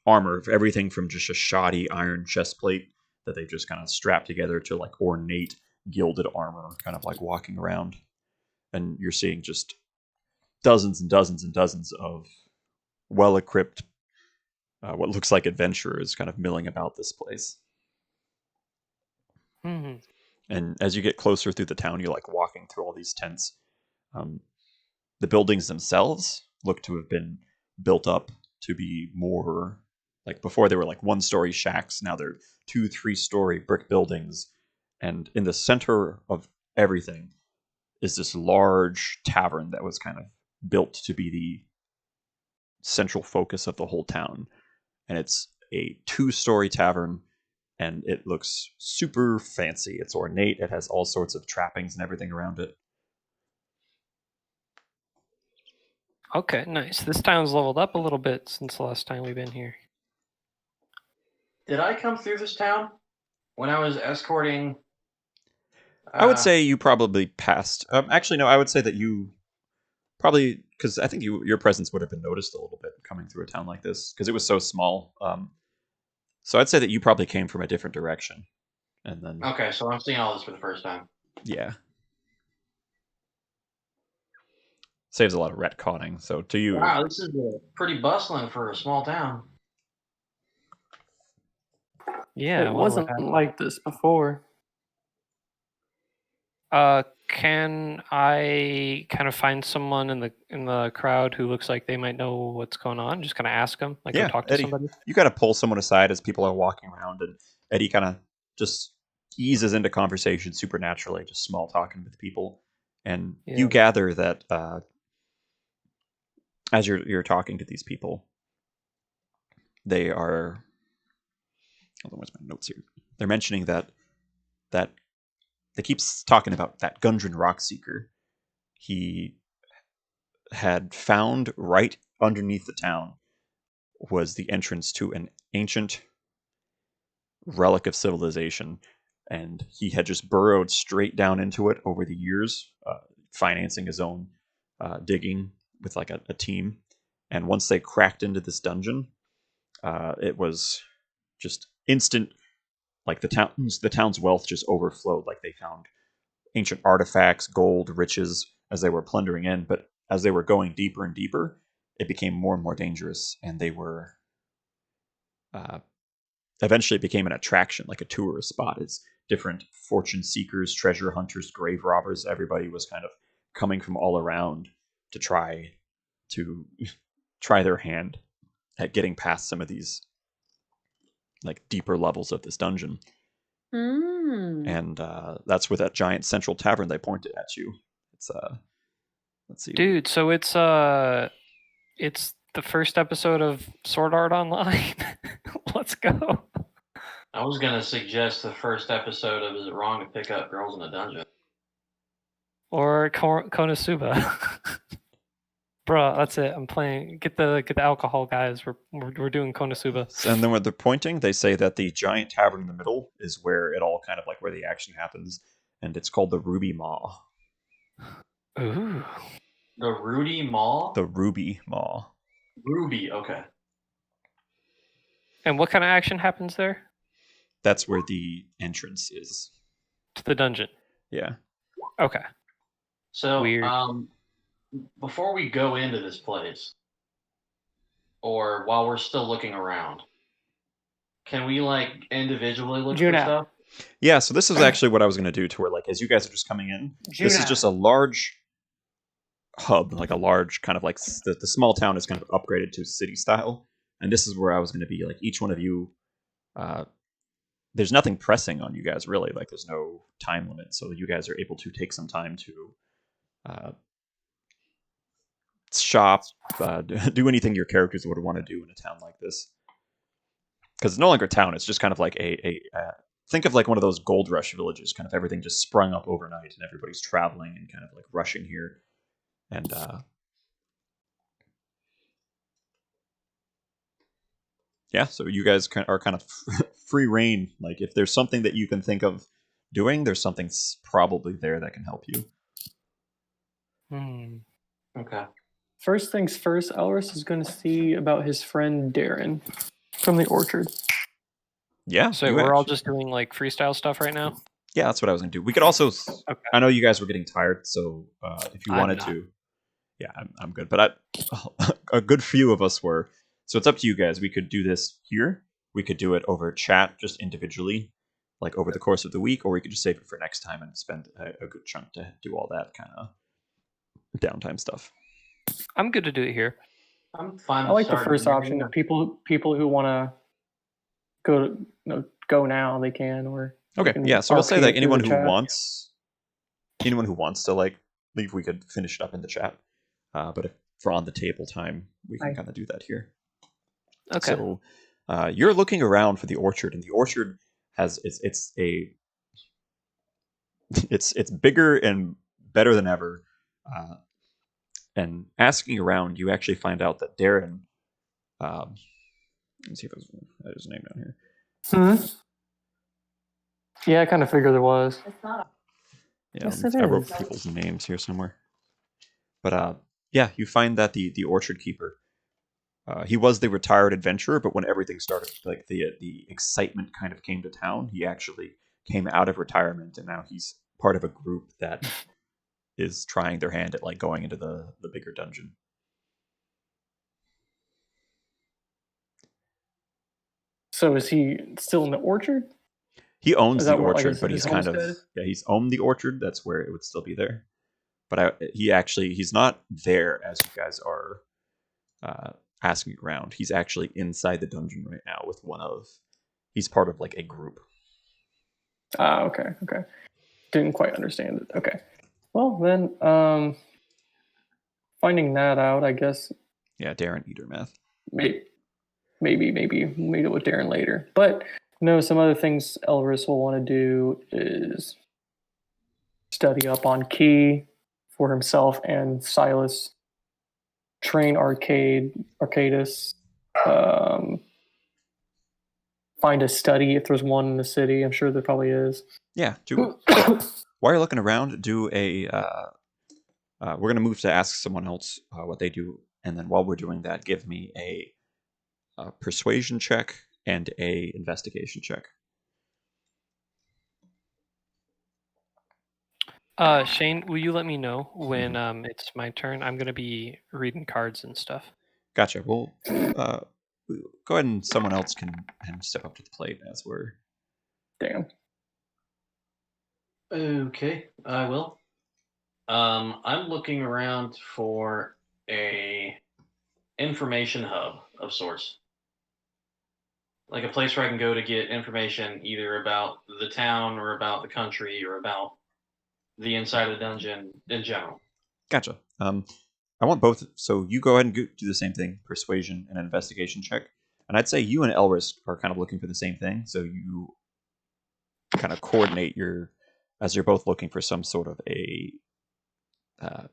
Speaker 2: armor, everything from just a shoddy iron chest plate that they've just kind of strapped together to like ornate gilded armor, kind of like walking around. And you're seeing just dozens and dozens and dozens of well-equipped, what looks like adventurers kind of milling about this place.
Speaker 3: Hmm.
Speaker 2: And as you get closer through the town, you're like walking through all these tents. The buildings themselves look to have been built up to be more like before they were like 1-story shacks. Now they're 2-3-story brick buildings. And in the center of everything is this large tavern that was kind of built to be the central focus of the whole town. And it's a 2-story tavern, and it looks super fancy. It's ornate. It has all sorts of trappings and everything around it.
Speaker 3: Okay, nice. This town's leveled up a little bit since the last time we've been here.
Speaker 5: Did I come through this town when I was escorting?
Speaker 2: I would say you probably passed. Actually, no. I would say that you probably, because I think your presence would have been noticed a little bit coming through a town like this because it was so small. So I'd say that you probably came from a different direction, and then
Speaker 5: Okay, so I'm seeing all this for the first time.
Speaker 2: yeah, saves a lot of retconning. So to you,
Speaker 5: Wow, this is pretty bustling for a small town.
Speaker 3: Yeah,
Speaker 1: it wasn't like this before.
Speaker 3: Can I kind of find someone in the crowd who looks like they might know what's going on? Just kind of ask them, like
Speaker 2: Yeah,
Speaker 3: go talk to
Speaker 2: Eddie.
Speaker 3: somebody.
Speaker 2: You kind of pull someone aside as people are walking around, and Eddie kind of just eases into conversation supernaturally, just small talking with people. And
Speaker 3: Yeah.
Speaker 2: you gather that as you're talking to these people, they are. Hold on, where's my notes here? They're mentioning that they keep talking about that Gundren Rockseeker. He had found right underneath the town was the entrance to an ancient relic of civilization and he had just burrowed straight down into it over the years, financing his own digging with like a team. And once they cracked into this dungeon, it was just instant. Like the town's wealth just overflowed. Like they found ancient artifacts, gold, riches as they were plundering in. But as they were going deeper and deeper, it became more and more dangerous, and they were eventually it became an attraction, like a tourist spot. It's different fortune seekers, treasure hunters, grave robbers. Everybody was kind of coming from all around to try their hand at getting past some of these like deeper levels of this dungeon. And that's where that giant central tavern they pointed at you. It's let's see,
Speaker 3: Dude, so it's the first episode of Sword Art Online. Let's go.
Speaker 5: I was gonna suggest the first episode of Is It Wrong to Pick Up Girls in a Dungeon?
Speaker 3: Or Konosuba. Bro, that's it. I'm playing. Get the alcohol, guys. We're doing Konosuba.
Speaker 2: And then when they're pointing, they say that the giant tavern in the middle is where it all kind of like where the action happens, and it's called the Ruby Maw.
Speaker 3: Ooh.
Speaker 5: The Rudy Maw?
Speaker 2: The Ruby Maw.
Speaker 5: Ruby, okay.
Speaker 3: And what kind of action happens there?
Speaker 2: That's where the entrance is.
Speaker 3: To the dungeon.
Speaker 2: Yeah.
Speaker 3: Okay.
Speaker 5: So,
Speaker 3: Weird.
Speaker 5: Before we go into this place, or while we're still looking around, can we like individually look for
Speaker 1: Juna.
Speaker 5: stuff?
Speaker 2: Yeah, so this is actually what I was going to do to where, like, as you guys are just coming in, this is
Speaker 1: Juna.
Speaker 2: just a large hub, like a large kind of like the small town is kind of upgraded to city style. And this is where I was going to be like, each one of you, there's nothing pressing on you guys, really. Like, there's no time limit. So you guys are able to take some time to shop, do anything your characters would want to do in a town like this. Because it's no longer a town, it's just kind of like think of like one of those gold rush villages, kind of everything just sprung up overnight and everybody's traveling and kind of like rushing here. And yeah, so you guys are kind of free reign. Like, if there's something that you can think of doing, there's something probably there that can help you.
Speaker 5: Okay.
Speaker 1: First things first, Elris is going to see about his friend Darren from the orchard.
Speaker 2: Yeah.
Speaker 3: So
Speaker 2: you
Speaker 3: we're all
Speaker 2: actually-
Speaker 3: just doing like freestyle stuff right now?
Speaker 2: Yeah, that's what I was going to do. We could also...
Speaker 3: Okay.
Speaker 2: I know you guys were getting tired, so if you
Speaker 3: I'm
Speaker 2: wanted
Speaker 3: not.
Speaker 2: to... Yeah, I'm good. But a good few of us were. So it's up to you guys. We could do this here. We could do it over chat, just individually, like over the course of the week, or we could just save it for next time and spend a good chunk to do all that kind of downtime stuff.
Speaker 3: I'm good to do it here.
Speaker 5: I'm fine.
Speaker 1: I like the
Speaker 5: starting
Speaker 1: first
Speaker 5: here.
Speaker 1: option. If people who want to go now, they can. Or
Speaker 2: Okay,
Speaker 1: can
Speaker 2: yeah. So I'll say
Speaker 1: RP
Speaker 2: that
Speaker 1: through
Speaker 2: anyone
Speaker 1: the
Speaker 2: who
Speaker 1: chat.
Speaker 2: wants to like leave, we could finish it up in the chat. But if for on the table time, we can kind of do that here.
Speaker 3: Okay.
Speaker 2: So you're looking around for the orchard, and the orchard has it's bigger and better than ever. And asking around, you actually find out that Darren. Let me see if there's his name down here.
Speaker 1: Yeah, I kind of figured there was.
Speaker 2: Yeah,
Speaker 1: Yes, it
Speaker 2: I wrote
Speaker 1: is.
Speaker 2: people's names here somewhere. But yeah, you find that the orchard keeper. He was the retired adventurer, but when everything started, like the excitement kind of came to town, he actually came out of retirement, and now he's part of a group that is trying their hand at like going into the bigger dungeon.
Speaker 1: So is he still in the orchard?
Speaker 2: He owns
Speaker 1: Is
Speaker 2: the
Speaker 1: that what, like,
Speaker 2: orchard,
Speaker 1: his-
Speaker 2: but
Speaker 1: his
Speaker 2: he's kind of
Speaker 1: homestead?
Speaker 2: he's owned the orchard. That's where it would still be there. But he's not there as you guys are asking around. He's actually inside the dungeon right now with he's part of like a group.
Speaker 1: Okay. Didn't quite understand it. Okay. Well, then, finding that out, I guess
Speaker 2: Yeah, Darren Eatermath.
Speaker 1: maybe meet up with Darren later. But no, some other things Elris will want to do is study up on Key for himself and Silas. Train Arcadis. Find find a study if there's one in the city. I'm sure there probably is.
Speaker 2: Yeah. While you're looking around, do a. We're going to move to ask someone else what they do, and then while we're doing that, give me a persuasion check and a investigation check.
Speaker 3: Shane, will you let me know when it's my turn? I'm gonna be reading cards and stuff.
Speaker 2: Gotcha. Well, go ahead and someone else can step up to the plate as we're.
Speaker 1: Damn.
Speaker 5: Okay, I will. I'm looking around for a information hub of sorts. Like a place where I can go to get information either about the town or about the country or about the inside of the dungeon in general.
Speaker 2: Gotcha. I want both. So you go ahead and do the same thing, persuasion and an investigation check. And I'd say you and Elris are kind of looking for the same thing. So you kind of coordinate as you're both looking for some sort of a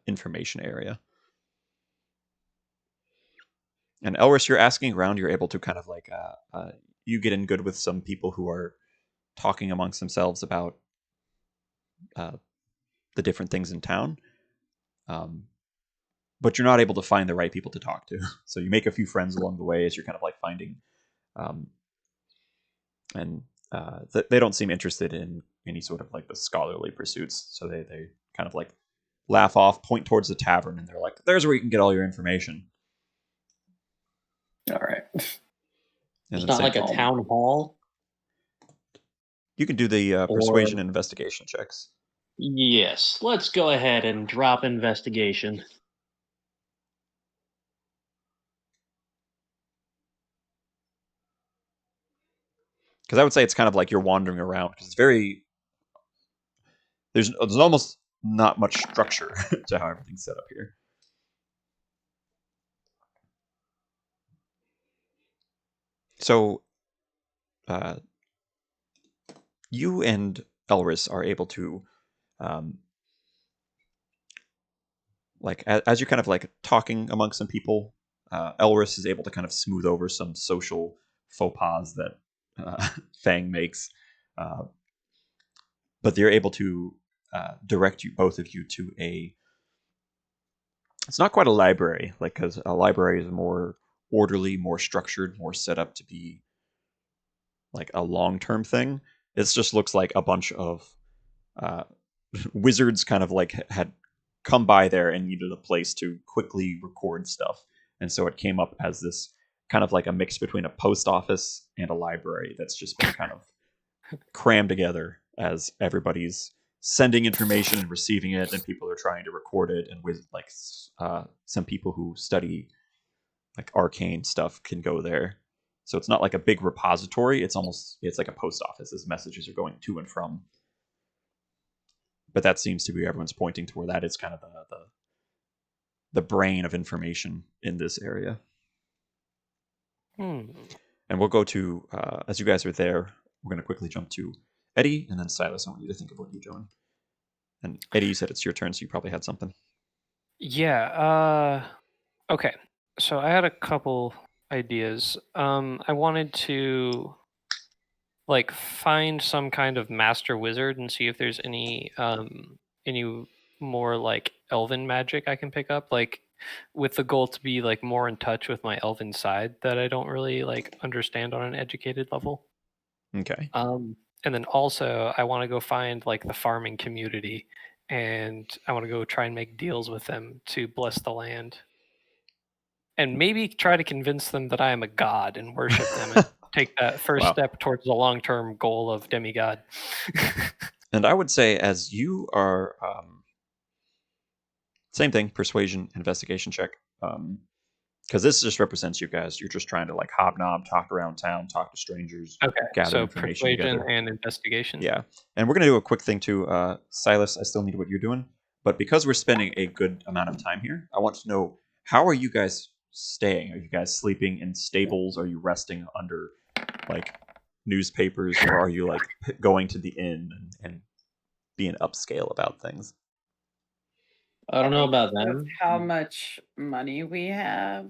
Speaker 2: information area. And Elris, you're asking around. You're able to kind of like you get in good with some people who are talking amongst themselves about the different things in town. But you're not able to find the right people to talk to. So you make a few friends along the way as you're kind of like finding, and they don't seem interested in any sort of like the scholarly pursuits. So they kind of like laugh off, point towards the tavern, and they're like, "There's where you can get all your information."
Speaker 1: All right.
Speaker 5: It's not like a town hall.
Speaker 2: You can do the persuasion and investigation checks.
Speaker 5: Yes, let's go ahead and drop investigation.
Speaker 2: Because I would say it's kind of like you're wandering around because it's very. There's almost not much structure to how everything's set up here. So, you and Elris are able to, like, as you're kind of like talking amongst some people, Elris is able to kind of smooth over some social faux pas that Fang makes, but they're able to direct both of you to a. It's not quite a library, like because a library is more orderly, more structured, more set up to be like a long-term thing. It just looks like a bunch of wizards kind of like had come by there and needed a place to quickly record stuff. And so it came up as this kind of like a mix between a post office and a library that's just been kind of crammed together as everybody's sending information and receiving it, and people are trying to record it. And with like some people who study like arcane stuff can go there. So it's not like a big repository. It's like a post office as messages are going to and from. But that seems to be everyone's pointing to where that is kind of the brain of information in this area. And we'll go to, as you guys are there, we're going to quickly jump to Eddie, and then Silas, I want you to think of what you're doing. And Eddie, you said it's your turn, so you probably had something.
Speaker 3: Yeah. Okay. So I had a couple ideas. I wanted to like find some kind of master wizard and see if there's any more like elven magic I can pick up, like with the goal to be like more in touch with my elven side that I don't really like understand on an educated level.
Speaker 2: Okay.
Speaker 3: And then also I want to go find like the farming community, and I want to go try and make deals with them to bless the land. And maybe try to convince them that I am a god and worship them and take that first step towards the long-term goal of demigod.
Speaker 2: And I would say as you are... same thing, persuasion, investigation check. Because this just represents you guys. You're just trying to like hobnob, talk around town, talk to strangers, gather
Speaker 3: so
Speaker 2: information
Speaker 3: persuasion
Speaker 2: together.
Speaker 3: and investigation.
Speaker 2: Yeah, and we're going to do a quick thing too. Silas, I still need what you're doing. But because we're spending a good amount of time here, I want to know, how are you guys staying? Are you guys sleeping in stables? Are you resting under like newspapers? Or are you like going to the inn and being upscale about things?
Speaker 5: I don't know about them.
Speaker 4: How much money we have,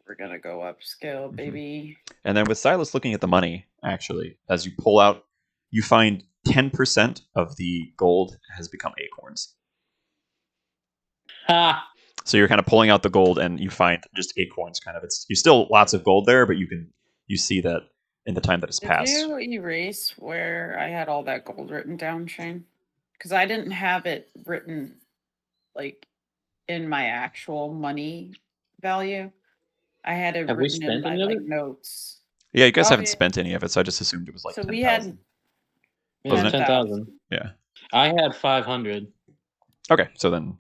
Speaker 4: We're gonna go upscale, baby.
Speaker 2: And then with Silas looking at the money, actually, as you pull out, you find 10% of the gold has become acorns.
Speaker 5: Ha!
Speaker 2: So you're kind of pulling out the gold, and you find just acorns. Kind of, you still lots of gold there, but you see that in the time that has
Speaker 4: Did
Speaker 2: passed.
Speaker 4: you erase where I had all that gold written down, Shane? Because I didn't have it written like in my actual money value. I had it
Speaker 5: Have we
Speaker 4: written in
Speaker 5: spent
Speaker 4: my
Speaker 5: any of
Speaker 4: like
Speaker 5: it?
Speaker 4: notes.
Speaker 2: Yeah, you guys
Speaker 4: Oh,
Speaker 2: haven't
Speaker 4: yeah.
Speaker 2: spent any of it, so I just assumed it was like
Speaker 4: So
Speaker 2: 10,000.
Speaker 4: we had
Speaker 5: Yeah,
Speaker 2: Wasn't it?
Speaker 5: 10,000.
Speaker 2: Yeah.
Speaker 5: I had 500.
Speaker 2: Okay, so then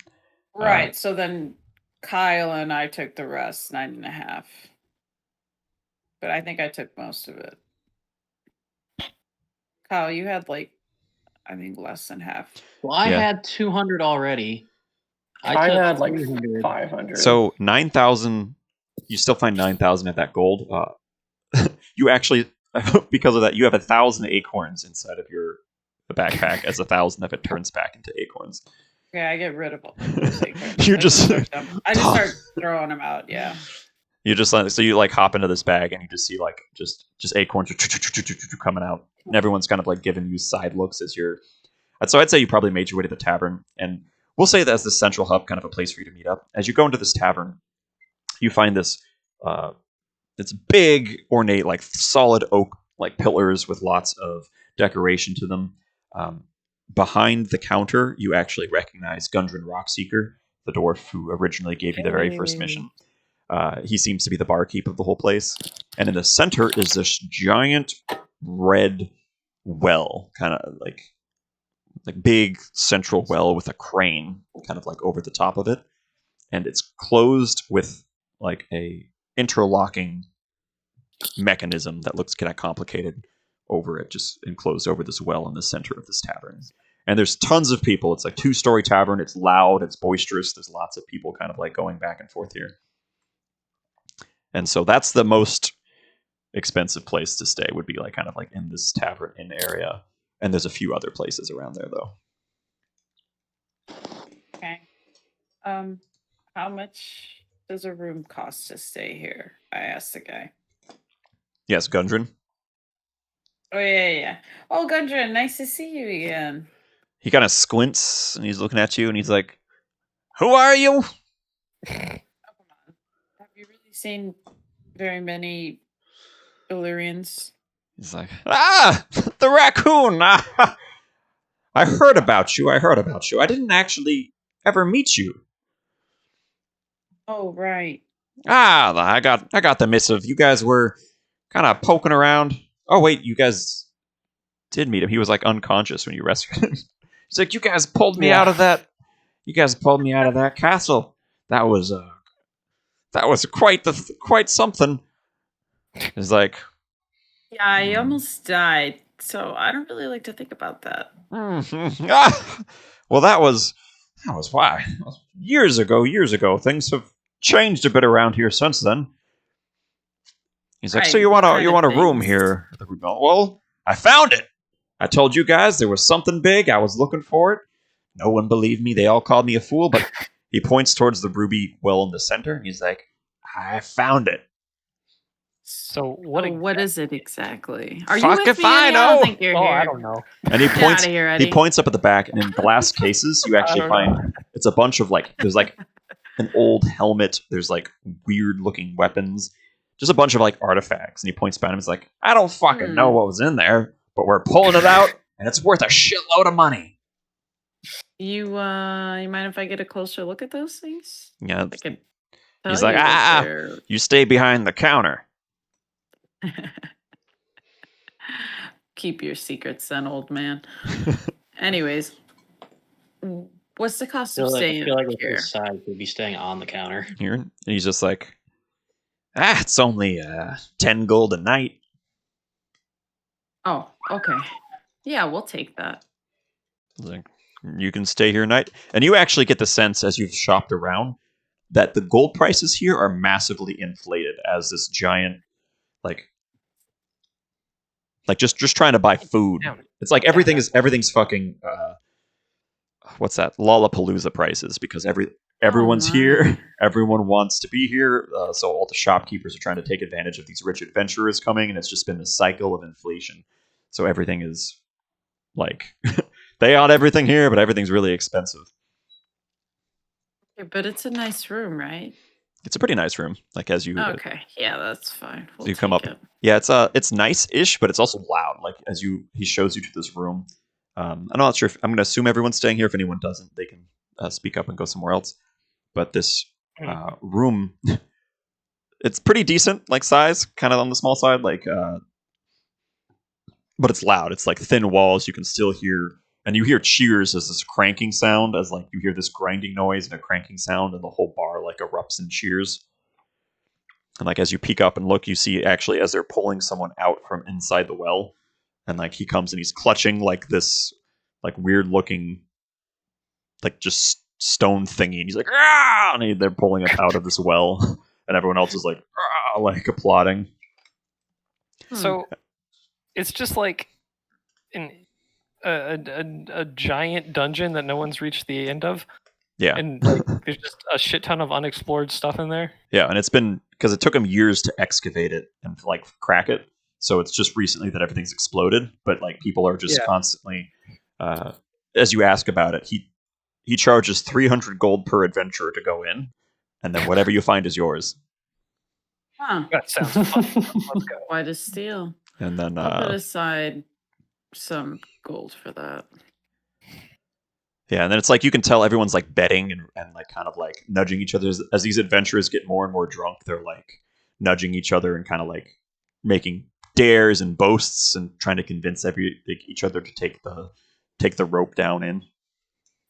Speaker 4: right. So then Kyle and I took the rest, 9.5. But I think I took most of it. Kyle, you had like, I think less than half.
Speaker 5: Well, I
Speaker 2: Yeah.
Speaker 5: had 200 already.
Speaker 1: I
Speaker 5: took
Speaker 1: had like
Speaker 5: 300.
Speaker 1: 500.
Speaker 2: so 9,000. You still find 9,000 of that gold. You actually, because of that, you have 1,000 acorns inside of your backpack as 1,000 of it turns back into acorns.
Speaker 4: Okay, I get rid of all those acorns.
Speaker 2: You
Speaker 4: I
Speaker 2: just-
Speaker 4: start throwing them out. Yeah.
Speaker 2: You just so you like hop into this bag and you just see like just acorns coming out, and everyone's kind of like giving you side looks as you're. So I'd say you probably made your way to the tavern, and we'll say that as the central hub, kind of a place for you to meet up. As you go into this tavern, you find this it's big, ornate, like solid oak like pillars with lots of decoration to them. Behind the counter, you actually recognize Gundren Rockseeker, the dwarf who originally gave you the very first mission. He seems to be the barkeep of the whole place. And in the center is this giant red well, kind of like big central well with a crane kind of like over the top of it. And it's closed with like a interlocking mechanism that looks kind of complicated over it, just enclosed over this well in the center of this tavern. And there's tons of people. It's like 2-story tavern. It's loud. It's boisterous. There's lots of people kind of like going back and forth here. And so that's the most expensive place to stay, would be like kind of like in this tavern in area. And there's a few other places around there though.
Speaker 4: Okay. How much does a room cost to stay here? I asked the guy.
Speaker 2: Yes, Gundren.
Speaker 4: Oh yeah. Oh, Gundren, nice to see you again.
Speaker 2: He kind of squints and he's looking at you and he's like, "Who are you?"
Speaker 4: Oh, come on. Have you really seen very many Illyrians?
Speaker 2: He's like, "Ah, the raccoon. Ah, I heard about you. I didn't actually ever meet you.
Speaker 4: Oh, right.
Speaker 2: Ah, I got the missive. You guys were kind of poking around. Oh wait, you guys did meet him. He was like unconscious when you rescued him. He's like, you guys pulled me out of that. You guys pulled me out of that castle. That was quite something." He's like,
Speaker 4: Yeah, I almost died, so I don't really like to think about that.
Speaker 2: well, that was why. Years ago. Things have changed a bit around here since then. He's like,
Speaker 4: Right,
Speaker 2: so you want
Speaker 4: what
Speaker 2: a
Speaker 4: kind
Speaker 2: you
Speaker 4: of
Speaker 2: want a room
Speaker 4: things?
Speaker 2: here? Well, I found it. I told you guys there was something big. I was looking for it. No one believed me. They all called me a fool. But he points towards the ruby well in the center, and he's like, I found it.
Speaker 3: So what?
Speaker 4: What is it exactly? Are
Speaker 2: Fuck
Speaker 4: you with
Speaker 2: if
Speaker 4: me,
Speaker 2: I
Speaker 4: Eddie? I don't
Speaker 2: know.
Speaker 4: think you're
Speaker 3: Oh,
Speaker 4: here.
Speaker 3: I don't know.
Speaker 2: And he
Speaker 4: Get
Speaker 2: points.
Speaker 4: outta here, Eddie.
Speaker 2: He points up at the back, and in glass cases, you actually
Speaker 3: don't
Speaker 2: find it's a bunch of like there's like an old helmet. There's like weird looking weapons, just a bunch of like artifacts. And he points behind him. He's like, I don't fucking know what was in there, but we're pulling it out, and it's worth a shitload of money.
Speaker 4: You mind if I get a closer look at those things?
Speaker 2: Yeah,
Speaker 4: I could
Speaker 2: He's
Speaker 4: tell
Speaker 2: like,
Speaker 4: you what
Speaker 2: "Ah,
Speaker 4: they're-
Speaker 2: you stay behind the counter."
Speaker 4: Keep your secrets then, old man. Anyways, what's the cost
Speaker 5: I
Speaker 4: of
Speaker 5: feel
Speaker 4: staying
Speaker 5: like with
Speaker 4: here?
Speaker 5: this side, we'd be staying on the counter.
Speaker 2: Here, and he's just like, it's only 10 gold a night.
Speaker 4: Oh, okay. Yeah, we'll take that.
Speaker 2: He's like, you can stay here a night. And you actually get the sense as you've shopped around that the gold prices here are massively inflated as this giant, like just trying to buy food.
Speaker 3: Damn.
Speaker 2: It's like everything's fucking what's that? Lollapalooza prices, because everyone's
Speaker 4: my.
Speaker 2: here. Everyone wants to be here. So all the shopkeepers are trying to take advantage of these rich adventurers coming, and it's just been this cycle of inflation. So everything is like they own everything here, but everything's really expensive.
Speaker 4: Yeah, but it's a nice room, right?
Speaker 2: It's a pretty nice room. Like as you
Speaker 4: Okay, yeah, that's fine. We'll
Speaker 2: you come
Speaker 4: take
Speaker 2: up.
Speaker 4: it.
Speaker 2: Yeah, it's nice-ish, but it's also loud. Like as he shows you to this room. I'm not sure if I'm going to assume everyone's staying here. If anyone doesn't, they can speak up and go somewhere else. But this room, it's pretty decent, like size, kind of on the small side. Like, but it's loud. It's like thin walls. You can still hear, and you hear cheers as this cranking sound, as like you hear this grinding noise and a cranking sound, and the whole bar like erupts in cheers. And like as you peek up and look, you see actually as they're pulling someone out from inside the well, and like he comes and he's clutching like this, like weird looking, like just stone thingy. And he's like, ah! And they're pulling him out of this well, and everyone else is like, ah! Like applauding.
Speaker 3: So it's just like a giant dungeon that no one's reached the end of.
Speaker 2: Yeah.
Speaker 3: And like, there's just a shit ton of unexplored stuff in there.
Speaker 2: Yeah, and it's been because it took him years to excavate it and like crack it. So it's just recently that everything's exploded. But like people are just constantly, as you ask about it, he charges 300 gold per adventurer to go in, and then whatever you find is yours.
Speaker 4: Huh.
Speaker 3: That sounds fun. Let's go.
Speaker 4: Why to steal?
Speaker 2: And then
Speaker 4: I'll put aside some gold for that.
Speaker 2: yeah, and then it's like you can tell everyone's like betting and like kind of like nudging each other as these adventurers get more and more drunk. They're like nudging each other and kind of like making dares and boasts and trying to convince each other to take the rope down in.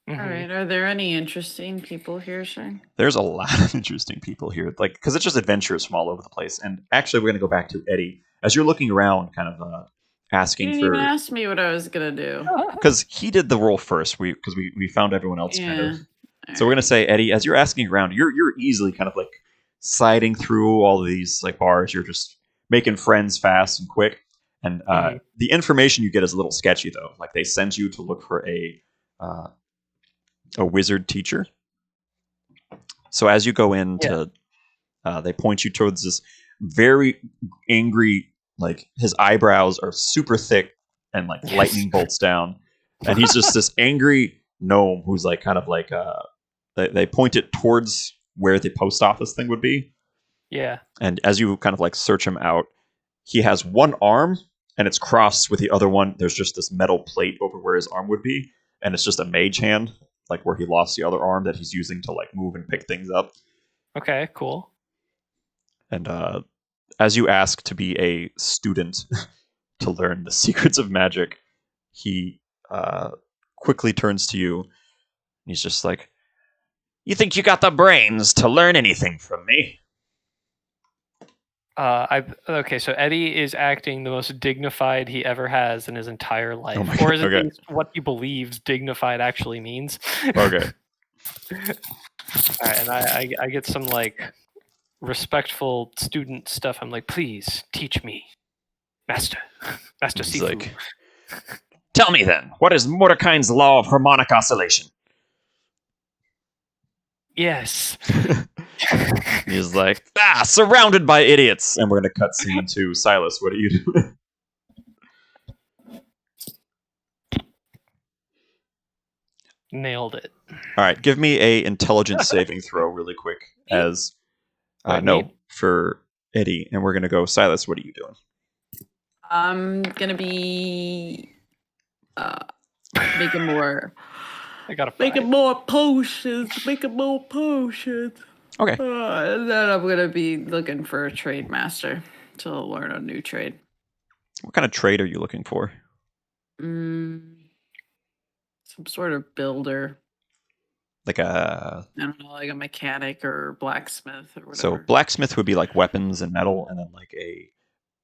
Speaker 4: All right. Are there any interesting people here, Shane?
Speaker 2: There's a lot of interesting people here, like because it's just adventurers from all over the place. And actually, we're going to go back to Eddie as you're looking around, kind of asking
Speaker 4: You didn't even ask me what I was gonna do.
Speaker 2: because he did the roll first. We found everyone else kind of.
Speaker 4: All
Speaker 2: So we're gonna say, Eddie, as you're asking around, you're easily kind of like siding through all of these like bars. You're just making friends fast and quick. And the information you get is a little sketchy though. Like they send you to look for a wizard teacher. So as you go in they point you towards this very angry, like his eyebrows are super thick and like lightning bolts down, and he's just this angry gnome who's like kind of like they point it towards where the post office thing would be.
Speaker 3: Yeah.
Speaker 2: And as you kind of like search him out, he has one arm and it's crossed with the other one. There's just this metal plate over where his arm would be, and it's just a mage hand, like where he lost the other arm that he's using to like move and pick things up.
Speaker 3: Okay, cool.
Speaker 2: And as you ask to be a student to learn the secrets of magic, he quickly turns to you. And he's just like, "You think you got the brains to learn anything from me?"
Speaker 3: Okay, so Eddie is acting the most dignified he ever has in his entire life,
Speaker 2: Oh my
Speaker 3: or is it
Speaker 2: God, okay.
Speaker 3: at least what he believes dignified actually means?
Speaker 2: Okay.
Speaker 3: All right, and I get some like respectful student stuff. I'm like, please teach me, Master
Speaker 2: He's
Speaker 3: Sifu.
Speaker 2: like, "Tell me then, what is Mordecai's law of harmonic oscillation?"
Speaker 3: Yes.
Speaker 2: He's like, surrounded by idiots. And we're going to cut scene to Silas. What are you doing?
Speaker 3: Nailed it.
Speaker 2: All right, give me a intelligence saving throw really quick. As no,
Speaker 3: me?
Speaker 2: for Eddie. And we're going to go, Silas, what are you doing?
Speaker 4: I'm gonna be making more.
Speaker 3: I got a
Speaker 4: Making more potions. Making more potions.
Speaker 2: Okay.
Speaker 4: And then I'm gonna be looking for a trade master to learn a new trade.
Speaker 2: What kind of trade are you looking for?
Speaker 4: Some sort of builder.
Speaker 2: Like a...
Speaker 4: I don't know, like a mechanic or blacksmith or whatever.
Speaker 2: So blacksmith would be like weapons and metal, and then like a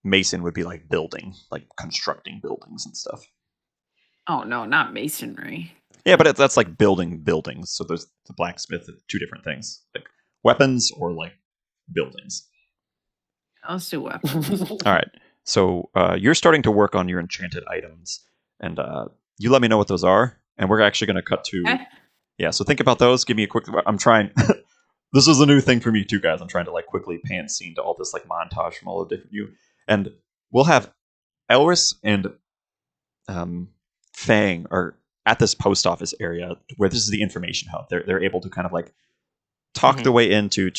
Speaker 2: mason would be like building, like constructing buildings and stuff.
Speaker 4: Oh no, not masonry.
Speaker 2: Yeah, but that's like building buildings. So there's the blacksmith, two different things, like weapons or like buildings.
Speaker 4: Let's do weapons.
Speaker 2: All right. So you're starting to work on your enchanted items, and you let me know what those are. And we're actually going to cut to Yeah, so think about those. Give me a quick. I'm trying. This is a new thing for me too, guys. I'm trying to like quickly pan scene to all this like montage from all the different you, and we'll have Elris and Fang are at this post office area where this is the information hub. They're able to kind of like talk their way into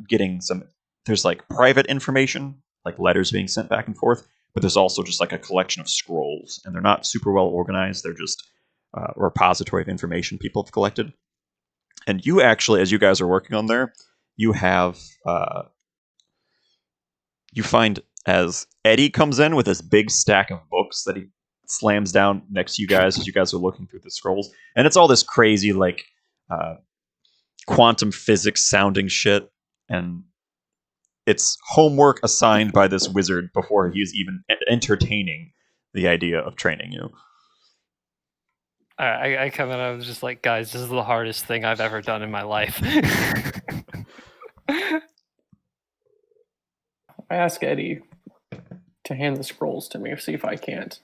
Speaker 2: getting some. There's like private information, like letters being sent back and forth, but there's also just like a collection of scrolls, and they're not super well organized. They're just a repository of information people have collected. And you actually, as you guys are working on there, you have you find as Eddie comes in with this big stack of books that he slams down next to you guys as you guys are looking through the scrolls, and it's all this crazy like quantum physics sounding shit, and it's homework assigned by this wizard before he is even entertaining the idea of training you.
Speaker 3: I come in, I was just like, guys, this is the hardest thing I've ever done in my life.
Speaker 1: I ask Eddie to hand the scrolls to me, see if I can't.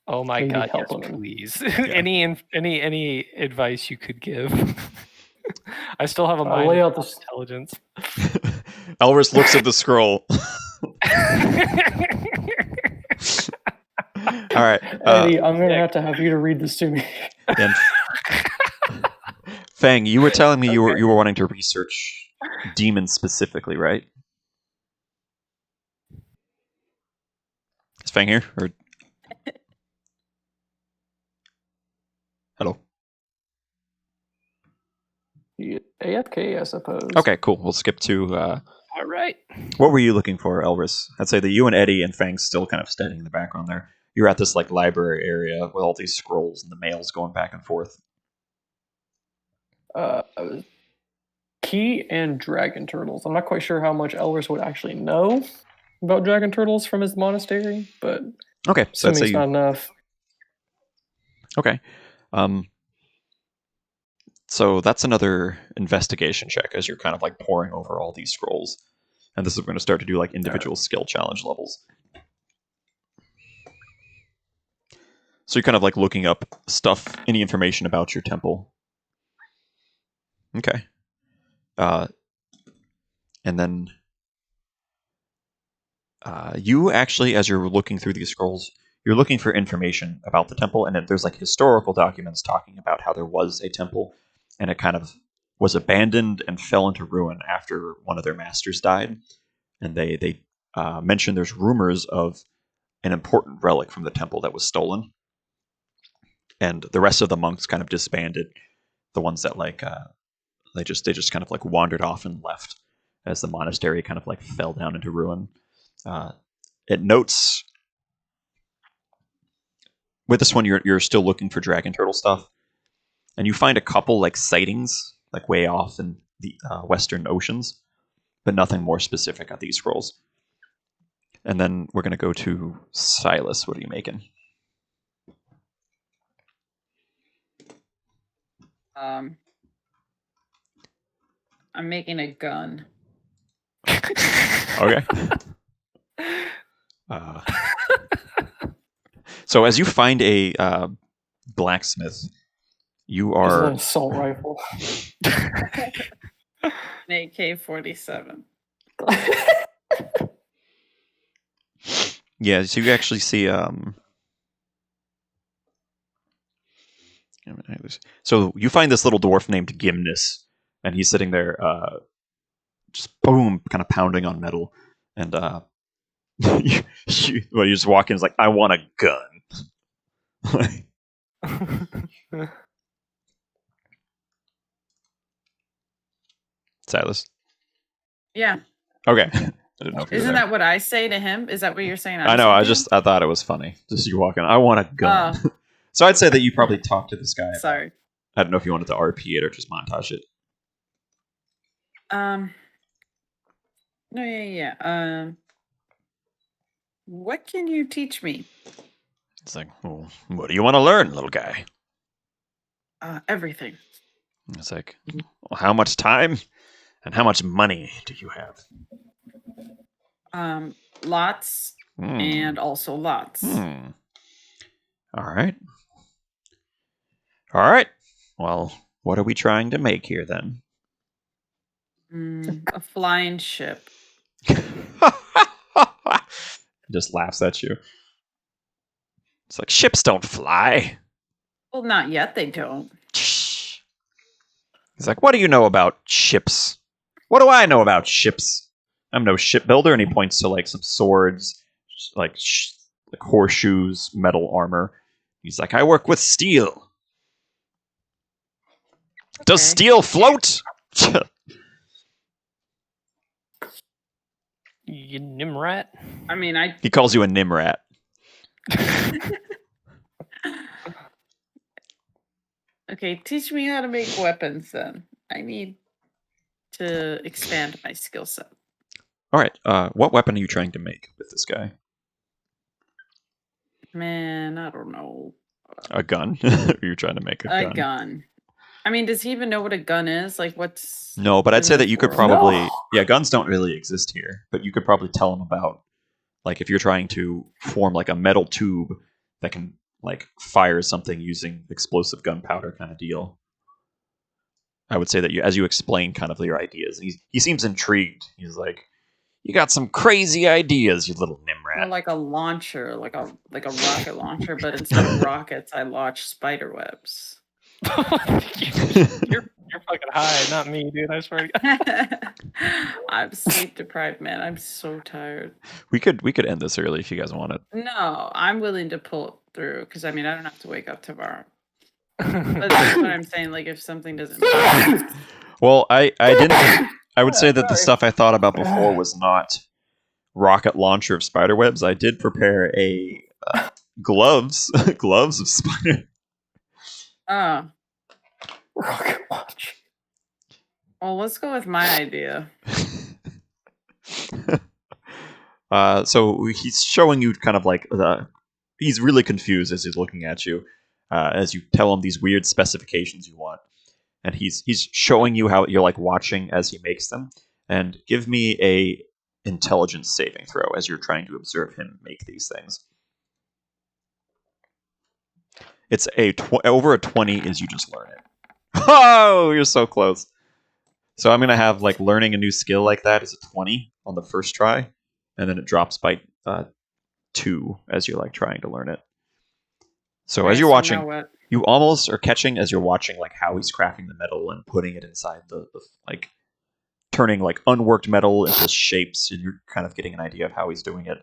Speaker 3: Oh my
Speaker 1: Maybe
Speaker 3: god, yes,
Speaker 1: help him.
Speaker 3: please. Any advice you could give? I still have a
Speaker 1: I'll
Speaker 3: mind
Speaker 1: lay
Speaker 3: of
Speaker 1: out the
Speaker 3: intelligence.
Speaker 2: Elris looks at the scroll. All right,
Speaker 1: Eddie, I'm gonna have to you to read this to me.
Speaker 2: and Fang, you were telling me you were wanting to research demons specifically, right? Is Fang here? Or hello?
Speaker 1: AFK, I suppose.
Speaker 2: Okay, cool. We'll skip to
Speaker 3: All right.
Speaker 2: what were you looking for, Elris? I'd say that you and Eddie and Fang still kind of standing in the background there. You're at this like library area with all these scrolls and the mails going back and forth.
Speaker 1: Key and dragon turtles. I'm not quite sure how much Elris would actually know about dragon turtles from his monastery, but
Speaker 2: Okay, so I'd
Speaker 1: assuming
Speaker 2: say
Speaker 1: it's not enough.
Speaker 2: Okay. So that's another investigation check as you're kind of like poring over all these scrolls. And this is going to start to do like individual skill challenge levels. So you're kind of like looking up stuff, any information about your temple. Okay. And then you actually, as you're looking through these scrolls, you're looking for information about the temple, and there's like historical documents talking about how there was a temple, and it kind of was abandoned and fell into ruin after one of their masters died. And they mentioned there's rumors of an important relic from the temple that was stolen, and the rest of the monks kind of disbanded. The ones that like they just kind of like wandered off and left as the monastery kind of like fell down into ruin. It notes with this one you're still looking for dragon turtle stuff, and you find a couple like sightings like way off in the western oceans, but nothing more specific on these scrolls. And then we're going to go to Silas. What are you making?
Speaker 4: I'm making a gun.
Speaker 2: Okay. So as you find a blacksmith, you
Speaker 1: This is
Speaker 2: are
Speaker 1: an assault rifle.
Speaker 4: An AK-47.
Speaker 2: yeah. So you actually see So you find this little dwarf named Gimnus, and he's sitting there, just boom, kind of pounding on metal, and you just walk in, it's like, I want a gun. Silas.
Speaker 4: Yeah.
Speaker 2: Okay. I didn't know if you were
Speaker 4: Isn't
Speaker 2: there.
Speaker 4: that what I say to him? Is that what you're saying?
Speaker 2: I know. I thought it was funny. Just you walking. I want a gun.
Speaker 4: Oh.
Speaker 2: So I'd say that you probably talked to this guy.
Speaker 4: Sorry.
Speaker 2: I don't know if you wanted to RP it or just montage it.
Speaker 4: No, yeah. What can you teach me?
Speaker 2: It's like, well, what do you want to learn, little guy?
Speaker 4: Everything.
Speaker 2: It's like, well, how much time and how much money do you have?
Speaker 4: Lots and also lots.
Speaker 2: All right. All right. Well, What are we trying to make here then?
Speaker 4: A flying ship.
Speaker 2: Just laughs at you. It's like, ships don't fly.
Speaker 4: Well, not yet. They don't.
Speaker 2: He's like, what do you know about ships? What do I know about ships? I'm no shipbuilder. And he points to like some swords, like horseshoes, metal armor. He's like, I work with steel. Does
Speaker 4: Okay.
Speaker 2: steel float?
Speaker 3: You Nimrat.
Speaker 4: I mean, I
Speaker 2: He calls you a Nimrat.
Speaker 4: okay. Teach me how to make weapons. Then I need to expand my skill set.
Speaker 2: All right. What weapon are you trying to make with this guy?
Speaker 4: Man, I don't know.
Speaker 2: A gun? You're trying to make a
Speaker 4: A
Speaker 2: gun.
Speaker 4: gun. I mean, does he even know what a gun is? Like, what's
Speaker 2: No, but I'd
Speaker 4: in
Speaker 2: say that
Speaker 4: this
Speaker 2: you could
Speaker 4: world?
Speaker 2: probably...
Speaker 1: No.
Speaker 2: Yeah, guns don't really exist here, but you could probably tell him about, like, if you're trying to form, like, a metal tube that can, like, fire something using explosive gunpowder kind of deal. I would say that as you explain kind of your ideas, he seems intrigued. He's like, you got some crazy ideas, you little
Speaker 4: Or
Speaker 2: Nimrat.
Speaker 4: like a launcher, like a rocket launcher, but instead of rockets, I launch spider webs.
Speaker 3: You're fucking high, not me, dude. I swear to God.
Speaker 4: I'm sleep deprived, man. I'm so tired.
Speaker 2: We could end this early if you guys want it.
Speaker 4: No, I'm willing to pull it through because I mean I don't have to wake up tomorrow. But that's what I'm saying. Like if something doesn't, make sense.
Speaker 2: Well, I didn't. I would say that the stuff I thought about before was not rocket launcher of spider webs. I did prepare a gloves of spider.
Speaker 4: Oh,
Speaker 1: Rocket launch.
Speaker 4: well, let's go with my idea.
Speaker 2: So he's showing you kind of like he's really confused as he's looking at you as you tell him these weird specifications you want, and he's showing you how you're like watching as he makes them. And give me a intelligence saving throw as you're trying to observe him make these things. It's over a 20 is you just learn it. Oh, you're so close. So I'm gonna have like learning a new skill like that is a 20 on the first try, and then it drops by 2 as you're like trying to learn it. So as
Speaker 4: Okay,
Speaker 2: you're
Speaker 4: so
Speaker 2: watching,
Speaker 4: now what?
Speaker 2: you almost are catching as you're watching like how he's crafting the metal and putting it inside the like turning like unworked metal into shapes, and you're kind of getting an idea of how he's doing it,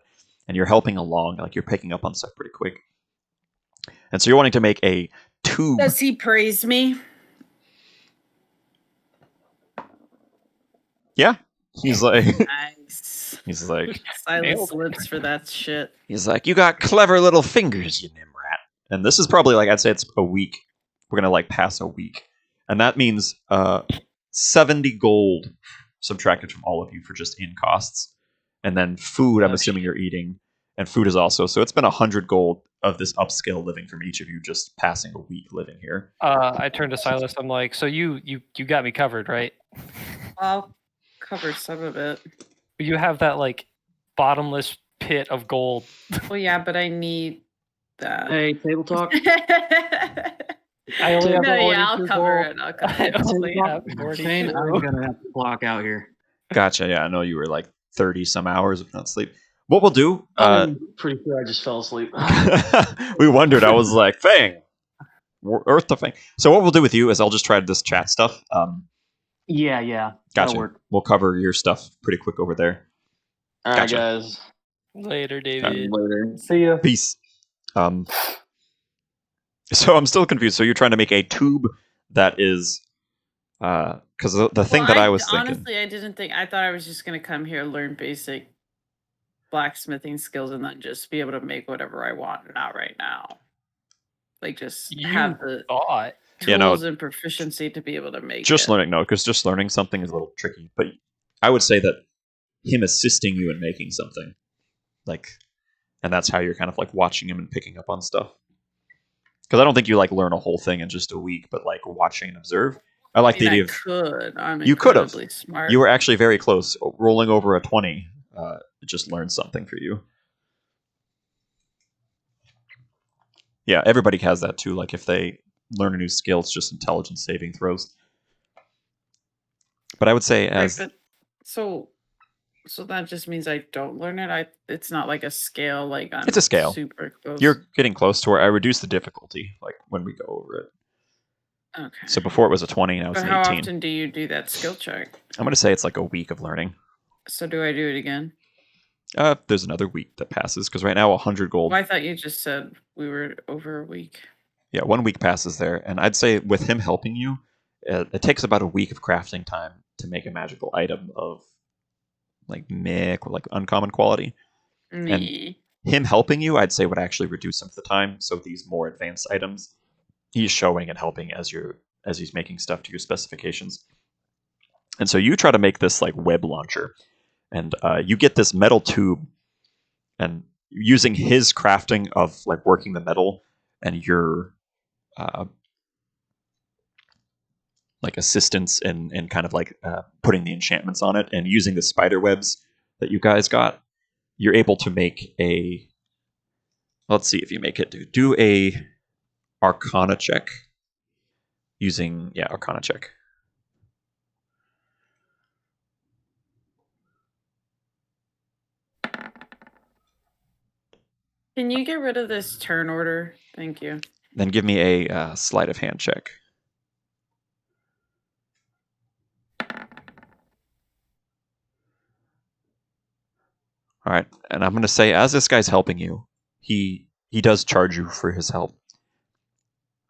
Speaker 2: and you're helping along, like you're picking up on stuff pretty quick. And so you're wanting to make a tube.
Speaker 4: Does he praise me?
Speaker 2: Yeah, he's like
Speaker 4: Nice.
Speaker 2: he's like
Speaker 4: Silence lips for that shit.
Speaker 2: he's like, you got clever little fingers, you Nimrat. And this is probably like I'd say it's a week. We're gonna like pass a week, and that means 70 gold subtracted from all of you for just in costs, and then food. I'm assuming you're eating, and food is also. So it's been 100 gold of this upscale living from each of you just passing a week living here.
Speaker 3: I turned to Silas. I'm like, so you got me covered, right?
Speaker 4: I'll cover some of it.
Speaker 3: You have that like bottomless pit of gold.
Speaker 4: Well, yeah, but I need that.
Speaker 5: Hey, table talk.
Speaker 3: I only have
Speaker 4: No, yeah,
Speaker 3: 42
Speaker 4: I'll cover
Speaker 3: gold.
Speaker 4: it. I'll cover
Speaker 3: I
Speaker 4: it.
Speaker 3: only have 42.
Speaker 5: Shane, I'm gonna have to clock out here.
Speaker 2: Gotcha. Yeah, I know you were like 30 some hours of not sleep. What we'll do?
Speaker 5: I'm pretty sure I just fell asleep.
Speaker 2: We wondered. I was like, Fang, Earth to Fang. So what we'll do with you is I'll just try this chat stuff.
Speaker 5: yeah, that'll
Speaker 2: Gotcha.
Speaker 5: work.
Speaker 2: We'll cover your stuff pretty quick over there.
Speaker 5: All right,
Speaker 2: Gotcha.
Speaker 5: guys.
Speaker 3: Later, David.
Speaker 5: Later.
Speaker 1: See ya.
Speaker 2: Peace. So I'm still confused. So you're trying to make a tube that is, because the thing
Speaker 4: Well,
Speaker 2: that I was thinking.
Speaker 4: honestly, I didn't think. I thought I was just gonna come here, learn basic blacksmithing skills, and then just be able to make whatever I want. Not right now. Like just
Speaker 3: You
Speaker 4: have the
Speaker 3: thought.
Speaker 4: tools
Speaker 2: Yeah, no.
Speaker 4: and proficiency to be able to make
Speaker 2: Just
Speaker 4: it.
Speaker 2: learning, no, because just learning something is a little tricky. But I would say that him assisting you in making something, like, and that's how you're kind of like watching him and picking up on stuff. Because I don't think you like learn a whole thing in just a week, but like watching and observe. I like
Speaker 4: I mean,
Speaker 2: the idea
Speaker 4: I
Speaker 2: of
Speaker 4: could. I'm
Speaker 2: You could have.
Speaker 4: incredibly smart.
Speaker 2: you were actually very close. Rolling over a 20 just learned something for you. Yeah, everybody has that too. Like if they learn a new skill. It's just intelligence saving throws. But I would say as
Speaker 4: Right, but so that just means I don't learn it. It's not like a scale. Like I'm
Speaker 2: It's a scale.
Speaker 4: super close.
Speaker 2: you're getting close to where I reduce the difficulty, like when we go over it.
Speaker 4: okay.
Speaker 2: So before it was a 20, now it's
Speaker 4: But
Speaker 2: an
Speaker 4: how
Speaker 2: 18.
Speaker 4: often do you do that skill check?
Speaker 2: I'm going to say it's like a week of learning.
Speaker 4: So do I do it again?
Speaker 2: There's another week that passes because right now 100 gold.
Speaker 4: Well, I thought you just said we were over a week.
Speaker 2: Yeah, 1 week passes there, and I'd say with him helping you, it takes about a week of crafting time to make a magical item of like meh, like uncommon quality.
Speaker 4: Me.
Speaker 2: Him helping you, I'd say, would actually reduce some of the time. So these more advanced items, he's showing and helping as he's making stuff to your specifications. And so you try to make this like web launcher, and you get this metal tube, and using his crafting of like working the metal and your like assistance in kind of like putting the enchantments on it and using the spider webs that you guys got, you're able to make a. Let's see if you make it. Do a Arcana check using Arcana check.
Speaker 4: Can you get rid of this turn order? Thank you.
Speaker 2: Then give me a sleight of hand check. All right, and I'm going to say, as this guy's helping you, he does charge you for his help,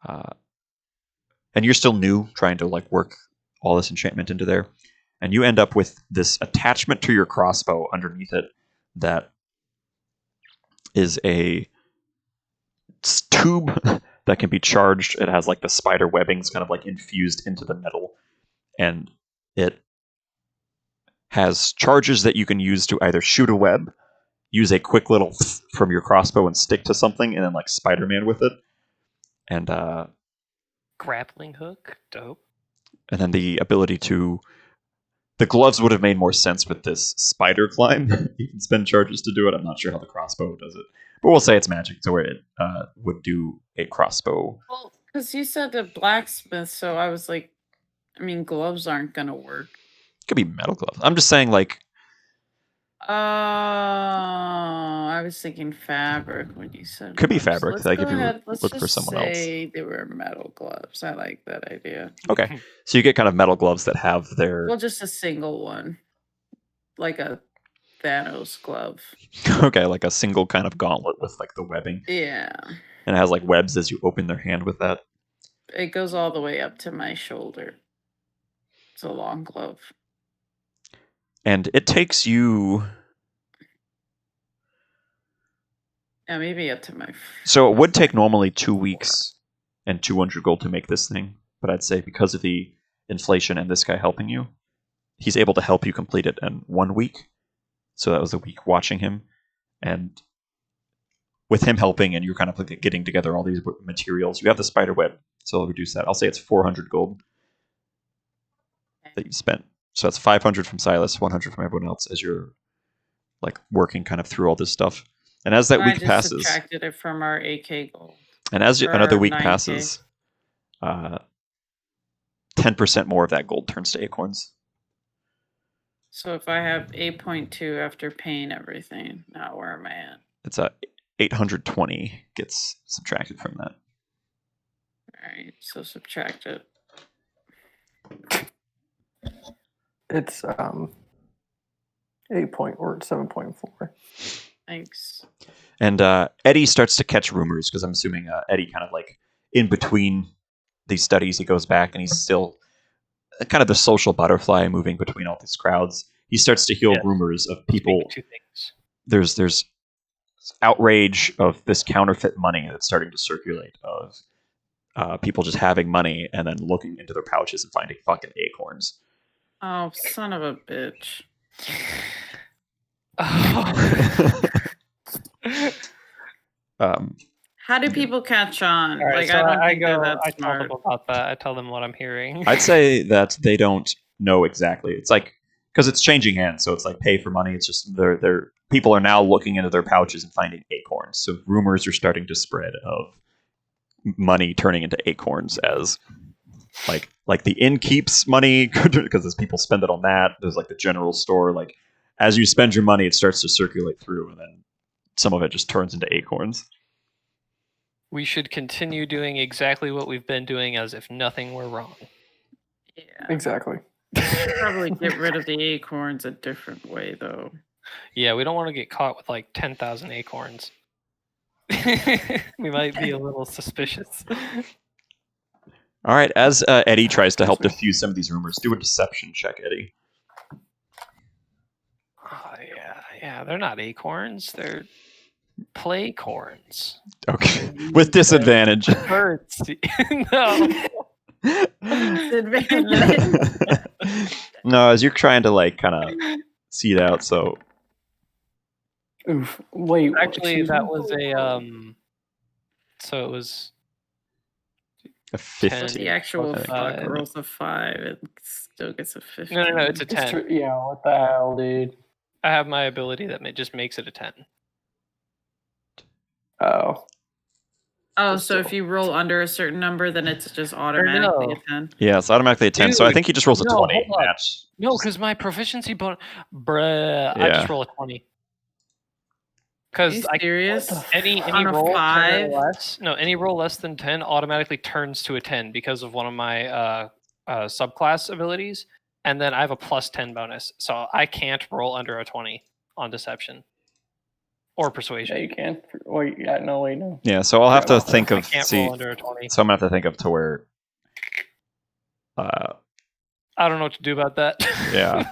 Speaker 2: and you're still new, trying to like work all this enchantment into there, and you end up with this attachment to your crossbow underneath it that is a tube that can be charged. It has like the spider webbings kind of like infused into the metal, and it has charges that you can use to either shoot a web, use a quick little from your crossbow and stick to something, and then like Spider-Man with it, and
Speaker 3: Grappling hook, dope.
Speaker 2: and then the ability to. The gloves would have made more sense with this spider climb. You can spend charges to do it. I'm not sure how the crossbow does it, but we'll say it's magic, so it would do a crossbow.
Speaker 4: Well, because you said the blacksmith, so I was like, I mean, gloves aren't gonna work.
Speaker 2: It could be metal gloves. I'm just saying, like,
Speaker 4: I was thinking fabric when you said
Speaker 2: Could be
Speaker 4: gloves.
Speaker 2: fabric.
Speaker 4: Let's
Speaker 2: Like,
Speaker 4: go
Speaker 2: if you
Speaker 4: ahead. Let's
Speaker 2: look
Speaker 4: just
Speaker 2: for someone else.
Speaker 4: say they were metal gloves. I like that idea.
Speaker 2: Okay, so you get kind of metal gloves that have their.
Speaker 4: Well, just a single one, like a Thanos glove.
Speaker 2: Okay, like a single kind of gauntlet with like the webbing,
Speaker 4: Yeah,
Speaker 2: and it has like webs as you open their hand with that.
Speaker 4: it goes all the way up to my shoulder. It's a long glove.
Speaker 2: And it takes you.
Speaker 4: Yeah, maybe up to my.
Speaker 2: So it would take normally 2 weeks and 200 gold to make this thing, but I'd say because of the inflation and this guy helping you, he's able to help you complete it in 1 week. So that was a week watching him, and with him helping and you're kind of like getting together all these materials, you have the spider web, so I'll reduce that. I'll say it's 400 gold that you spent. So that's 500 from Silas, 100 from everyone else as you're like working kind of through all this stuff. And as that
Speaker 4: I
Speaker 2: week
Speaker 4: just
Speaker 2: passes,
Speaker 4: subtracted it from our AK gold.
Speaker 2: and as
Speaker 4: or
Speaker 2: another week
Speaker 4: 9K.
Speaker 2: passes, 10% more of that gold turns to acorns.
Speaker 4: So if I have 8.2 after paying everything, now where am I at?
Speaker 2: It's 820 gets subtracted from that.
Speaker 4: All right, so subtract it.
Speaker 1: It's 7.4.
Speaker 4: Thanks.
Speaker 2: And Eddie starts to catch rumors because I'm assuming Eddie kind of like in between these studies, he goes back and he's still kind of the social butterfly moving between all these crowds. He starts to hear rumors of people.
Speaker 3: Two things.
Speaker 2: There's outrage of this counterfeit money that's starting to circulate of people just having money and then looking into their pouches and finding fucking acorns.
Speaker 4: Oh, son of a bitch. How do people catch on?
Speaker 3: All right,
Speaker 4: Like,
Speaker 3: so
Speaker 4: I don't
Speaker 3: I
Speaker 4: think they're
Speaker 3: go.
Speaker 4: that
Speaker 3: I tell
Speaker 4: smart.
Speaker 3: them about that. I tell them what I'm hearing.
Speaker 2: I'd say that they don't know exactly. It's like because it's changing hands, so it's like pay for money. It's just they're people are now looking into their pouches and finding acorns. So rumors are starting to spread of money turning into acorns as like the inn keeps money because as people spend it on that, there's like the general store. Like as you spend your money, it starts to circulate through, and then some of it just turns into acorns.
Speaker 3: We should continue doing exactly what we've been doing as if nothing were wrong.
Speaker 4: Yeah.
Speaker 1: Exactly.
Speaker 4: Probably get rid of the acorns a different way, though.
Speaker 3: Yeah, we don't want to get caught with like 10,000 acorns. We might be a little suspicious.
Speaker 2: All right, as Eddie tries to help diffuse some of these rumors, do a deception check, Eddie.
Speaker 3: Oh, yeah, they're not acorns. They're playcorns.
Speaker 2: Okay, with disadvantage.
Speaker 3: Birds. No.
Speaker 2: No, as you're trying to like kind of see it out, so
Speaker 1: Oof. Wait.
Speaker 3: Actually,
Speaker 1: excuse
Speaker 3: that
Speaker 1: me?
Speaker 3: was a so it was
Speaker 2: a
Speaker 3: 10.
Speaker 2: 15.
Speaker 4: The actual
Speaker 2: Okay.
Speaker 4: fuck rolls a 5. It still gets a 15.
Speaker 3: No, it's a
Speaker 1: It's
Speaker 3: 10.
Speaker 1: yeah, what the hell, dude?
Speaker 3: I have my ability that just makes it a 10.
Speaker 1: Oh.
Speaker 4: Oh, so if you roll under a certain number, then it's just automatically a 10.
Speaker 2: Yeah, it's automatically a 10. So I
Speaker 3: Dude,
Speaker 2: think he just rolls a
Speaker 3: no,
Speaker 2: 20.
Speaker 3: hold on.
Speaker 2: Match.
Speaker 3: No, because my proficiency bonus, bruh, I
Speaker 2: Yeah.
Speaker 3: just roll a 20.
Speaker 4: Are you
Speaker 3: Because
Speaker 4: serious?
Speaker 3: any
Speaker 4: On a
Speaker 3: roll 10
Speaker 4: 5?
Speaker 3: or less, no, any roll less than 10 automatically turns to a 10 because of one of my subclass abilities, and then I have a plus 10 bonus, so I can't roll under a 20 on deception or persuasion.
Speaker 1: Yeah, you can. Wait, yeah, no, wait, no.
Speaker 2: Yeah, so I'll have to think
Speaker 3: I
Speaker 2: of
Speaker 3: can't roll under a 20.
Speaker 2: So I'm gonna have to think of to where.
Speaker 3: I don't know what to do about that.
Speaker 2: Yeah,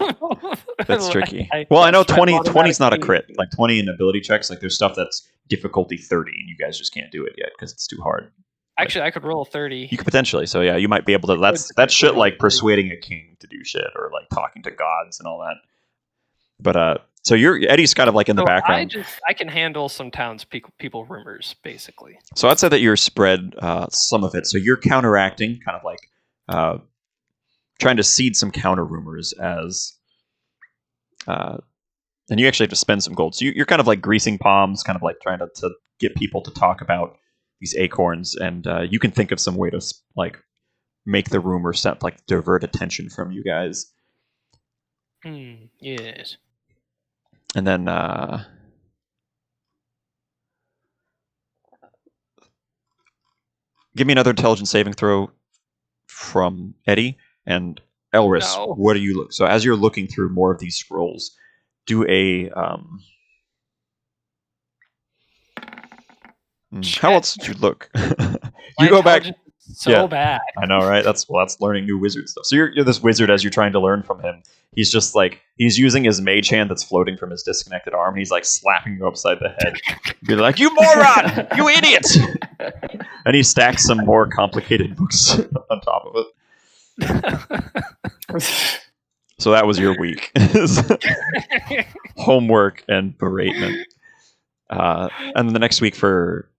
Speaker 2: that's tricky.
Speaker 3: I
Speaker 2: Well, I know 20
Speaker 3: automatically-
Speaker 2: 20 is not a crit. Like 20 in ability checks, like there's stuff that's difficulty 30, and you guys just can't do it yet because it's too hard.
Speaker 3: Actually, I could roll a 30.
Speaker 2: You could potentially. So yeah, you might be able to. That's shit like persuading a king to do shit or like talking to gods and all that. But so Eddie's kind of like in the
Speaker 3: So
Speaker 2: background.
Speaker 3: I can handle some people rumors, basically.
Speaker 2: So I'd say that you're spread some of it. So you're counteracting, kind of like trying to seed some counter rumors as, and you actually have to spend some gold. So you're kind of like greasing palms, kind of like trying to get people to talk about these acorns, and you can think of some way to like make the rumor set, like divert attention from you guys.
Speaker 3: Yes.
Speaker 2: And then give me another intelligence saving throw from Eddie and Elris.
Speaker 3: No.
Speaker 2: What do you look? So as you're looking through more of these scrolls, do a how else did you look? You go back.
Speaker 3: So
Speaker 2: Yeah.
Speaker 3: bad.
Speaker 2: I know, right? That's learning new wizard stuff. So you're this wizard as you're trying to learn from him. He's just like he's using his mage hand that's floating from his disconnected arm, and he's like slapping you upside the head. Be like, "You moron! You idiot!" And he stacks some more complicated books on top of it. So that was your week. Homework and beratement. And the next week for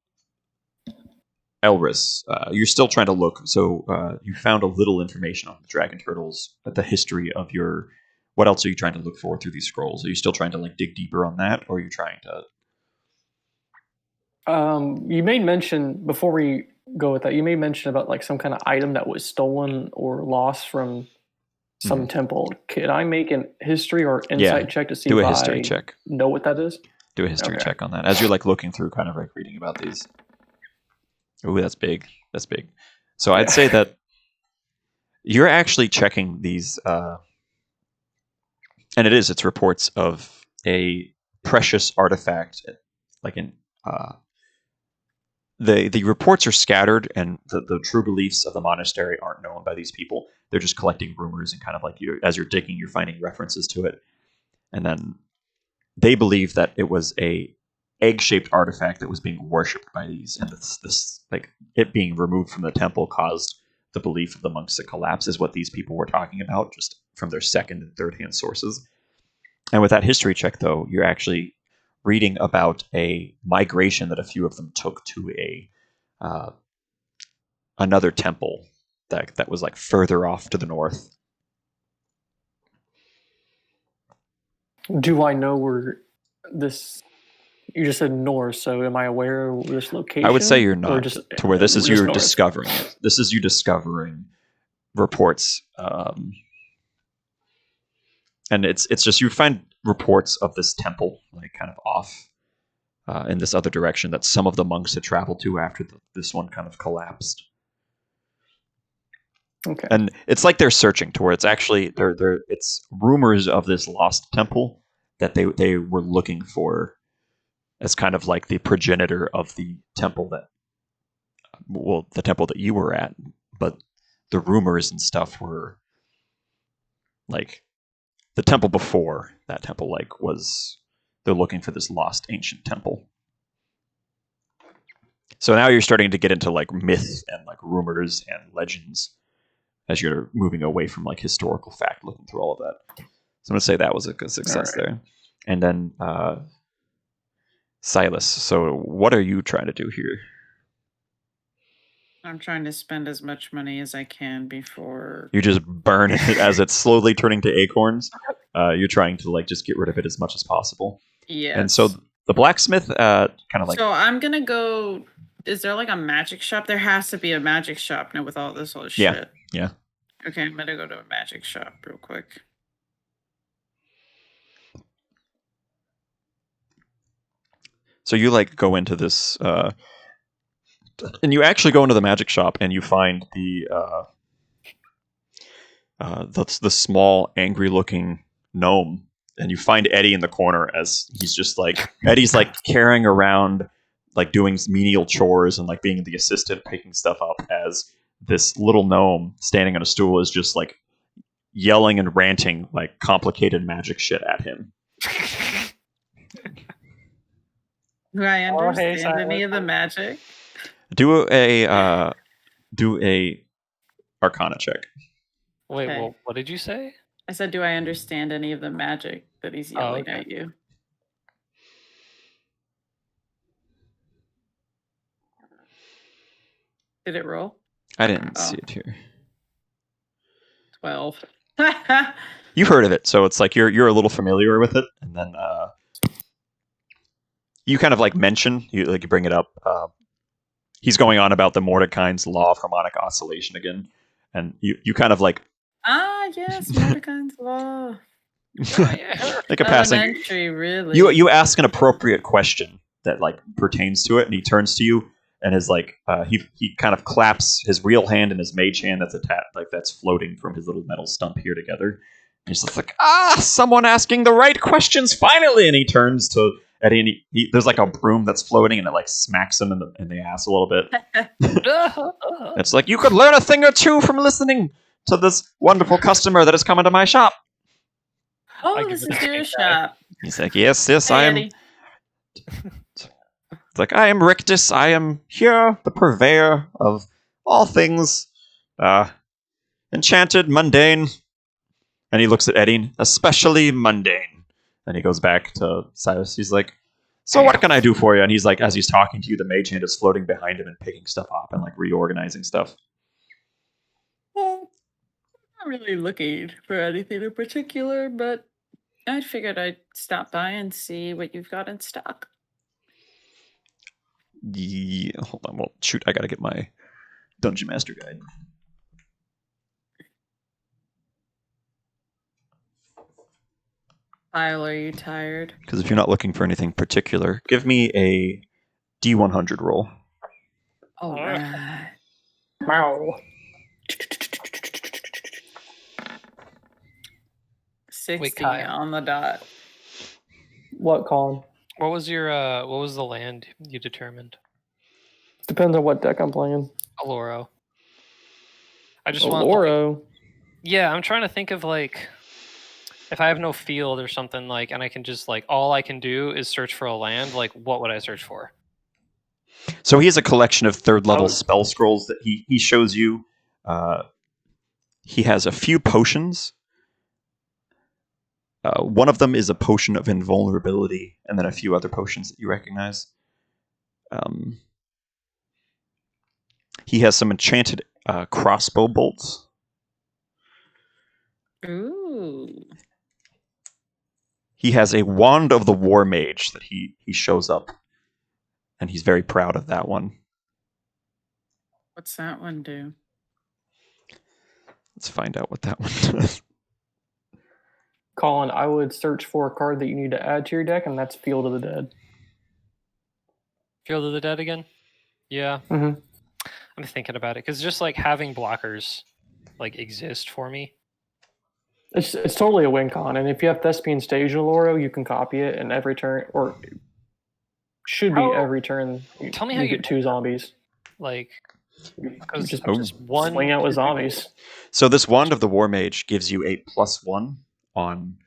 Speaker 2: Elris, you're still trying to look. So you found a little information on the dragon turtles, the history of your. What else are you trying to look for through these scrolls? Are you still trying to like dig deeper on that, or are you trying to?
Speaker 1: You made mention before we go with that. You made mention about like some kind of item that was stolen or lost from some temple. Could I make an history or insight check to see
Speaker 2: Do
Speaker 1: if
Speaker 2: a history
Speaker 1: I
Speaker 2: check.
Speaker 1: know what that is?
Speaker 2: Do a history
Speaker 1: Okay.
Speaker 2: check on that as you're like looking through, kind of like reading about these. Ooh, that's big. That's big. So I'd say that you're actually checking these, and it's reports of a precious artifact, like in the reports are scattered, and the true beliefs of the monastery aren't known by these people. They're just collecting rumors and kind of like as you're digging, you're finding references to it, and then they believe that it was a egg-shaped artifact that was being worshipped by these, and this like it being removed from the temple caused the belief of the monks to collapse, is what these people were talking about, just from their second and third hand sources. And with that history check, though, you're actually reading about a migration that a few of them took to a another temple that was like further off to the north.
Speaker 1: Do I know where this You just said north, so am I aware of this location?
Speaker 2: I would say you're
Speaker 1: Or
Speaker 2: not.
Speaker 1: just,
Speaker 2: To where this is
Speaker 1: just
Speaker 2: you
Speaker 1: north?
Speaker 2: discovering it. This is you discovering reports, and it's just you find reports of this temple like kind of off in this other direction that some of the monks had traveled to after this one kind of collapsed.
Speaker 1: Okay.
Speaker 2: And it's like they're searching to where it's actually it's rumors of this lost temple that they were looking for as kind of like the progenitor of the temple the temple that you were at, but the rumors and stuff were like the temple before that temple like was they're looking for this lost ancient temple. So now you're starting to get into like myth and like rumors and legends as you're moving away from like historical fact, looking through all of that. So I'm gonna say that was a good success there. And then Silas, so what are you trying to do here?
Speaker 4: I'm trying to spend as much money as I can before.
Speaker 2: You just burn it as it's slowly turning to acorns. You're trying to like just get rid of it as much as possible.
Speaker 4: Yeah.
Speaker 2: And so the blacksmith kind of like
Speaker 4: So I'm gonna go. Is there like a magic shop? There has to be a magic shop now with all this other
Speaker 2: Yeah.
Speaker 4: shit.
Speaker 2: Yeah.
Speaker 4: Okay, I'm gonna go to a magic shop real quick.
Speaker 2: So you like go into this, and you actually go into the magic shop, and you find the small, angry-looking gnome, and you find Eddie in the corner as he's just like Eddie's like carrying around, like doing menial chores and like being the assistant, picking stuff up, as this little gnome standing on a stool is just like yelling and ranting like complicated magic shit at him.
Speaker 4: Do I
Speaker 3: Oh, hey,
Speaker 4: understand any
Speaker 3: Silas.
Speaker 4: of the magic?
Speaker 2: Do a Arcana check.
Speaker 3: Wait,
Speaker 4: Okay.
Speaker 3: well, what did you say?
Speaker 4: I said, do I understand any of the magic that he's
Speaker 3: Oh,
Speaker 4: yelling
Speaker 3: okay.
Speaker 4: at you? Did it roll?
Speaker 2: I didn't
Speaker 4: Oh.
Speaker 2: see it here.
Speaker 4: 12.
Speaker 2: You've heard of it, so it's like you're a little familiar with it, and then you kind of like mention you bring it up. He's going on about the Mordecai's law of harmonic oscillation again, and you kind of like
Speaker 4: Yes, Mordecai's law.
Speaker 2: like a passing.
Speaker 4: Elementary, really.
Speaker 2: You ask an appropriate question that like pertains to it, and he turns to you and is like he kind of claps his real hand and his mage hand that's floating from his little metal stump here together. And he's just like, someone asking the right questions finally. And he turns to Eddie, and he there's like a broom that's floating, and it like smacks him in the ass a little bit. It's like, you could learn a thing or two from listening to this wonderful customer that has come into my shop.
Speaker 4: Oh,
Speaker 3: I give
Speaker 4: this
Speaker 3: it
Speaker 4: is
Speaker 3: a
Speaker 4: your
Speaker 3: pink
Speaker 4: shop.
Speaker 2: He's like, yes,
Speaker 4: Hey,
Speaker 2: I am.
Speaker 4: Eddie.
Speaker 2: It's like, I am Rictus. I am here, the purveyor of all things enchanted, mundane. And he looks at Eddie, especially mundane. And he goes back to Silas. He's like, so what can I do for you? And he's like, as he's talking to you, the mage hand is floating behind him and picking stuff up and like reorganizing stuff.
Speaker 4: Well, I'm not really looking for anything in particular, but I figured I'd stop by and see what you've got in stock.
Speaker 2: Yeah, hold on. Well, shoot, I gotta get my Dungeon Master Guide.
Speaker 4: Kyle, are you tired?
Speaker 2: Because if you're not looking for anything particular, give me a D100 roll.
Speaker 4: All
Speaker 3: Alright.
Speaker 4: right.
Speaker 1: Wow.
Speaker 4: 60
Speaker 3: Kyle.
Speaker 4: on the dot.
Speaker 1: What, Colin?
Speaker 3: What was your what was the land you determined?
Speaker 1: Depends on what deck I'm playing.
Speaker 3: Aloro. I just want like,
Speaker 1: Oloro.
Speaker 3: yeah, I'm trying to think of like if I have no field or something like and I can just like all I can do is search for a land, like what would I search for?
Speaker 2: So he has a collection of third level
Speaker 1: Oh.
Speaker 2: spell scrolls that he shows you. He has a few potions. One of them is a potion of invulnerability, and then a few other potions that you recognize. He has some enchanted crossbow bolts.
Speaker 4: Ooh.
Speaker 2: he has a Wand of the War Mage that he shows up, and he's very proud of that one.
Speaker 4: What's that one do?
Speaker 2: Let's find out what that one does.
Speaker 1: Colin, I would search for a card that you need to add to your deck, and that's Field of the Dead.
Speaker 3: Field of the Dead again? Yeah.
Speaker 1: Mhm.
Speaker 3: I'm thinking about it because just like having blockers like exist for me.
Speaker 1: It's totally a win con, and if you have Thespian Stage Aloro, you can copy it, and every turn, or should be
Speaker 3: How-
Speaker 1: every turn,
Speaker 3: Tell me how you
Speaker 1: get 2 zombies.
Speaker 3: Like, because
Speaker 1: Just
Speaker 3: just one
Speaker 1: swing out with zombies.
Speaker 2: So this Wand of the War Mage gives you a +1 on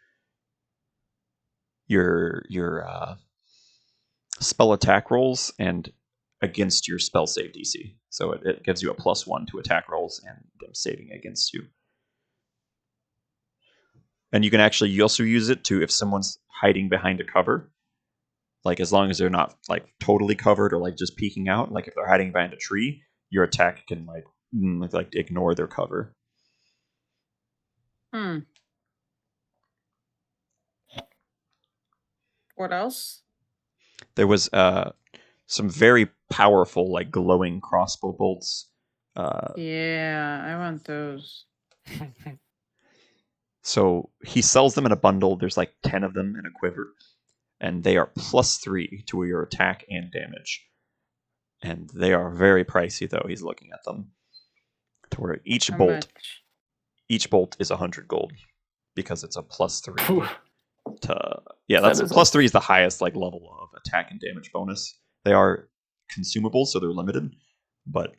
Speaker 2: your spell attack rolls and against your spell save DC. So it gives you a +1 to attack rolls and them saving against you. And you also use it to, if someone's hiding behind a cover, like as long as they're not like totally covered or like just peeking out, like if they're hiding behind a tree, your attack can like ignore their cover.
Speaker 4: What else?
Speaker 2: There was some very powerful, like glowing crossbow bolts.
Speaker 4: Yeah, I want those.
Speaker 2: So he sells them in a bundle. There's like 10 of them in a quiver, and they are +3 to your attack and damage. And they are very pricey, though. He's looking at them. To where each
Speaker 4: How
Speaker 2: bolt
Speaker 4: much?
Speaker 2: is 100 gold because it's a +3
Speaker 1: Phew.
Speaker 2: to yeah.
Speaker 1: That
Speaker 2: That's
Speaker 1: is
Speaker 2: +3 is the highest like level of attack and damage bonus. They are consumable, so they're limited, but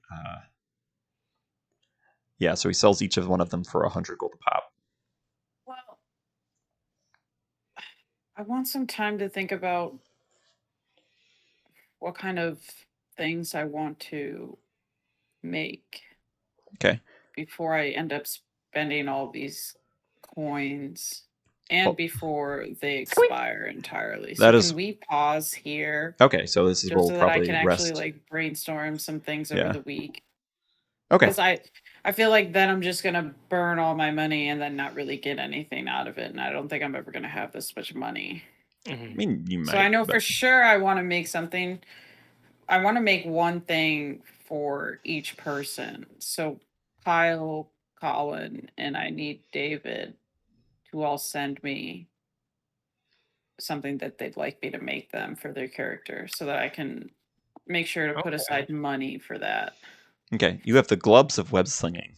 Speaker 2: yeah. So he sells each of one of them for 100 gold a pop.
Speaker 4: Well, I want some time to think about what kind of things I want to make.
Speaker 2: Okay.
Speaker 4: Before I end up spending all these coins and
Speaker 2: Well,
Speaker 4: before they expire entirely. So
Speaker 2: that
Speaker 4: can
Speaker 2: is-
Speaker 4: we pause here
Speaker 2: Okay, so this is
Speaker 4: just
Speaker 2: where
Speaker 4: so
Speaker 2: we'll
Speaker 4: that I
Speaker 2: probably
Speaker 4: can
Speaker 2: rest.
Speaker 4: actually like brainstorm some things
Speaker 2: Yeah.
Speaker 4: over the week?
Speaker 2: Okay.
Speaker 4: Because I feel like then I'm just gonna burn all my money and then not really get anything out of it, and I don't think I'm ever gonna have this much money.
Speaker 2: I mean, you might.
Speaker 4: So I know
Speaker 2: but-
Speaker 4: for sure I want to make something. I want to make one thing for each person. So Kyle, Colin, and I need David to all send me something that they'd like me to make them for their character so that I can make sure to put
Speaker 3: Okay.
Speaker 4: aside money for that.
Speaker 2: Okay, you have the gloves of web slinging.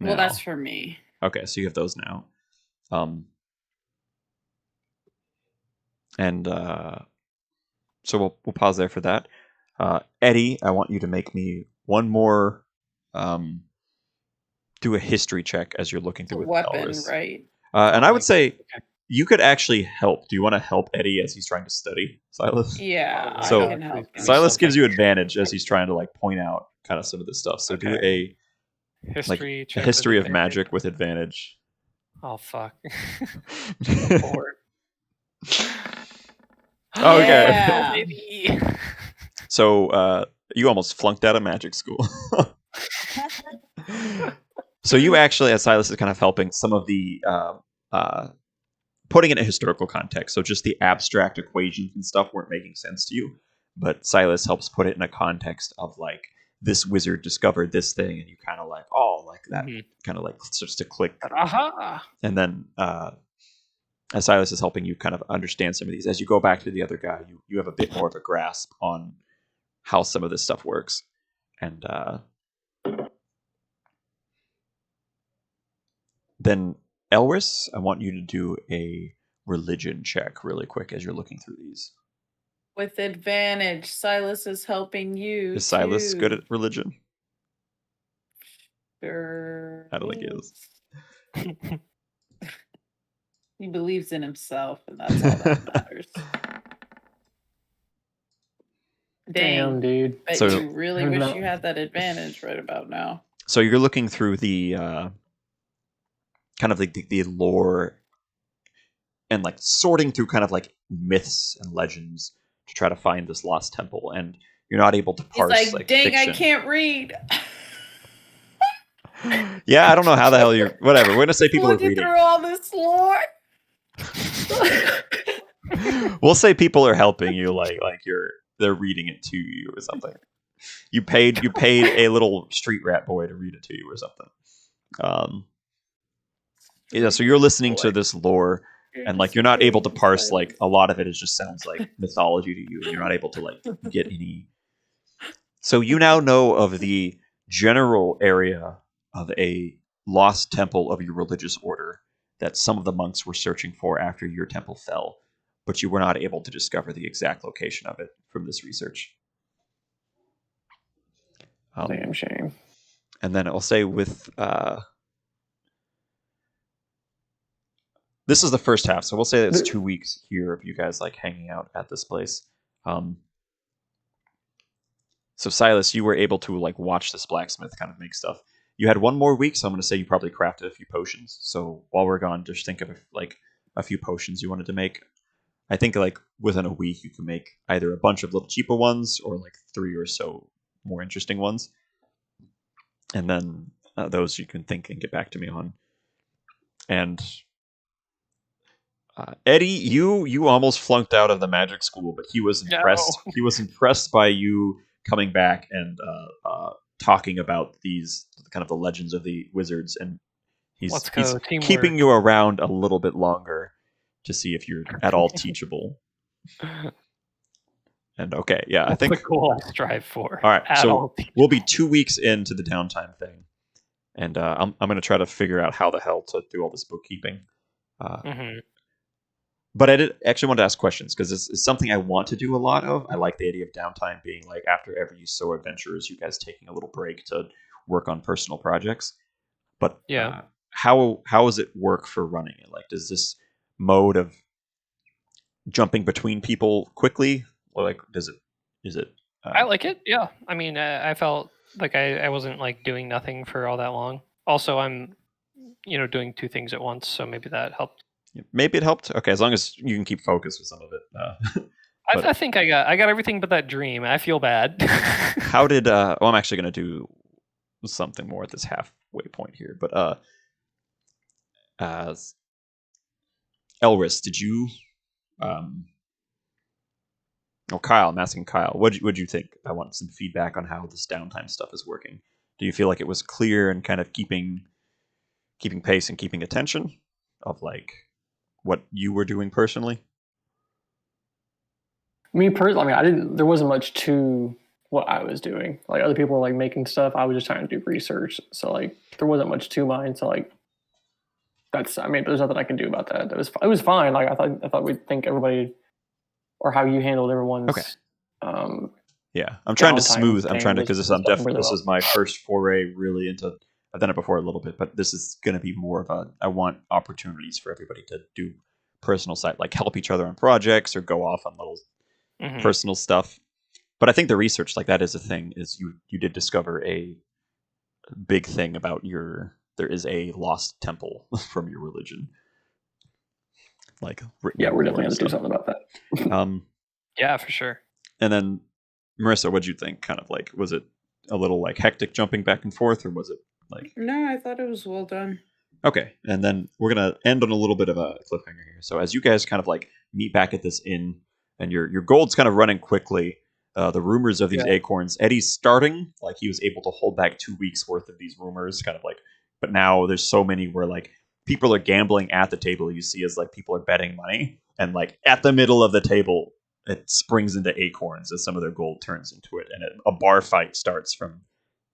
Speaker 4: Well,
Speaker 2: now.
Speaker 4: that's for me.
Speaker 2: Okay, so you have those now. And so we'll pause there for that. Eddie, I want you to make me one more. Do a history check as you're looking
Speaker 4: It's a
Speaker 2: through with
Speaker 4: weapon,
Speaker 2: Elris.
Speaker 4: right?
Speaker 2: And I would
Speaker 3: Like-
Speaker 2: say
Speaker 3: okay.
Speaker 2: you could actually help. Do you want to help Eddie as he's trying to study, Silas?
Speaker 4: Yeah,
Speaker 2: So,
Speaker 4: I can help.
Speaker 3: Give me
Speaker 2: Silas gives
Speaker 3: something.
Speaker 2: you advantage as he's trying to like point out kind of some of this stuff. So do
Speaker 3: Okay.
Speaker 2: a
Speaker 3: History. check with
Speaker 2: history of
Speaker 3: advantage.
Speaker 2: magic with advantage.
Speaker 3: Oh fuck.
Speaker 1: Or
Speaker 2: Okay.
Speaker 4: Yeah.
Speaker 3: Baby.
Speaker 2: So you almost flunked out of magic school. So you actually, as Silas is kind of helping some of the putting it in a historical context. So just the abstract equations and stuff weren't making sense to you, but Silas helps put it in a context of like this wizard discovered this thing, and you kind of like, oh, like that
Speaker 3: Mhm.
Speaker 2: kind of like starts to click.
Speaker 3: Aha.
Speaker 2: And then as Silas is helping you kind of understand some of these, as you go back to the other guy, you have a bit more of a grasp on how some of this stuff works. And then Elris, I want you to do a religion check really quick as you're looking through these.
Speaker 4: With advantage, Silas is helping you.
Speaker 2: Is Silas good
Speaker 4: too.
Speaker 2: at religion?
Speaker 4: Sure.
Speaker 2: I don't think he is.
Speaker 4: He believes in himself, and that's all that matters.
Speaker 1: damn,
Speaker 4: Dang.
Speaker 1: dude.
Speaker 4: Bet
Speaker 2: So-
Speaker 4: you really wish
Speaker 1: No.
Speaker 4: you had that advantage right about now.
Speaker 2: So you're looking through the kind of like the lore and like sorting through kind of like myths and legends to try to find this lost temple, and you're not able to
Speaker 4: He's
Speaker 2: parse
Speaker 4: like, dang,
Speaker 2: fiction.
Speaker 4: I can't read.
Speaker 2: Yeah, I don't know how the hell you're. Whatever. We're gonna say people are
Speaker 4: Looking
Speaker 2: reading.
Speaker 4: through all this lore.
Speaker 2: We'll say people are helping you, like they're reading it to you or something. You paid a little street rat boy to read it to you or something. Yeah, so you're listening to this lore, and like you're not able to parse, like a lot of it is just sounds like mythology to you, and you're not able to like get any. So you now know of the general area of a lost temple of your religious order that some of the monks were searching for after your temple fell, but you were not able to discover the exact location of it from this research.
Speaker 1: Damn shame.
Speaker 2: And then I'll say with this is the first half, so we'll say that it's 2 weeks here of you guys like hanging out at this place. So Silas, you were able to like watch this blacksmith kind of make stuff. You had 1 more week, so I'm going to say you probably crafted a few potions. So while we're gone, just think of like a few potions you wanted to make. I think like within a week you can make either a bunch of little cheaper ones or like 3 or so more interesting ones, and then those you can think and get back to me on. And Eddie, you almost flunked out of the magic school, but he was impressed.
Speaker 3: No.
Speaker 2: He was impressed by you coming back and talking about these kind of the legends of the wizards, and he's
Speaker 3: Teamwork.
Speaker 2: keeping you around a little bit longer to see if you're at all teachable. And okay, yeah, I
Speaker 3: That's
Speaker 2: think
Speaker 3: the goal I strive for.
Speaker 2: all right.
Speaker 3: At
Speaker 2: So
Speaker 3: all.
Speaker 2: we'll be 2 weeks into the downtime thing, and I'm going to try to figure out how the hell to do all this bookkeeping.
Speaker 3: Mhm.
Speaker 2: But I did actually want to ask questions because it's something I want to do a lot of. I like the idea of downtime being like after every So Adventures, you guys taking a little break to work on personal projects. But
Speaker 3: Yeah.
Speaker 2: how does it work for running it? Like, does this mode of jumping between people quickly, or like is it?
Speaker 3: I like it. Yeah. I mean, I felt like I wasn't like doing nothing for all that long. Also, I'm, doing 2 things at once, so maybe that helped.
Speaker 2: Maybe it helped. Okay, as long as you can keep focus with some of it. But-
Speaker 3: I think I got everything but that dream. I feel bad.
Speaker 2: How did? Well, I'm actually going to do something more at this halfway point here. But Elris, did you? Oh, Kyle. I'm asking Kyle. What'd you think? I want some feedback on how this downtime stuff is working. Do you feel like it was clear and kind of keeping pace and keeping attention of like what you were doing personally?
Speaker 1: Me personally, I mean, there wasn't much to what I was doing. Like other people were like making stuff. I was just trying to do research. So like there wasn't much to mine. So like there's nothing I can do about that. It was fine. Like I thought we'd think everybody or how you handled everyone's
Speaker 2: Okay. Yeah, I'm trying to
Speaker 1: downtime
Speaker 2: smooth. I'm
Speaker 1: thing
Speaker 2: trying to
Speaker 1: was-
Speaker 2: because this
Speaker 1: was done really
Speaker 2: this
Speaker 1: well.
Speaker 2: is my first foray really into. I've done it before a little bit, but this is going to be more of a. I want opportunities for everybody to do personal side, like help each other on projects or go off on little
Speaker 3: Mhm.
Speaker 2: personal stuff. But I think the research, like that, is a thing. Is you did discover a big thing about there is a lost temple from your religion. Like written
Speaker 1: Yeah,
Speaker 2: in
Speaker 1: we're
Speaker 2: lore
Speaker 1: definitely
Speaker 2: and
Speaker 1: gonna do
Speaker 2: stuff.
Speaker 1: something about that.
Speaker 3: Yeah, for sure.
Speaker 2: And then, Marissa, what'd you think? Kind of like, was it a little like hectic jumping back and forth, or was it like
Speaker 4: No, I thought it was well done.
Speaker 2: okay? And then we're gonna end on a little bit of a cliffhanger here. So as you guys kind of like meet back at this inn, and your gold's kind of running quickly. The rumors of these acorns, Eddie's starting like he was able to hold back 2 weeks worth of these rumors, kind of like. But now there's so many where like people are gambling at the table. You see as like people are betting money, and like at the middle of the table, it springs into acorns as some of their gold turns into it, and a bar fight starts from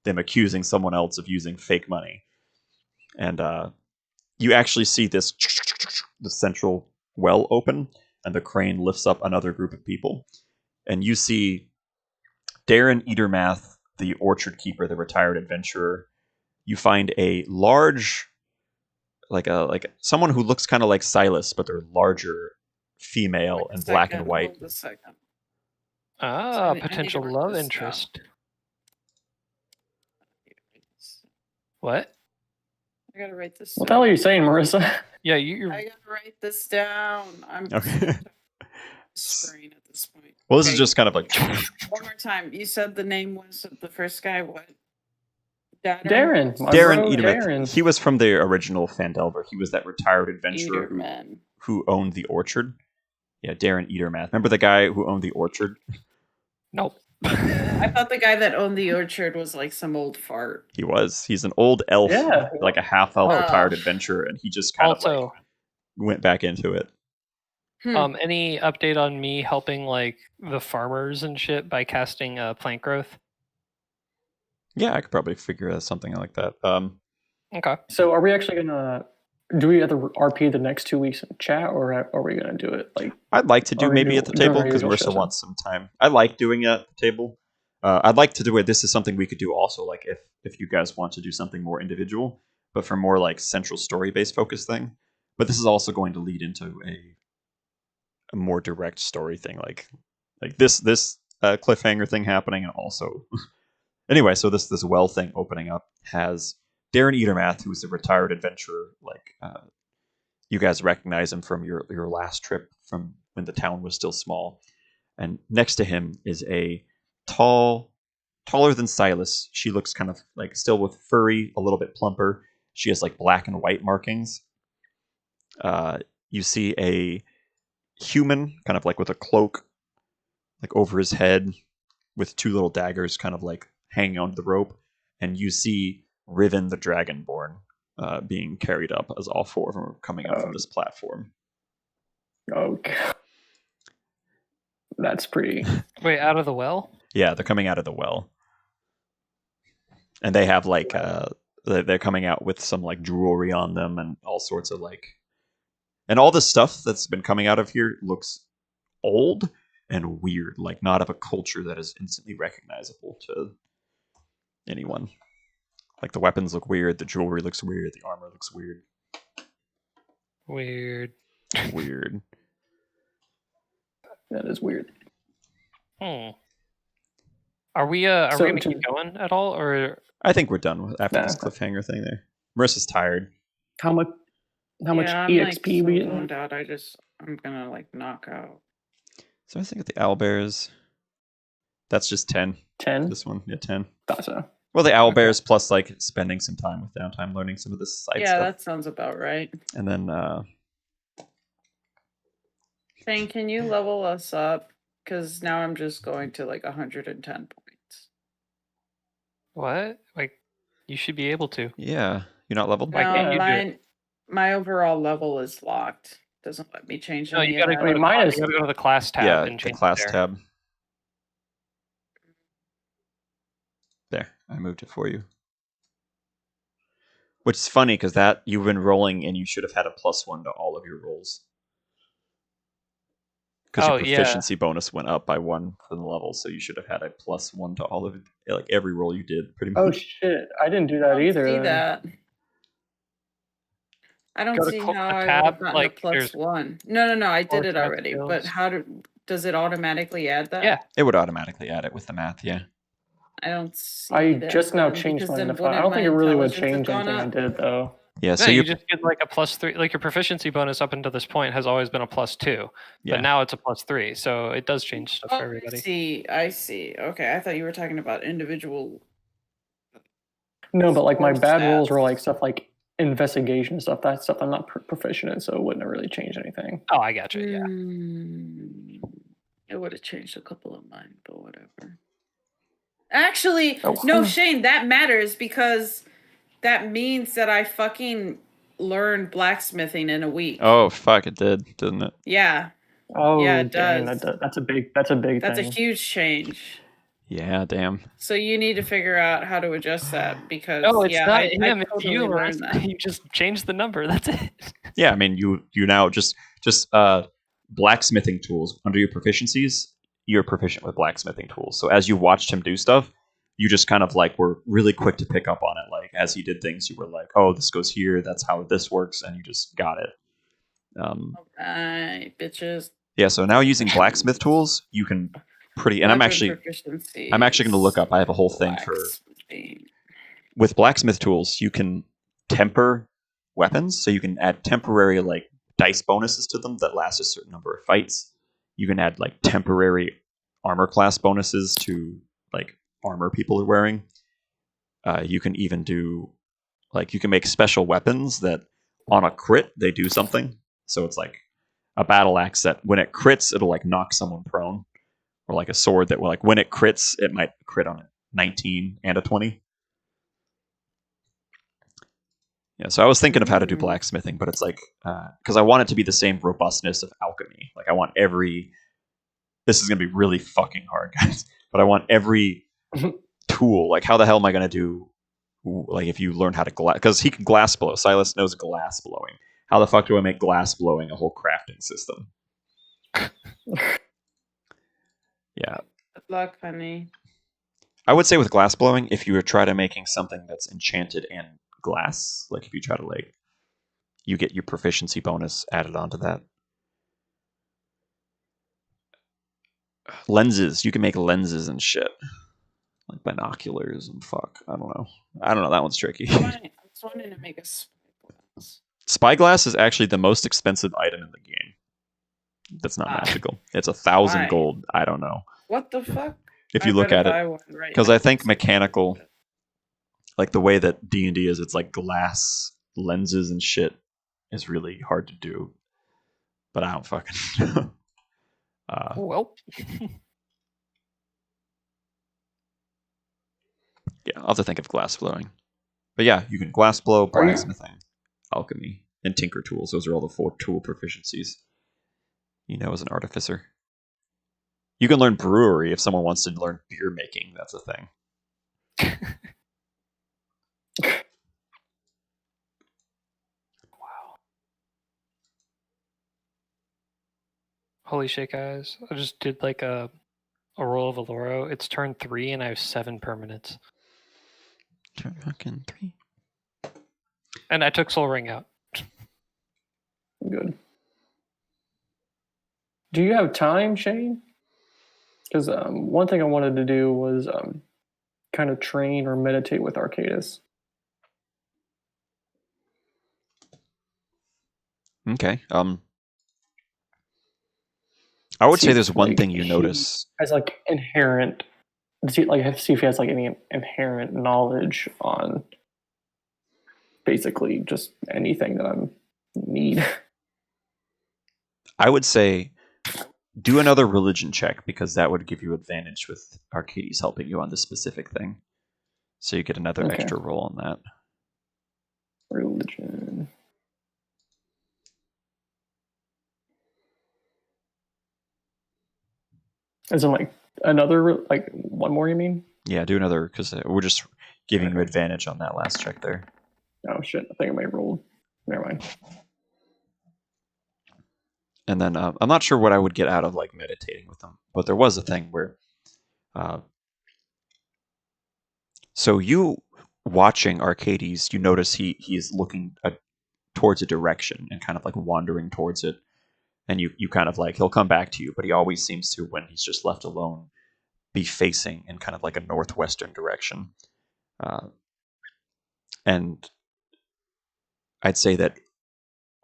Speaker 2: them accusing someone else of using fake money. And you actually see the central well open, and the crane lifts up another group of people, and you see Darren Eatermath, the orchard keeper, the retired adventurer. You find a large, like someone who looks kind of like Silas, but they're larger, female and black and white.
Speaker 4: Hold a second.
Speaker 3: Ah,
Speaker 4: I need to
Speaker 3: potential
Speaker 4: write
Speaker 3: love
Speaker 4: this down.
Speaker 3: interest. What?
Speaker 4: I gotta write this
Speaker 1: What the hell are you saying, Marissa?
Speaker 3: Yeah, you're.
Speaker 4: I gotta write this down. I'm
Speaker 2: Okay.
Speaker 4: screen at this point.
Speaker 2: Well, this is
Speaker 4: Okay.
Speaker 2: just kind of like
Speaker 4: One more time. You said the name was of the first guy. What?
Speaker 1: Darren, my
Speaker 2: Darren
Speaker 1: bro,
Speaker 2: Edelmith.
Speaker 1: Darren.
Speaker 2: He was from the original Fandelver. He was that retired adventurer
Speaker 4: Eaterman.
Speaker 2: who owned the orchard. Yeah, Darren Eatermath. Remember the guy who owned the orchard?
Speaker 3: Nope.
Speaker 4: I thought the guy that owned the orchard was like some old fart.
Speaker 2: He was. He's an old elf,
Speaker 1: Yeah.
Speaker 2: like a half elf
Speaker 4: Oh.
Speaker 2: retired adventurer, and he just kind of
Speaker 3: Also,
Speaker 2: like went back into it.
Speaker 3: any update on me helping like the farmers and shit by casting plant growth?
Speaker 2: Yeah, I could probably figure out something like that.
Speaker 3: Okay.
Speaker 1: So are we actually gonna do we have to RP the next 2 weeks in chat, or are we gonna do it like?
Speaker 2: I'd like to do
Speaker 1: Or
Speaker 2: maybe
Speaker 1: you-
Speaker 2: at the
Speaker 1: during
Speaker 2: table
Speaker 1: our
Speaker 2: because
Speaker 1: usual
Speaker 2: Marissa
Speaker 1: session.
Speaker 2: wants some time. I like doing it at the table. I'd like to do it. This is something we could do also, like if you guys want to do something more individual, but for more like central story based focus thing. But this is also going to lead into a more direct story thing, like this cliffhanger thing happening, and also anyway. So this well thing opening up has Darren Eatermath, who's a retired adventurer. Like you guys recognize him from your last trip from when the town was still small. And next to him is a taller than Silas. She looks kind of like still with furry, a little bit plumper. She has like black and white markings. You see a human kind of like with a cloak like over his head with two little daggers kind of like hanging onto the rope. And you see Riven the Dragonborn being carried up as all four of them are coming up from this platform.
Speaker 1: Okay. That's pretty.
Speaker 3: Wait, out of the well?
Speaker 2: Yeah, they're coming out of the well. And they have like they're coming out with some like jewelry on them and all sorts of like, and all the stuff that's been coming out of here looks old and weird, like not of a culture that is instantly recognizable to anyone. Like the weapons look weird, the jewelry looks weird, the armor looks weird.
Speaker 3: Weird.
Speaker 2: Weird.
Speaker 1: That is weird.
Speaker 3: Are we
Speaker 1: So
Speaker 3: gonna
Speaker 1: to-
Speaker 3: keep going at all, or
Speaker 2: I think we're done with after
Speaker 1: Nah.
Speaker 2: this cliffhanger thing there. Marissa's tired.
Speaker 1: How much? How much
Speaker 4: I'm
Speaker 1: EXP
Speaker 4: like,
Speaker 1: we
Speaker 4: so
Speaker 1: getting?
Speaker 4: zoned out. I'm gonna like knock out.
Speaker 2: So I think of the owlbears. That's just 10.
Speaker 1: 10.
Speaker 2: This one, yeah, 10.
Speaker 1: Thought so.
Speaker 2: Well, the owlbears plus like spending some time with downtime learning some of this side
Speaker 4: Yeah,
Speaker 2: stuff.
Speaker 4: that sounds about right.
Speaker 2: And then
Speaker 4: Shane, can you level us up? Because now I'm just going to like 110 points.
Speaker 3: what? Like, you should be able to.
Speaker 2: yeah, you're not leveled.
Speaker 3: Why can't you do it?
Speaker 4: My overall level is locked. Doesn't let me change
Speaker 3: No,
Speaker 4: any
Speaker 3: you gotta
Speaker 4: of
Speaker 3: go
Speaker 4: that.
Speaker 3: to
Speaker 1: mine
Speaker 3: you
Speaker 1: is-
Speaker 3: gotta go to the class tab
Speaker 2: Yeah,
Speaker 3: and
Speaker 2: the
Speaker 3: change
Speaker 2: class
Speaker 3: it there.
Speaker 2: tab. There, I moved it for you. Which is funny because that you've been rolling and you should have had a +1 to all of your rolls. Because
Speaker 3: Oh,
Speaker 2: your
Speaker 3: yeah.
Speaker 2: proficiency bonus went up by 1 for the level, so you should have had a +1 to all of it, like every roll you did, pretty much.
Speaker 1: Oh shit! I didn't do
Speaker 4: I
Speaker 1: that
Speaker 4: don't
Speaker 1: either.
Speaker 4: see
Speaker 1: then.
Speaker 4: that. I don't
Speaker 3: Go to
Speaker 4: see
Speaker 3: the
Speaker 4: how I would
Speaker 3: tab,
Speaker 4: have gotten
Speaker 3: like,
Speaker 4: a
Speaker 3: there's
Speaker 4: +1. No, I did it
Speaker 3: tab
Speaker 4: already. But
Speaker 3: skills.
Speaker 4: does it automatically add that?
Speaker 3: Yeah.
Speaker 2: It would automatically add it with the math, yeah.
Speaker 4: I don't see
Speaker 1: I
Speaker 4: that
Speaker 1: just now
Speaker 4: then,
Speaker 1: changed
Speaker 4: because
Speaker 1: mine.
Speaker 4: then
Speaker 1: To 5. I
Speaker 4: wouldn't
Speaker 1: don't think
Speaker 4: my
Speaker 1: it really would
Speaker 4: intelligence have
Speaker 1: change
Speaker 4: gone
Speaker 1: anything I
Speaker 4: up?
Speaker 1: did though.
Speaker 2: Yeah, so
Speaker 3: No, you
Speaker 2: you
Speaker 3: just get like a +3. Like your proficiency bonus up until this point has always been a +2,
Speaker 2: yeah.
Speaker 3: but now it's a +3. So it does change stuff
Speaker 4: Oh,
Speaker 3: for everybody.
Speaker 4: I see. Okay, I thought you were talking about individual.
Speaker 1: No, but like my
Speaker 4: Or
Speaker 1: bad rolls were
Speaker 4: stats.
Speaker 1: like stuff like investigation stuff. That stuff I'm not proficient in, so it wouldn't have really changed anything.
Speaker 3: Oh, I got you. Yeah.
Speaker 4: It would have changed a couple of mine, but whatever. Actually,
Speaker 1: Oh,
Speaker 4: no,
Speaker 1: huh.
Speaker 4: Shane, that matters because that means that I fucking learned blacksmithing in a week.
Speaker 2: Oh, fuck, it did, didn't it?
Speaker 4: Yeah,
Speaker 1: Oh,
Speaker 4: Yeah, it
Speaker 1: dang,
Speaker 4: does.
Speaker 1: that's a big. That's a big
Speaker 4: that's a
Speaker 1: thing.
Speaker 4: huge change.
Speaker 2: Yeah, damn.
Speaker 4: So you need to figure out how to adjust that because
Speaker 3: No, it's
Speaker 4: yeah,
Speaker 3: not
Speaker 4: I
Speaker 3: him. It's
Speaker 4: totally
Speaker 3: you.
Speaker 4: learned
Speaker 3: Marissa.
Speaker 4: that.
Speaker 3: You just change the number. That's it.
Speaker 2: Yeah, I mean, you now just blacksmithing tools under your proficiencies. You're proficient with blacksmithing tools. So as you watched him do stuff, you just kind of like were really quick to pick up on it. Like as he did things, you were like, "Oh, this goes here. That's how this works," and you just got it.
Speaker 4: Alright, bitches.
Speaker 2: Yeah. So now using blacksmith tools, you can and I'm
Speaker 4: Weapon
Speaker 2: actually
Speaker 4: proficiency
Speaker 2: going to look up. I have a whole thing for
Speaker 4: blacksmithing.
Speaker 2: with blacksmith tools. You can temper weapons, so you can add temporary like dice bonuses to them that last a certain number of fights. You can add like temporary armor class bonuses to like armor people are wearing. You can even do like you can make special weapons that on a crit they do something. So it's like a battle axe that when it crits it'll like knock someone prone, or like a sword that will like when it crits it might crit on a 19 and a 20. Yeah, so I was thinking of how to do blacksmithing, but it's like because I want it to be the same robustness of alchemy. Like I want every. This is gonna be really fucking hard, guys. But I want every tool. Like how the hell am I gonna do? Like if you learn how to glass, because he can glass blow. Silas knows glass blowing. How the fuck do I make glass blowing a whole crafting system? Yeah,
Speaker 4: Good luck, honey.
Speaker 2: I would say with glass blowing, if you were try to making something that's enchanted and glass, like if you try to like, you get your proficiency bonus added onto that. Lenses, you can make lenses and shit, like binoculars and fuck. I don't know. That one's tricky.
Speaker 4: I was wanting to make a spyglass.
Speaker 2: Spyglass is actually the most expensive item in the game. That's not magical. It's 1,000
Speaker 4: Why?
Speaker 2: gold. I don't know.
Speaker 4: What the fuck?
Speaker 2: If you look at it, because I think mechanical, like the way that D&D is, it's like glass lenses and shit is really hard to do. But I don't fucking know.
Speaker 3: Well,
Speaker 2: Yeah, I'll have to think of glass blowing. But yeah, you can glass blow, blacksmithing, alchemy, and tinker tools. Those are all the 4 tool proficiencies. You know, as an artificer. You can learn brewery if someone wants to learn beer making. That's a thing.
Speaker 3: holy shit, guys! I just did like a roll of Aloro. It's turn 3, and I have 7 permanents.
Speaker 2: Fucking 3.
Speaker 3: And I took Soul Ring out.
Speaker 1: Good. Do you have time, Shane? Because one thing I wanted to do was kind of train or meditate with Arcadis.
Speaker 2: Okay. I would
Speaker 1: See
Speaker 2: say
Speaker 1: if,
Speaker 2: there's one
Speaker 1: like,
Speaker 2: thing you
Speaker 1: he
Speaker 2: notice.
Speaker 1: has like inherent. See if he has like any inherent knowledge on basically just anything that I need.
Speaker 2: I would say do another religion check because that would give you advantage with Arcades helping you on this specific thing. So you get another
Speaker 1: Okay.
Speaker 2: extra roll on that.
Speaker 1: Religion. Is it like another, like one more, you mean?
Speaker 2: Yeah, do another because we're just giving you advantage on that last check there.
Speaker 1: Oh shit, I think I may have rolled. Never mind.
Speaker 2: And then I'm not sure what I would get out of like meditating with them, but there was a thing where, so you watching Arcades, you notice he is looking towards a direction and kind of like wandering towards it, and you kind of like he'll come back to you, but he always seems to, when he's just left alone, be facing in kind of like a northwestern direction, and I'd say that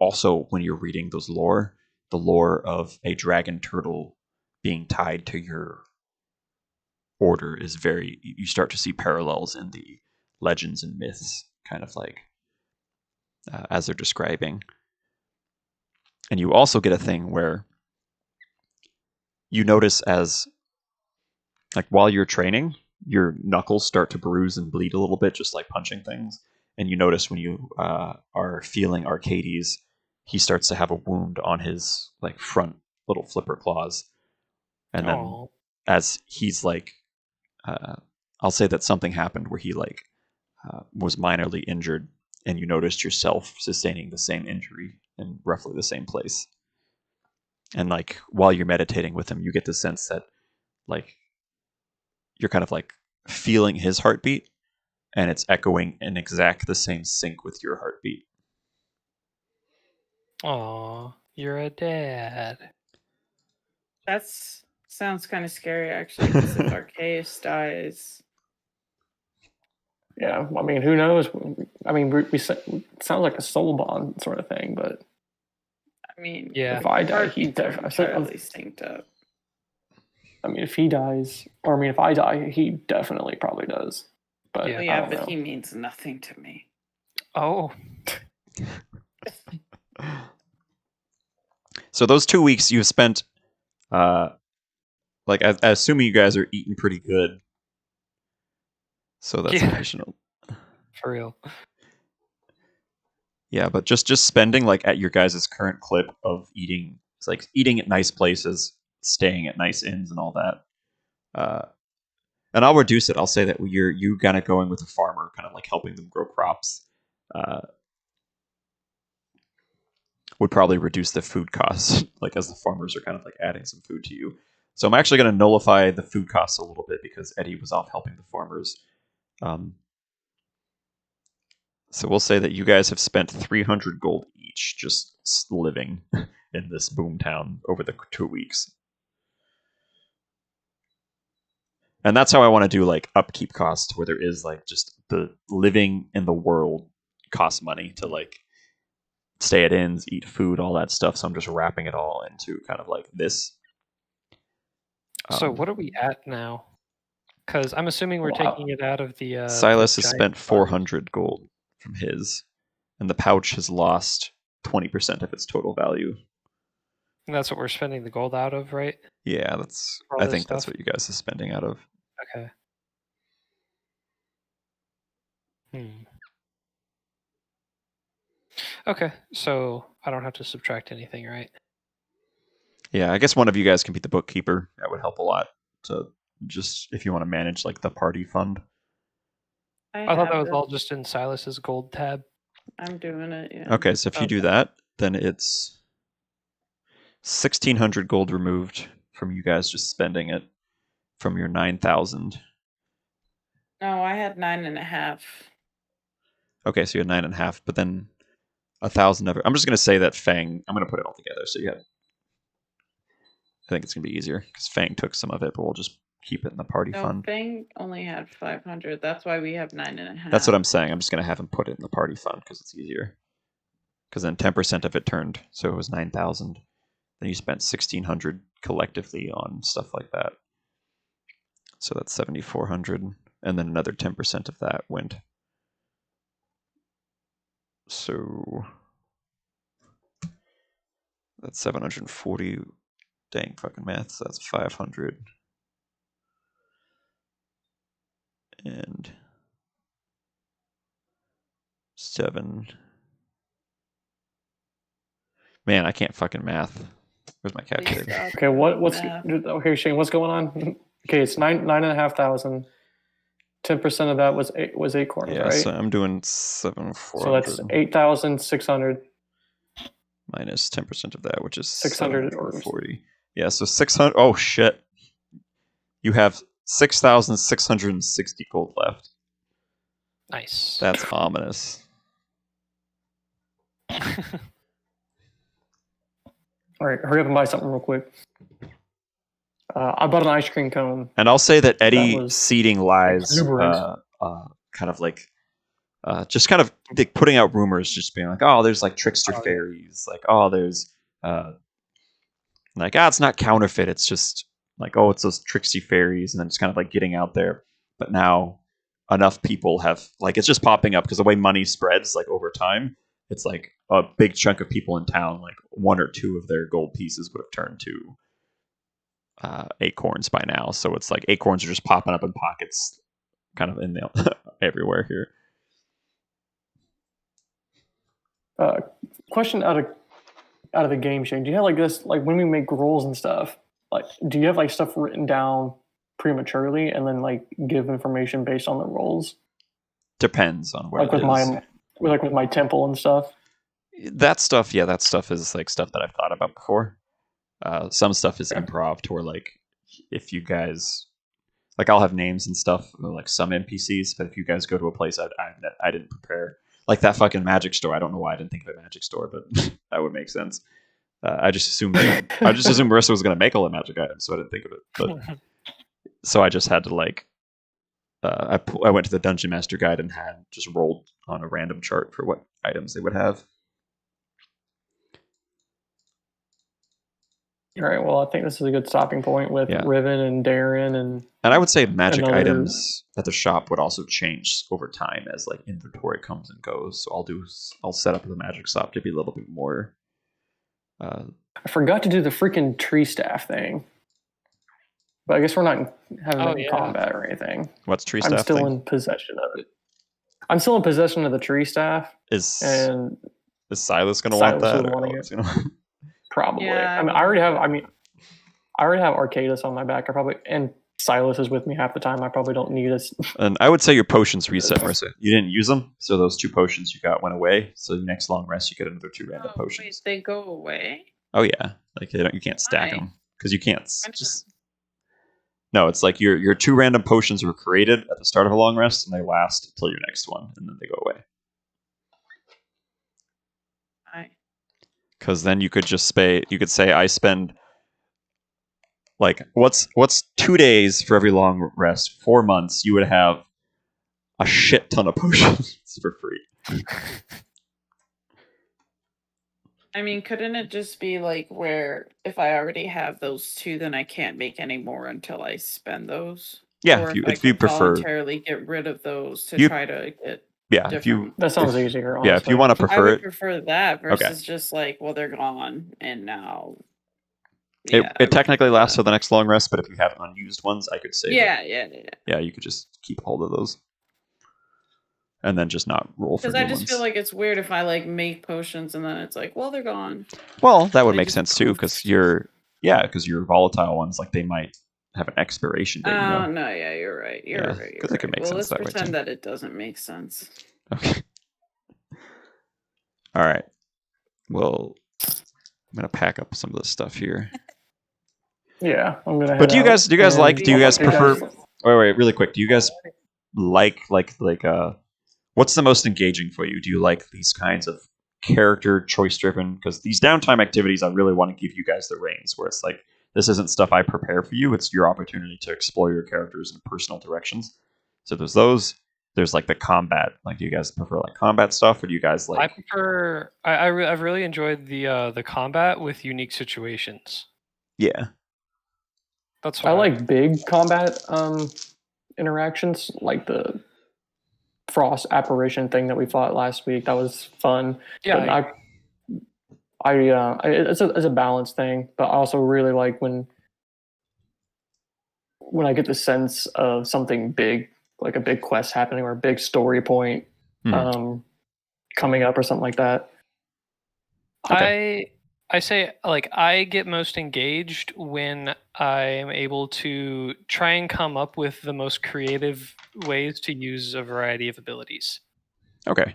Speaker 2: also when you're reading those lore, the lore of a dragon turtle being tied to your order is very, you start to see parallels in the legends and myths, kind of like as they're describing. And you also get a thing where you notice as like while you're training, your knuckles start to bruise and bleed a little bit, just like punching things. And you notice when you are feeling Arcades, he starts to have a wound on his like front little flipper claws. And then
Speaker 3: Aw.
Speaker 2: as he's like, I'll say that something happened where he like was minorly injured, and you noticed yourself sustaining the same injury in roughly the same place. And like while you're meditating with him, you get the sense that like you're kind of like feeling his heartbeat, and it's echoing in exact the same sync with your heartbeat.
Speaker 3: Aw, you're a dad.
Speaker 4: That's sounds kind of scary, actually, because if Arceus dies,
Speaker 1: Yeah, I mean, who knows? I mean, it sounds like a soul bond sort of thing, but
Speaker 4: I mean,
Speaker 3: Yeah.
Speaker 1: if I die,
Speaker 4: heart
Speaker 1: he
Speaker 4: entirely
Speaker 1: definitely.
Speaker 4: synced up.
Speaker 1: I mean, if he dies, or I mean, if I die, he definitely probably does. But
Speaker 3: Yeah.
Speaker 1: I
Speaker 4: Yeah,
Speaker 1: don't
Speaker 4: but
Speaker 1: know.
Speaker 4: he means nothing to me.
Speaker 3: Oh,
Speaker 2: So those 2 weeks you've spent, like I assuming you guys are eating pretty good. So that's
Speaker 3: Yeah.
Speaker 2: additional.
Speaker 3: for real.
Speaker 2: Yeah, but just spending like at your guys' current clip of eating, it's like eating at nice places, staying at nice inns, and all that. And I'll reduce it. I'll say that you kind of going with a farmer, kind of like helping them grow crops, would probably reduce the food costs, like as the farmers are kind of like adding some food to you. So I'm actually going to nullify the food costs a little bit because Eddie was off helping the farmers. So we'll say that you guys have spent 300 gold each just living in this boom town over the 2 weeks. And that's how I want to do like upkeep costs, where there is like just the living in the world costs money to like stay at inns, eat food, all that stuff. So I'm just wrapping it all into kind of like this.
Speaker 3: So what are we at now? Because I'm assuming we're
Speaker 1: Wow.
Speaker 3: taking it out of the.
Speaker 2: Silas
Speaker 3: the
Speaker 2: has
Speaker 3: giant
Speaker 2: spent
Speaker 3: fund.
Speaker 2: 400 gold from his, and the pouch has lost 20% of its total value.
Speaker 3: And that's what we're spending the gold out of, right?
Speaker 2: Yeah, that's.
Speaker 3: For all
Speaker 2: I
Speaker 3: this
Speaker 2: think that's
Speaker 3: stuff?
Speaker 2: what you guys are spending out of.
Speaker 3: Okay. Okay, so I don't have to subtract anything, right?
Speaker 2: Yeah, I guess one of you guys can be the bookkeeper. That would help a lot. To just if you want to manage like the party fund.
Speaker 3: I thought that
Speaker 4: have
Speaker 3: was
Speaker 4: it.
Speaker 3: all just in Silas's gold tab.
Speaker 4: I'm doing it. Yeah.
Speaker 2: Okay, so if you do that, then it's 1,600 gold removed from you guys just spending it from your 9,000.
Speaker 4: No, I had 9.5.
Speaker 2: Okay, so you had 9.5, but then 1,000 of it. I'm just gonna say that Fang. I'm gonna put it all together. So you have. I think it's gonna be easier because Fang took some of it, but we'll just keep it in the party
Speaker 4: No,
Speaker 2: fund.
Speaker 4: Fang only had 500. That's why we have 9.5.
Speaker 2: That's what I'm saying. I'm just gonna have him put it in the party fund because it's easier. Because then 10% of it turned, so it was 9,000. Then you spent 1,600 collectively on stuff like that. So that's 7,400, and then another 10% of that went. So that's 740. Dang fucking math. So that's 500. And 7. Man, I can't fucking math. Where's my calculator?
Speaker 1: Okay, what's
Speaker 4: Math.
Speaker 1: okay, Shane? What's going on? Okay, it's 9,500. 10% of that was acorns,
Speaker 2: Yeah,
Speaker 1: right?
Speaker 2: so I'm doing
Speaker 1: So
Speaker 2: 7,400
Speaker 1: that's 8,600.
Speaker 2: minus 10% of that, which is
Speaker 1: 600
Speaker 2: 740. Yeah, so 600. Oh shit! You have 6,660 gold left.
Speaker 3: Nice.
Speaker 2: That's ominous.
Speaker 1: All right, hurry up and buy something real quick. I bought an ice cream cone.
Speaker 2: And I'll say that Eddie
Speaker 1: was
Speaker 2: seeding lies,
Speaker 1: exuberant.
Speaker 2: kind of like, just kind of like putting out rumors, just being like, oh, there's like trickster
Speaker 3: Oh, yeah.
Speaker 2: fairies, like, oh, there's, like, it's not counterfeit, it's just like, oh, it's those tricksy fairies, and then just kind of like getting out there. But now enough people have, like, it's just popping up because the way money spreads, like over time, it's like a big chunk of people in town, like 1 or 2 of their gold pieces would have turned to acorns by now. So it's like acorns are just popping up in pockets, kind of in the everywhere here.
Speaker 1: Question out of the game, Shane. Do you have like this, like when we make rolls and stuff, like do you have like stuff written down prematurely and then like give information based on the rolls?
Speaker 2: Depends on where
Speaker 1: Like
Speaker 2: it is.
Speaker 1: with my temple and stuff.
Speaker 2: That stuff, yeah, that stuff is like stuff that I've thought about before. Some stuff is
Speaker 1: Okay.
Speaker 2: improv, to where like if you guys, like, I'll have names and stuff, like some NPCs, but if you guys go to a place I didn't prepare, like that fucking magic store. I don't know why I didn't think of a magic store, but that would make sense. I just assumed Marissa was going to make all the magic items, so I didn't think of it. But so I just had to like, I went to the Dungeon Master Guide and had just rolled on a random chart for what items they would have.
Speaker 1: All right. Well, I think this is a good stopping point with
Speaker 2: Yeah.
Speaker 1: Riven and Darren and
Speaker 2: And I would say magic
Speaker 1: Another-
Speaker 2: items at the shop would also change over time as like inventory comes and goes. So I'll set up the magic shop to be a little bit more.
Speaker 1: I forgot to do the freaking tree staff thing. But I guess we're not having
Speaker 3: Oh,
Speaker 1: any
Speaker 3: yeah.
Speaker 1: combat or anything.
Speaker 2: What's tree
Speaker 1: I'm
Speaker 2: staff
Speaker 1: still
Speaker 2: thing?
Speaker 1: in possession of it. I'm still in possession of the tree staff,
Speaker 2: Is
Speaker 1: and
Speaker 2: Silas gonna want
Speaker 1: Silas
Speaker 2: that?
Speaker 1: was
Speaker 2: Or
Speaker 1: wanting
Speaker 2: what's
Speaker 1: it.
Speaker 2: gonna-
Speaker 1: probably.
Speaker 4: Yeah,
Speaker 1: I mean, I already have. I already have Arcadus on my back. I probably and Silas is with me half the time. I probably don't need us.
Speaker 2: And I would say your potions reset, Marissa. You didn't use them, so those 2 potions you got went away. So the next long rest, you get another 2 random
Speaker 4: Oh,
Speaker 2: potions.
Speaker 4: wait, they go away?
Speaker 2: Oh yeah, like you can't stack
Speaker 4: Why?
Speaker 2: them because you can't
Speaker 4: Why not?
Speaker 2: just. No, it's like your 2 random potions were created at the start of a long rest, and they last until your next one, and then they go away. Because then you could just you could say I spend like what's 2 days for every long rest, 4 months. You would have a shit ton of potions for free.
Speaker 4: I mean, couldn't it just be like where if I already have those 2, then I can't make any more until I spend those?
Speaker 2: Yeah,
Speaker 4: Or
Speaker 2: if you
Speaker 4: I
Speaker 2: if you
Speaker 4: could
Speaker 2: prefer,
Speaker 4: voluntarily get rid of those to
Speaker 2: You-
Speaker 4: try to get
Speaker 2: yeah, if you
Speaker 4: different.
Speaker 1: That sounds
Speaker 2: if-
Speaker 1: easier.
Speaker 2: yeah, if you
Speaker 1: honestly.
Speaker 2: want to
Speaker 4: I
Speaker 2: prefer
Speaker 4: would
Speaker 2: it,
Speaker 4: prefer that
Speaker 2: Okay.
Speaker 4: versus just like, well, they're gone and now.
Speaker 2: it,
Speaker 4: I
Speaker 2: it
Speaker 4: would
Speaker 2: technically
Speaker 4: prefer
Speaker 2: lasts
Speaker 4: that.
Speaker 2: till the next long rest. But if you have unused ones, I could say that,
Speaker 4: Yeah.
Speaker 2: yeah, you could just keep hold of those, and then just not roll for
Speaker 4: Because
Speaker 2: new
Speaker 4: I just
Speaker 2: ones.
Speaker 4: feel like it's weird if I like make potions and then it's like, well, they're gone.
Speaker 2: Well, that would
Speaker 4: They
Speaker 2: make
Speaker 4: just
Speaker 2: sense too,
Speaker 4: poof.
Speaker 2: because your volatile ones, like they might have an expiration date.
Speaker 4: Oh no, yeah, you're right. You're
Speaker 2: Yeah,
Speaker 4: right.
Speaker 2: 'cause
Speaker 4: You're
Speaker 2: it could
Speaker 4: right.
Speaker 2: make
Speaker 4: Well,
Speaker 2: sense
Speaker 4: let's
Speaker 2: that way, too.
Speaker 4: pretend that it doesn't make sense.
Speaker 2: Okay. All right. Well, I'm gonna pack up some of this stuff here.
Speaker 1: Yeah, I'm gonna.
Speaker 2: But
Speaker 1: head
Speaker 2: do you guys
Speaker 1: out
Speaker 2: do you guys
Speaker 1: and
Speaker 2: like? Do you
Speaker 1: I'll
Speaker 2: guys
Speaker 1: talk to
Speaker 2: prefer?
Speaker 1: guys.
Speaker 2: Wait, really quick. Do you guys like what's the most engaging for you? Do you like these kinds of character choice driven? Because these downtime activities, I really want to give you guys the reins, where it's like this isn't stuff I prepare for you. It's your opportunity to explore your characters in personal directions. So there's those. There's like the combat. Like, do you guys prefer like combat stuff, or do you guys
Speaker 3: I
Speaker 2: like?
Speaker 3: prefer. I've really enjoyed the combat with unique situations.
Speaker 2: Yeah.
Speaker 3: That's what
Speaker 1: I like big combat interactions, like the frost apparition thing that we fought last week. That was fun.
Speaker 3: Yeah,
Speaker 1: But it's a balance thing. But I also really like when I get the sense of something big, like a big quest happening or a big story point coming up or something like that.
Speaker 3: I say like I get most engaged when I'm able to try and come up with the most creative ways to use a variety of abilities.
Speaker 2: Okay.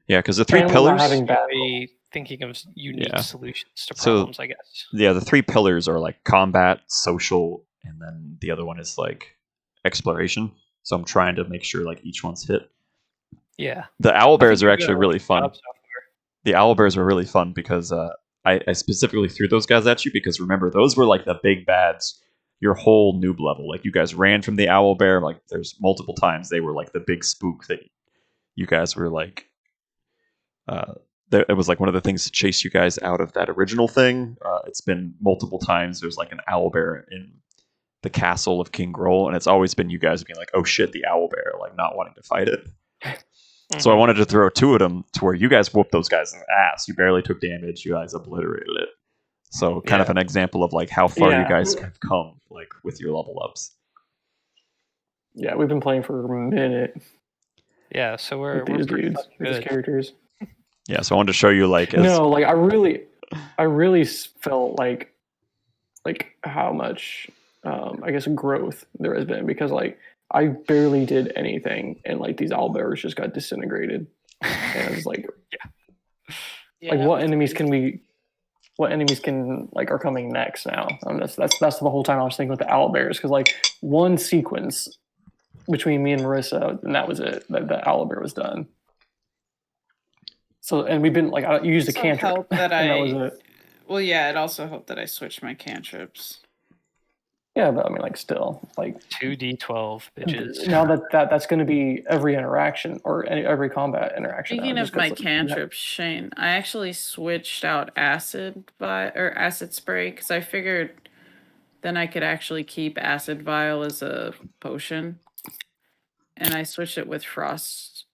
Speaker 2: Yeah, because the 3
Speaker 1: And we're not
Speaker 2: pillars.
Speaker 1: having bad
Speaker 3: By thinking of unique
Speaker 2: Yeah.
Speaker 3: solutions to
Speaker 2: So-
Speaker 3: problems, I guess.
Speaker 2: Yeah, the 3 pillars are like combat, social, and then the other one is like exploration. So I'm trying to make sure like each one's hit.
Speaker 3: Yeah.
Speaker 2: The owl bears
Speaker 3: I
Speaker 2: are
Speaker 3: think you're
Speaker 2: actually
Speaker 3: doing a
Speaker 2: really
Speaker 3: good
Speaker 2: fun.
Speaker 3: job so far.
Speaker 2: The owl bears were really fun because I specifically threw those guys at you because remember those were like the big bads your whole noob level. Like you guys ran from the owl bear. Like there's multiple times they were like the big spook that you guys were like. It was like one of the things to chase you guys out of that original thing. It's been multiple times. There's like an owl bear in the castle of King Groll, and it's always been you guys being like, "Oh shit, the owl bear!" Like not wanting to fight it. So I wanted to throw 2 of them to where you guys whooped those guys' ass. You barely took damage. You guys obliterated it. So kind of
Speaker 3: Yeah.
Speaker 2: an example of like how far you
Speaker 1: Yeah.
Speaker 2: guys have come, like with your level ups.
Speaker 1: Yeah, we've been playing for a minute
Speaker 3: Yeah, so we're
Speaker 1: with these
Speaker 3: pretty
Speaker 1: dudes,
Speaker 3: fucking
Speaker 1: with these
Speaker 3: good.
Speaker 1: characters.
Speaker 2: Yeah. So I wanted to show you like as,
Speaker 1: No, like I really felt like how much I guess growth there has been because like I barely did anything and like these owlbears just got disintegrated and I was like like what enemies can like are coming next now. That's the whole time I was thinking with the owlbears because like one sequence between me and Marissa and that was it. The owlbear was done. So and we've been like I used a
Speaker 4: Also
Speaker 1: cantrip
Speaker 4: helped that
Speaker 1: and that
Speaker 4: I-
Speaker 1: was it.
Speaker 4: Well, yeah, it also helped that I switched my cantrips.
Speaker 1: Yeah, but I mean, like, still, like,
Speaker 3: 2d12, bitches.
Speaker 1: now that's going to be every interaction or every combat interaction. now,
Speaker 4: Speaking
Speaker 1: just
Speaker 4: of my
Speaker 1: 'cause, like,
Speaker 4: cantrips, Shane, I actually switched out acid spray because I figured then I could actually keep acid vial as a potion, and I switched it with frost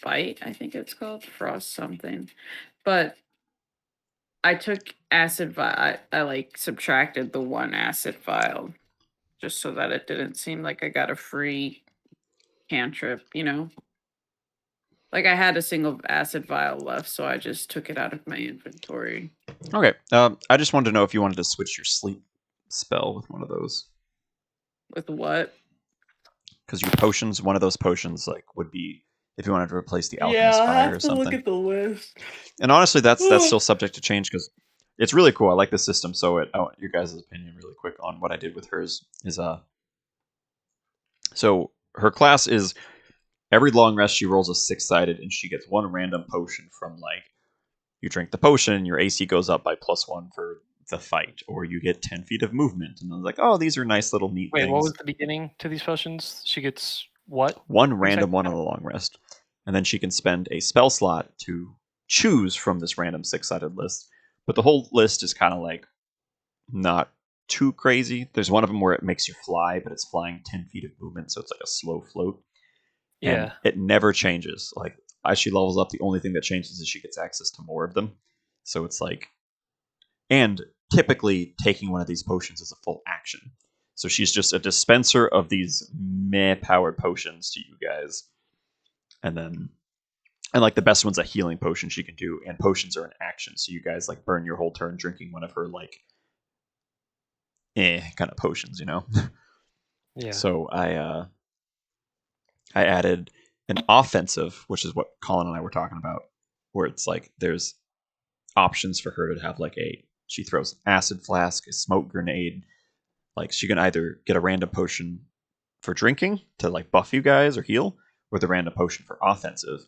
Speaker 4: bite. I think it's called frost something, but I took acid vial. I like subtracted the one acid vial just so that it didn't seem like I got a free cantrip, you know? Like I had a single acid vial left, so I just took it out of my inventory.
Speaker 2: Okay. I just wanted to know if you wanted to switch your sleep spell with one of those.
Speaker 4: With what?
Speaker 2: Because your potions, one of those potions, like would be if you wanted to replace the alchemist fire or something.
Speaker 4: the list.
Speaker 2: And honestly, that's still subject to change because it's really cool. I like the system. So I want your guys' opinion really quick on what I did with hers. So her class is every long rest she rolls a 6-sided and she gets one random potion from like you drink the potion, your AC goes up by +1 for the fight, or you get 10 feet of movement. And I was like, oh, these are nice little neat
Speaker 3: Wait,
Speaker 2: things.
Speaker 3: what was the beginning to these potions? She gets what?
Speaker 2: One random one on the long rest. And then she can spend a spell slot to choose from this random 6-sided list. But the whole list is kind of like not too crazy. There's one of them where it makes you fly, but it's flying 10 feet of movement, so it's like a slow float. And
Speaker 3: Yeah.
Speaker 2: it never changes. Like as she levels up, the only thing that changes is she gets access to more of them. So it's like, and typically taking one of these potions is a full action. So she's just a dispenser of these meh powered potions to you guys. And like the best one's a healing potion she can do, and potions are an action. So you guys like burn your whole turn drinking one of her like kind of potions, you know?
Speaker 3: Yeah.
Speaker 2: So I added an offensive, which is what Colin and I were talking about, where it's like there's options for her to have like she throws an acid flask, a smoke grenade. Like she can either get a random potion for drinking to like buff you guys or heal, or the random potion for offensive.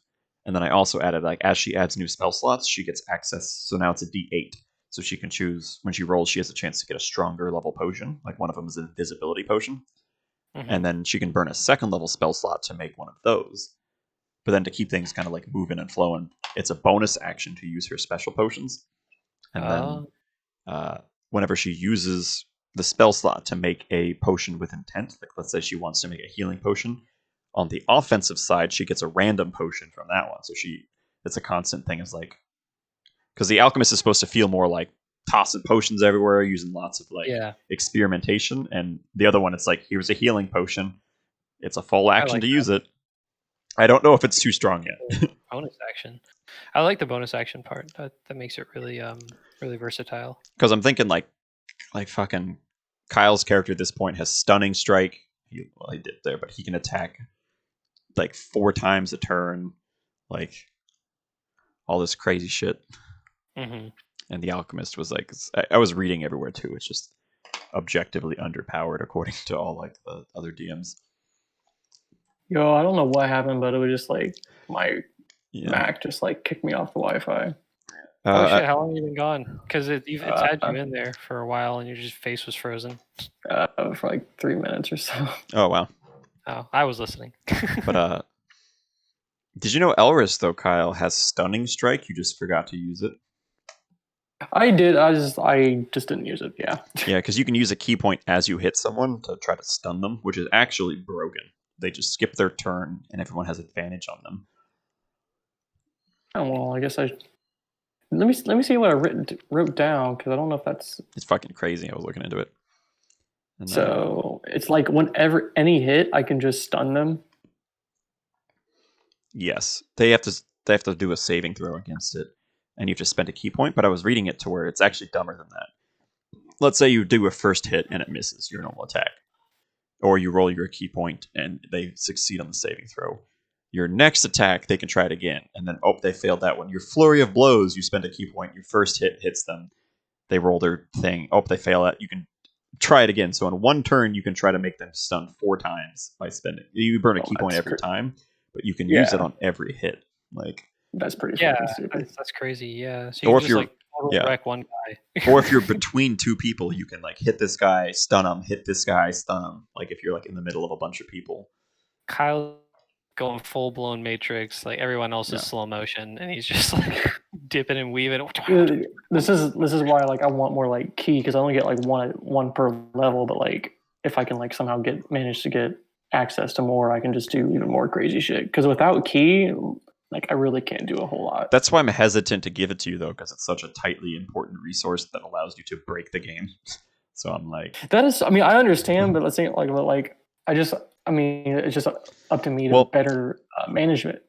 Speaker 2: And then I also added like as she adds new spell slots, she gets access. So now it's a D8. So she can choose when she rolls, she has a chance to get a stronger level potion. Like one of them is an invisibility potion.
Speaker 3: Mhm.
Speaker 2: And then she can burn a second level spell slot to make one of those. But then to keep things kind of like moving and flowing, it's a bonus action to use her special potions. And then whenever she uses the spell slot to make a potion with intent, like let's say she wants to make a healing potion, on the offensive side, she gets a random potion from that one. So it's a constant thing. Is like, because the alchemist is supposed to feel more like tossing potions everywhere, using lots of like experimentation. And the other one, it's like, here's a healing potion. It's a full action to use it. I don't know if it's too strong yet.
Speaker 3: Bonus action. I like the bonus action part. That makes it really really versatile.
Speaker 2: Because I'm thinking like fucking Kyle's character at this point has stunning strike. He did there, but he can attack like 4 times a turn, like all this crazy shit.
Speaker 3: Mm-hmm.
Speaker 2: And the alchemist was like, I was reading everywhere too. It's just objectively underpowered according to all like the other DMs.
Speaker 1: Yo, I don't know what happened, but it was just like my Mac just like kicked me off the Wi-Fi.
Speaker 3: Oh shit! How long have you been gone? Because it's had you in there for a while, and your face was frozen.
Speaker 1: For like 3 minutes or so.
Speaker 2: Oh wow!
Speaker 3: Oh, I was listening.
Speaker 2: But did you know Elris though, Kyle, has stunning strike? You just forgot to use it.
Speaker 1: I did. I just didn't use it. Yeah.
Speaker 2: Yeah, because you can use a key point as you hit someone to try to stun them, which is actually broken. They just skip their turn, and everyone has advantage on them.
Speaker 1: Oh well, I guess I. Let me see what I wrote down, because I don't know if that's.
Speaker 2: It's fucking crazy. I was looking into it. And
Speaker 1: so it's like whenever any hit, I can just stun them.
Speaker 2: Yes, they have to do a saving throw against it, and you have to spend a key point. But I was reading it to where it's actually dumber than that. Let's say you do a first hit and it misses your normal attack, or you roll your key point and they succeed on the saving throw. Your next attack, they can try it again, and then they failed that one. Your flurry of blows, you spend a key point. Your first hit hits them, they roll their thing. They fail it. You can try it again. So on one turn, you can try to make them stun 4 times by spending. You burn a key point every time, but you can use it on every hit. Like
Speaker 1: that's pretty.
Speaker 3: Yeah,
Speaker 1: fucking stupid.
Speaker 3: that's crazy. Yeah. So you can just like totally
Speaker 2: Yeah.
Speaker 3: wreck one guy.
Speaker 2: Or if you're between two people, you can like hit this guy, stun him, hit this guy, stun him. Like if you're like in the middle of a bunch of people.
Speaker 3: Kyle going full blown Matrix, like everyone else is
Speaker 2: Yeah.
Speaker 3: slow motion, and he's just like dipping and weaving.
Speaker 1: This is why like I want more like key, because I only get like one per level, but like if I can like somehow manage to get access to more, I can just do even more crazy shit. Because without key, like I really can't do a whole lot.
Speaker 2: That's why I'm hesitant to give it to you though, because it's such a tightly important resource that allows you to break the game. So I'm like,
Speaker 1: That is, I mean, I understand, but let's say like I mean, it's just up to me to
Speaker 2: Well-
Speaker 1: better manage it,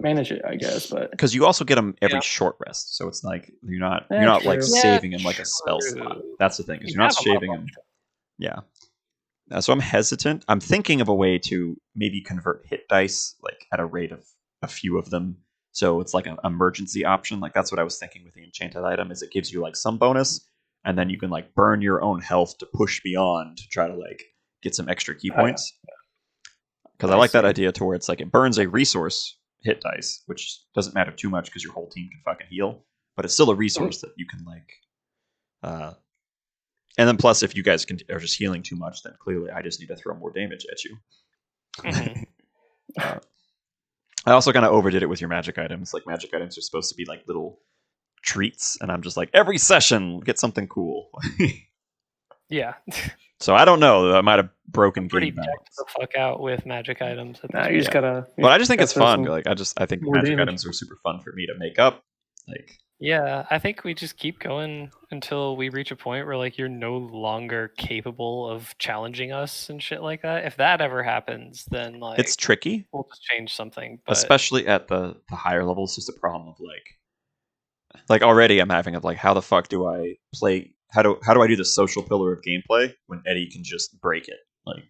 Speaker 1: I guess. But
Speaker 2: because you also get them every
Speaker 3: Yeah.
Speaker 2: short rest, so it's like you're not
Speaker 1: Yeah,
Speaker 2: like
Speaker 1: true.
Speaker 2: saving him like a spell
Speaker 3: true.
Speaker 2: slot. That's the thing, is
Speaker 3: You
Speaker 2: you're not
Speaker 3: have a lot of
Speaker 2: saving him. Yeah. So I'm hesitant. I'm thinking of a way to maybe convert hit dice like at a rate of a few of them. So it's like an emergency option. Like that's what I was thinking with the enchanted item, is it gives you like some bonus, and then you can like burn your own health to push beyond to try to like get some extra key
Speaker 1: Oh, yeah.
Speaker 2: points. Because I
Speaker 1: I
Speaker 2: like that
Speaker 1: see.
Speaker 2: idea to where it's like it burns a resource hit dice, which doesn't matter too much because your whole team can fucking heal, but it's still a resource that you can like. And then plus, if you guys are just healing too much, then clearly I just need to throw more damage at you.
Speaker 3: Mhm.
Speaker 2: I also kind of overdid it with your magic items. Like magic items are supposed to be like little treats, and I'm just like every session get something cool.
Speaker 3: Yeah,
Speaker 2: So I don't know. I might have broken
Speaker 3: pretty
Speaker 2: game
Speaker 3: decked
Speaker 2: balance.
Speaker 3: the fuck out with magic items. At
Speaker 1: nah,
Speaker 3: this
Speaker 1: you just
Speaker 3: point.
Speaker 1: gotta.
Speaker 2: But I just think
Speaker 1: gotta
Speaker 2: it's
Speaker 1: throw
Speaker 2: fun.
Speaker 1: some-
Speaker 2: Like I think
Speaker 1: more
Speaker 2: magic
Speaker 1: damage.
Speaker 2: items are super fun for me to make up. Like
Speaker 3: Yeah, I think we just keep going until we reach a point where like you're no longer capable of challenging us and shit like that. If that ever happens, then like
Speaker 2: it's tricky,
Speaker 3: we'll just change something. But
Speaker 2: especially at the higher levels. Just a problem of like already I'm having of like how the fuck do I play? How do I do the social pillar of gameplay when Eddie can just break it? Like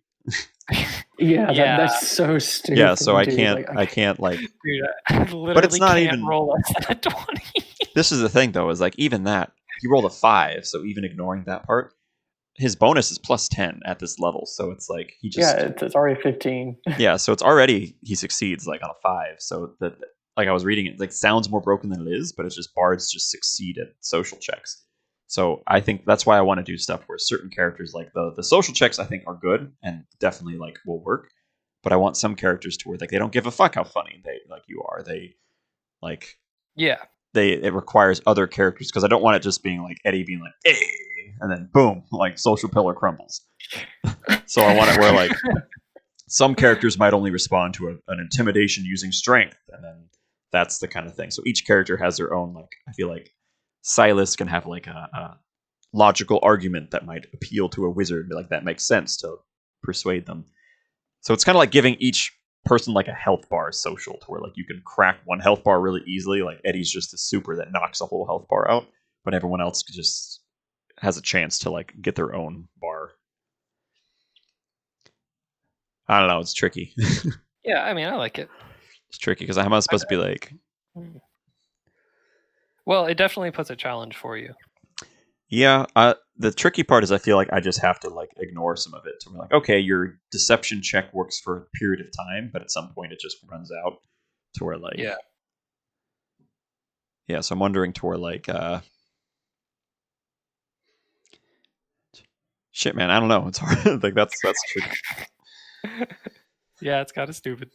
Speaker 1: Yeah,
Speaker 3: Yeah.
Speaker 1: that's so stupid.
Speaker 2: yeah, so I
Speaker 1: dude.
Speaker 2: can't
Speaker 1: Like,
Speaker 2: I can't like.
Speaker 3: dude, I literally
Speaker 2: not
Speaker 3: can't
Speaker 2: even-
Speaker 3: roll less than a 20.
Speaker 2: This is the thing though, is like even that he rolled a 5, so even ignoring that part, his bonus is plus 10 at this level. So it's like he just
Speaker 1: yeah, it's already 15.
Speaker 2: yeah, so it's already he succeeds like on a 5. So that like I was reading it, like sounds more broken than it is, but it's just bards just succeed at social checks. So I think that's why I want to do stuff where certain characters like the social checks I think are good and definitely like will work, but I want some characters to where like they don't give a fuck how funny they like you are. They like
Speaker 3: Yeah,
Speaker 2: it requires other characters because I don't want it just being like Eddie being like hey, and then boom, like social pillar crumbles. So I want it where like some characters might only respond to an intimidation using strength, and then that's the kind of thing. So each character has their own like I feel like Silas can have like a logical argument that might appeal to a wizard, like that makes sense to persuade them. So it's kind of like giving each person like a health bar social, to where like you can crack one health bar really easily. Like Eddie's just a super that knocks a whole health bar out, but everyone else just has a chance to like get their own bar. I don't know. It's tricky.
Speaker 3: yeah. I mean, I like it.
Speaker 2: It's tricky because I'm not supposed to be like,
Speaker 3: Well, it definitely puts a challenge for you.
Speaker 2: yeah. The tricky part is I feel like I just have to like ignore some of it. To be like, okay, your deception check works for a period of time, but at some point it just runs out. To where like,
Speaker 3: Yeah.
Speaker 2: yeah. So I'm wondering to where like, shit, man. I don't know. It's hard. Like that's tricky.
Speaker 3: Yeah, it's kind of stupid.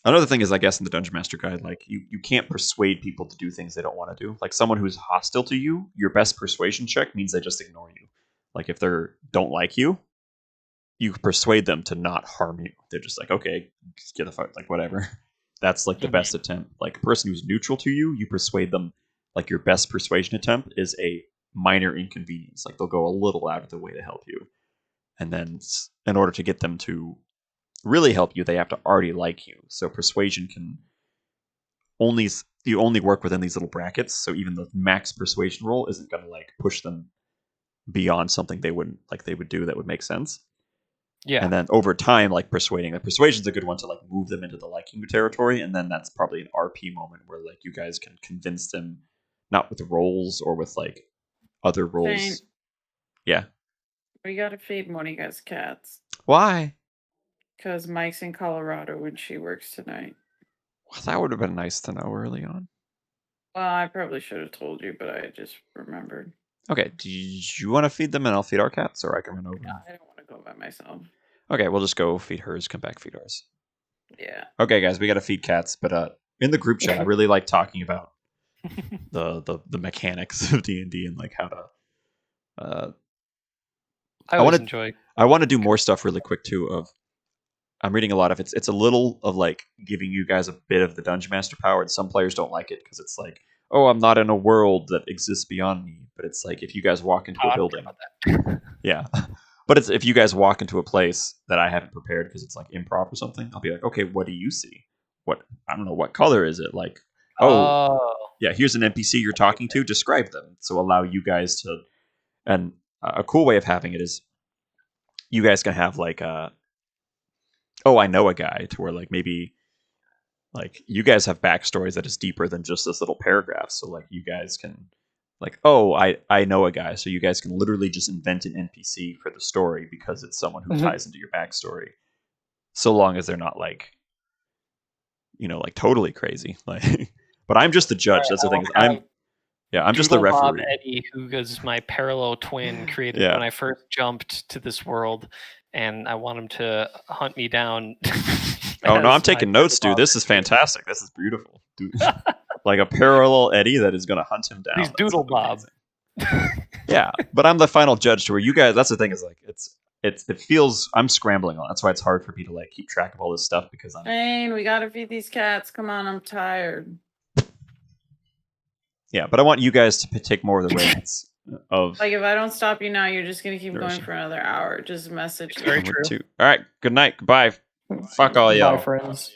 Speaker 2: Another thing is, I guess, in the Dungeon Master Guide, like you can't persuade people to do things they don't want to do. Like someone who's hostile to you, your best persuasion check means they just ignore you. Like if they don't like you, you persuade them to not harm you. They're just like, okay, just get the fuck, like whatever. That's like the best attempt. Like a person who's neutral to you, you persuade them. Like your best persuasion attempt is a minor inconvenience. Like they'll go a little out of the way to help you, and then in order to get them to really help you, they have to already like you. So persuasion can you only work within these little brackets. So even the max persuasion roll isn't going to like push them beyond something they would do that would make sense.
Speaker 3: Yeah.
Speaker 2: And then over time, like persuasion's a good one to like move them into the liking you territory, and then that's probably an RP moment where like you guys can convince them, not with rolls or with like other rolls.
Speaker 4: Shane.
Speaker 2: Yeah.
Speaker 4: We gotta feed Monica's cats.
Speaker 2: Why?
Speaker 4: Because Mike's in Colorado and she works tonight.
Speaker 2: Well, that would have been nice to know early on.
Speaker 4: Well, I probably should have told you, but I just remembered.
Speaker 2: Okay, do you want to feed them and I'll feed our cats, or I can run over?
Speaker 4: Yeah, I don't want to go by myself.
Speaker 2: Okay, we'll just go feed hers, come back, feed ours.
Speaker 4: Yeah.
Speaker 2: Okay, guys, we got to feed cats, but in the group chat, I really like talking about the mechanics of D&D and like how to.
Speaker 3: I always
Speaker 2: wanna-
Speaker 3: enjoy.
Speaker 2: I want to do more stuff really quick too. I'm reading a lot of it's a little of like giving you guys a bit of the Dungeon Master power, and some players don't like it because it's like, oh, I'm not in a world that exists beyond me. But it's like if you guys walk into
Speaker 3: Oh,
Speaker 2: a
Speaker 3: I don't care
Speaker 2: building,
Speaker 3: about that.
Speaker 2: yeah. But it's if you guys walk into a place that I haven't prepared because it's like improv or something, I'll be like, okay, what do you see? What I don't know, what color is it? Like, oh, yeah, here's an NPC you're talking to. Describe them. So allow you guys to, and a cool way of having it is, you guys can have like oh, I know a guy, to where like maybe like you guys have backstories that is deeper than just this little paragraph. So like you guys can like, oh, I know a guy, so you guys can literally just invent an NPC for the story because it's someone who
Speaker 1: Mhm.
Speaker 2: ties into your backstory. So long as they're not like, like totally crazy. Like, but I'm just the judge. That's the thing. Is I'm just the
Speaker 3: Doodle Bob
Speaker 2: referee.
Speaker 3: Eddie, who was my parallel twin, created
Speaker 2: Yeah.
Speaker 3: when I first jumped to this world, and I want him to hunt me down.
Speaker 2: Oh no, I'm
Speaker 3: as
Speaker 2: taking
Speaker 3: my
Speaker 2: notes, dude.
Speaker 3: Bob.
Speaker 2: This is fantastic. This is beautiful, dude. Like a parallel Eddie that is going to hunt him down.
Speaker 3: He's
Speaker 2: That's
Speaker 3: Doodle Bob.
Speaker 2: amazing. Yeah, but I'm the final judge to where you guys. That's the thing is like it feels I'm scrambling on. That's why it's hard for me to like keep track of all this stuff because I'm.
Speaker 4: Shane, we gotta feed these cats. Come on, I'm tired.
Speaker 2: Yeah, but I want you guys to take more of the reins of.
Speaker 4: Like, if I don't stop you now, you're just gonna keep going
Speaker 2: Nourishing.
Speaker 4: for another hour. Just message
Speaker 3: Very
Speaker 4: me.
Speaker 3: true.
Speaker 2: All right. Good night. Goodbye. Fuck all
Speaker 1: Bye,
Speaker 2: y'all.
Speaker 1: friends.